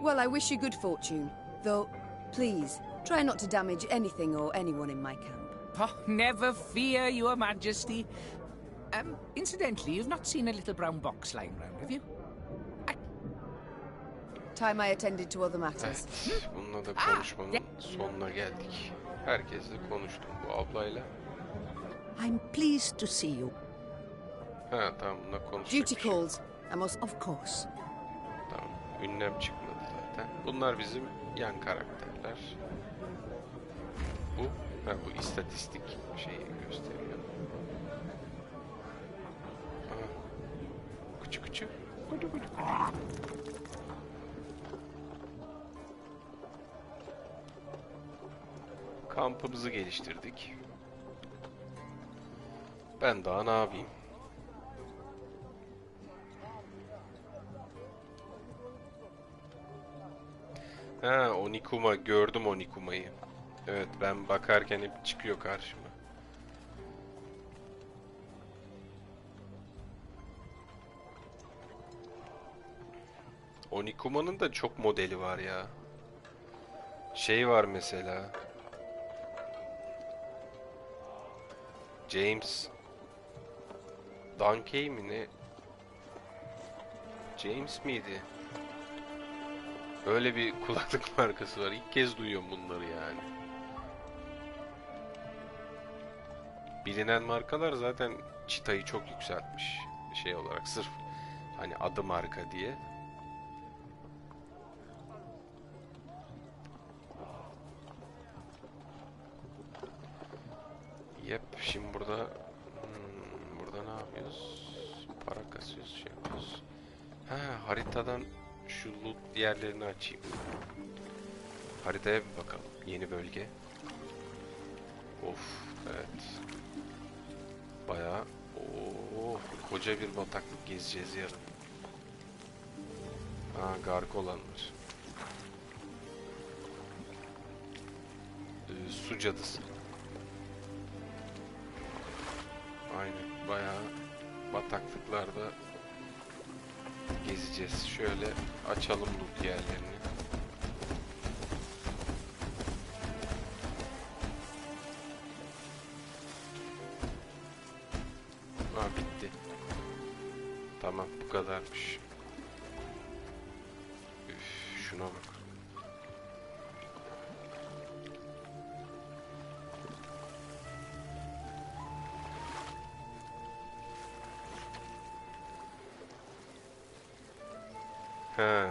Well, I wish you good fortune. Though, please, try not to damage anything or anyone in my camp. Oh, never fear, Your Majesty. Incidentally, you've not seen a little brown box lying around, have you? Time I attended to other matters. Evet, bununla da konuşmanın sonuna geldik. Herkesle konuştum bu ablayla. I'm pleased to see you. Ha, tamam, bununla konuşacak. Duty calls. I must, of course. Tamam, ünlem çıkmadı zaten. Bunlar bizim yan karakterler. Bu istatistik şeyi gösteriyor. Küçük küçük. Kampımızı geliştirdik. Ben daha ne yapayım? Ha, Onikuma, gördüm Onikuma'yı. Evet, ben bakarken hep çıkıyor karşıma. Onikuma'nın da çok modeli var ya. Şey var mesela. James Dunkey mi ne? James miydi? Öyle bir kulaklık markası var. İlk kez duyuyorum bunları yani. Bilinen markalar zaten çıtayı çok yükseltmiş. Şey olarak, sırf hani adı marka diye. Yep, şimdi burada burada ne yapıyoruz? Para kasıyoruz, şey yapıyoruz. Ha, haritadan şu loot yerlerini açayım. Haritaya bir bakalım. Yeni bölge. Of, evet. Bayağı koca bir bataklık gezeceğiz yarın. Ha, gark olanlar. Su cadısı. Aynen, bayağı bataklıklarda gezeceğiz. Şöyle açalım loot yerlerini. Ha, bitti. Tamam, bu kadarmış. Üf, şuna bak. Ha.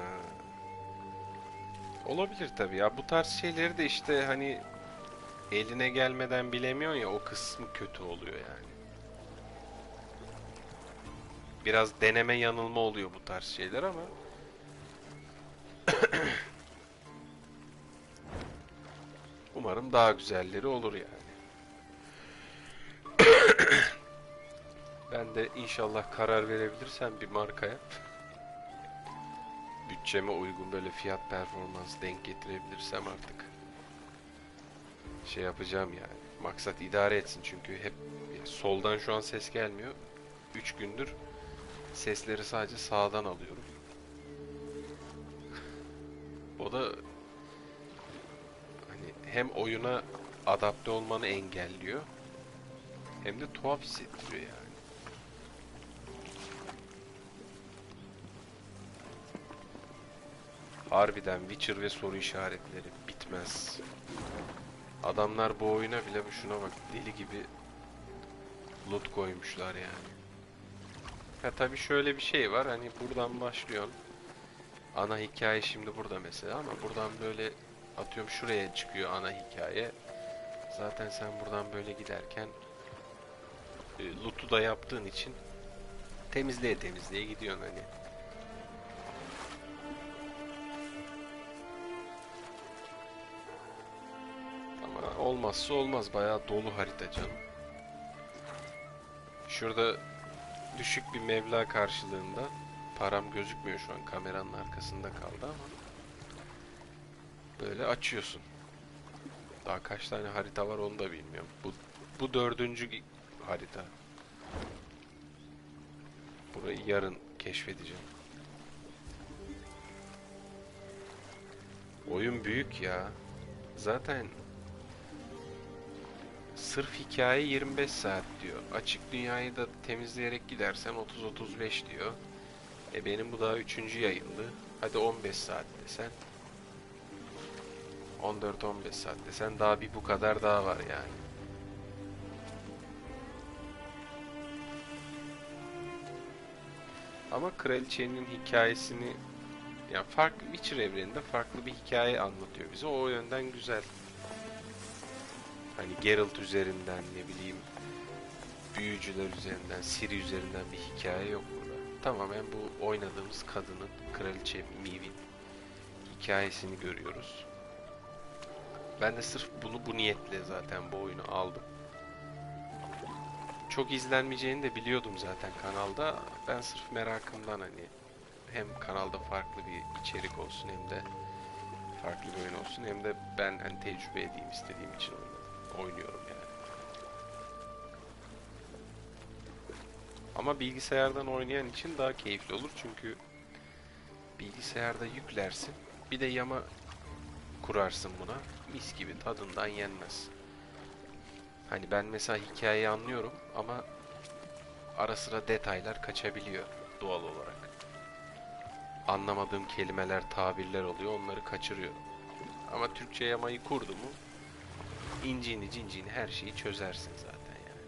Olabilir tabii ya. Bu tarz şeyleri de işte hani eline gelmeden bilemiyorsun ya, o kısmı kötü oluyor yani. Biraz deneme yanılma oluyor bu tarz şeyler ama umarım daha güzelleri olur yani. Ben de inşallah karar verebilirsem bir markaya, bütçeme uygun böyle fiyat performans denk getirebilirsem artık şey yapacağım yani. Maksat idare etsin çünkü hep soldan şu an ses gelmiyor. 3 gündür sesleri sadece sağdan alıyorum. O da hani hem oyuna adapte olmanı engelliyor hem de tuhaf hissettiriyor yani. Harbiden Witcher ve soru işaretleri bitmez. Adamlar bu oyuna bile şuna bak deli gibi loot koymuşlar yani. Ha tabii şöyle bir şey var, hani buradan başlıyorsun. Ana hikaye şimdi burada mesela ama buradan böyle atıyorum şuraya çıkıyor ana hikaye. Zaten sen buradan böyle giderken loot'u da yaptığın için temizleye temizleye gidiyorsun hani. Ama olmazsa olmaz, bayağı dolu harita canım. Şurada düşük bir meblağ karşılığında, param gözükmüyor şu an, kameranın arkasında kaldı ama böyle açıyorsun. Daha kaç tane harita var onu da bilmiyorum. Bu 4. harita. Burayı yarın keşfedeceğim. Oyun büyük ya. Zaten sırf hikaye 25 saat diyor. Açık dünyayı da temizleyerek gidersen 30-35 diyor. Benim bu daha 3. yayındı. Hadi 15 saat desen. 14-15 saat desen daha bir bu kadar daha var yani. Ama kraliçenin hikayesini, yani farklı Witcher evreninde farklı bir hikaye anlatıyor bize. O yönden güzel. Hani Geralt üzerinden, ne bileyim, büyücüler üzerinden, Ciri üzerinden bir hikaye yok burada. Tamamen bu oynadığımız kadının, kraliçe Miv'in hikayesini görüyoruz. Ben de sırf bu niyetle zaten bu oyunu aldım. Çok izlenmeyeceğini de biliyordum zaten kanalda. Ben sırf merakımdan, hani hem kanalda farklı bir içerik olsun hem de farklı bir oyun olsun, hem de ben hani tecrübe edeyim istediğim için oynuyorum yani. Ama bilgisayardan oynayan için daha keyifli olur çünkü bilgisayarda yüklersin, bir de yama kurarsın buna, mis gibi tadından yenmez. Hani ben mesela hikayeyi anlıyorum ama ara sıra detaylar kaçabiliyor doğal olarak. Anlamadığım kelimeler, tabirler oluyor, onları kaçırıyorum. Ama Türkçe yamayı kurdu mu İnciğini cinciğini her şeyi çözersin zaten yani.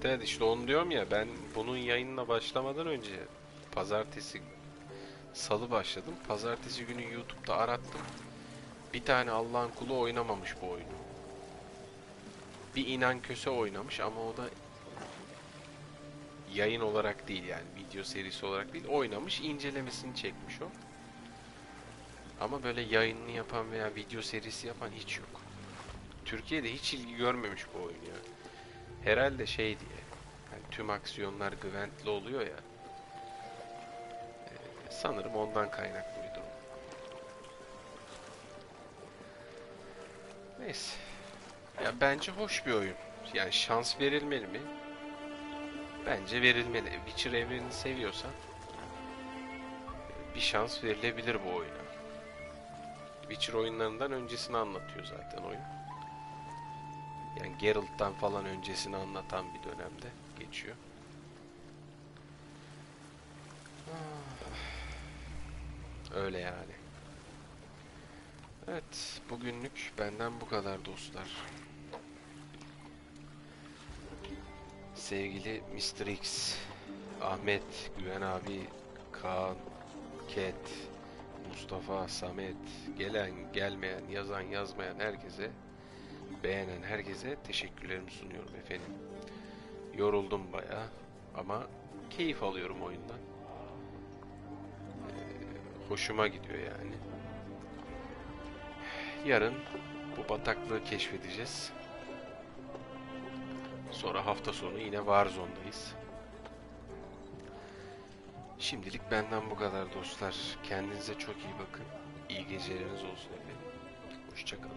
Evet işte onu diyorum ya, ben bunun yayınına başlamadan önce pazartesi, salı başladım. Pazartesi günü YouTube'da arattım. Bir tane Allah'ın kulu oynamamış bu oyunu. Bir inan köse oynamış ama o da yayın olarak değil yani, video serisi olarak değil, oynamış, incelemesini çekmiş o. Ama böyle yayınını yapan veya video serisi yapan hiç yok. Türkiye'de hiç ilgi görmemiş bu oyun ya. Herhalde şey diye, yani tüm aksiyonlar Gwent'li oluyor ya. Sanırım ondan kaynaklı bir durum. Neyse. Ya bence hoş bir oyun. Yani şans verilmeli mi? Bence verilmeli. Witcher evrenini seviyorsan bir şans verilebilir bu oyuna. Witcher oyunlarından öncesini anlatıyor zaten oyun. Yani Geralt'tan falan öncesini anlatan bir dönemde geçiyor. Öyle yani. Evet, bugünlük benden bu kadar dostlar. Sevgili Mr. X, Ahmet, Güven abi, Kaan, Ket, Mustafa, Samet, gelen, gelmeyen, yazan, yazmayan herkese, beğenen herkese teşekkürlerimi sunuyorum efendim. Yoruldum bayağı ama keyif alıyorum oyundan. Hoşuma gidiyor yani. Yarın bu bataklığı keşfedeceğiz. Sonra hafta sonu yine Warzone'dayız. Şimdilik benden bu kadar dostlar. Kendinize çok iyi bakın. İyi geceleriniz olsun efendim. Hoşça kalın.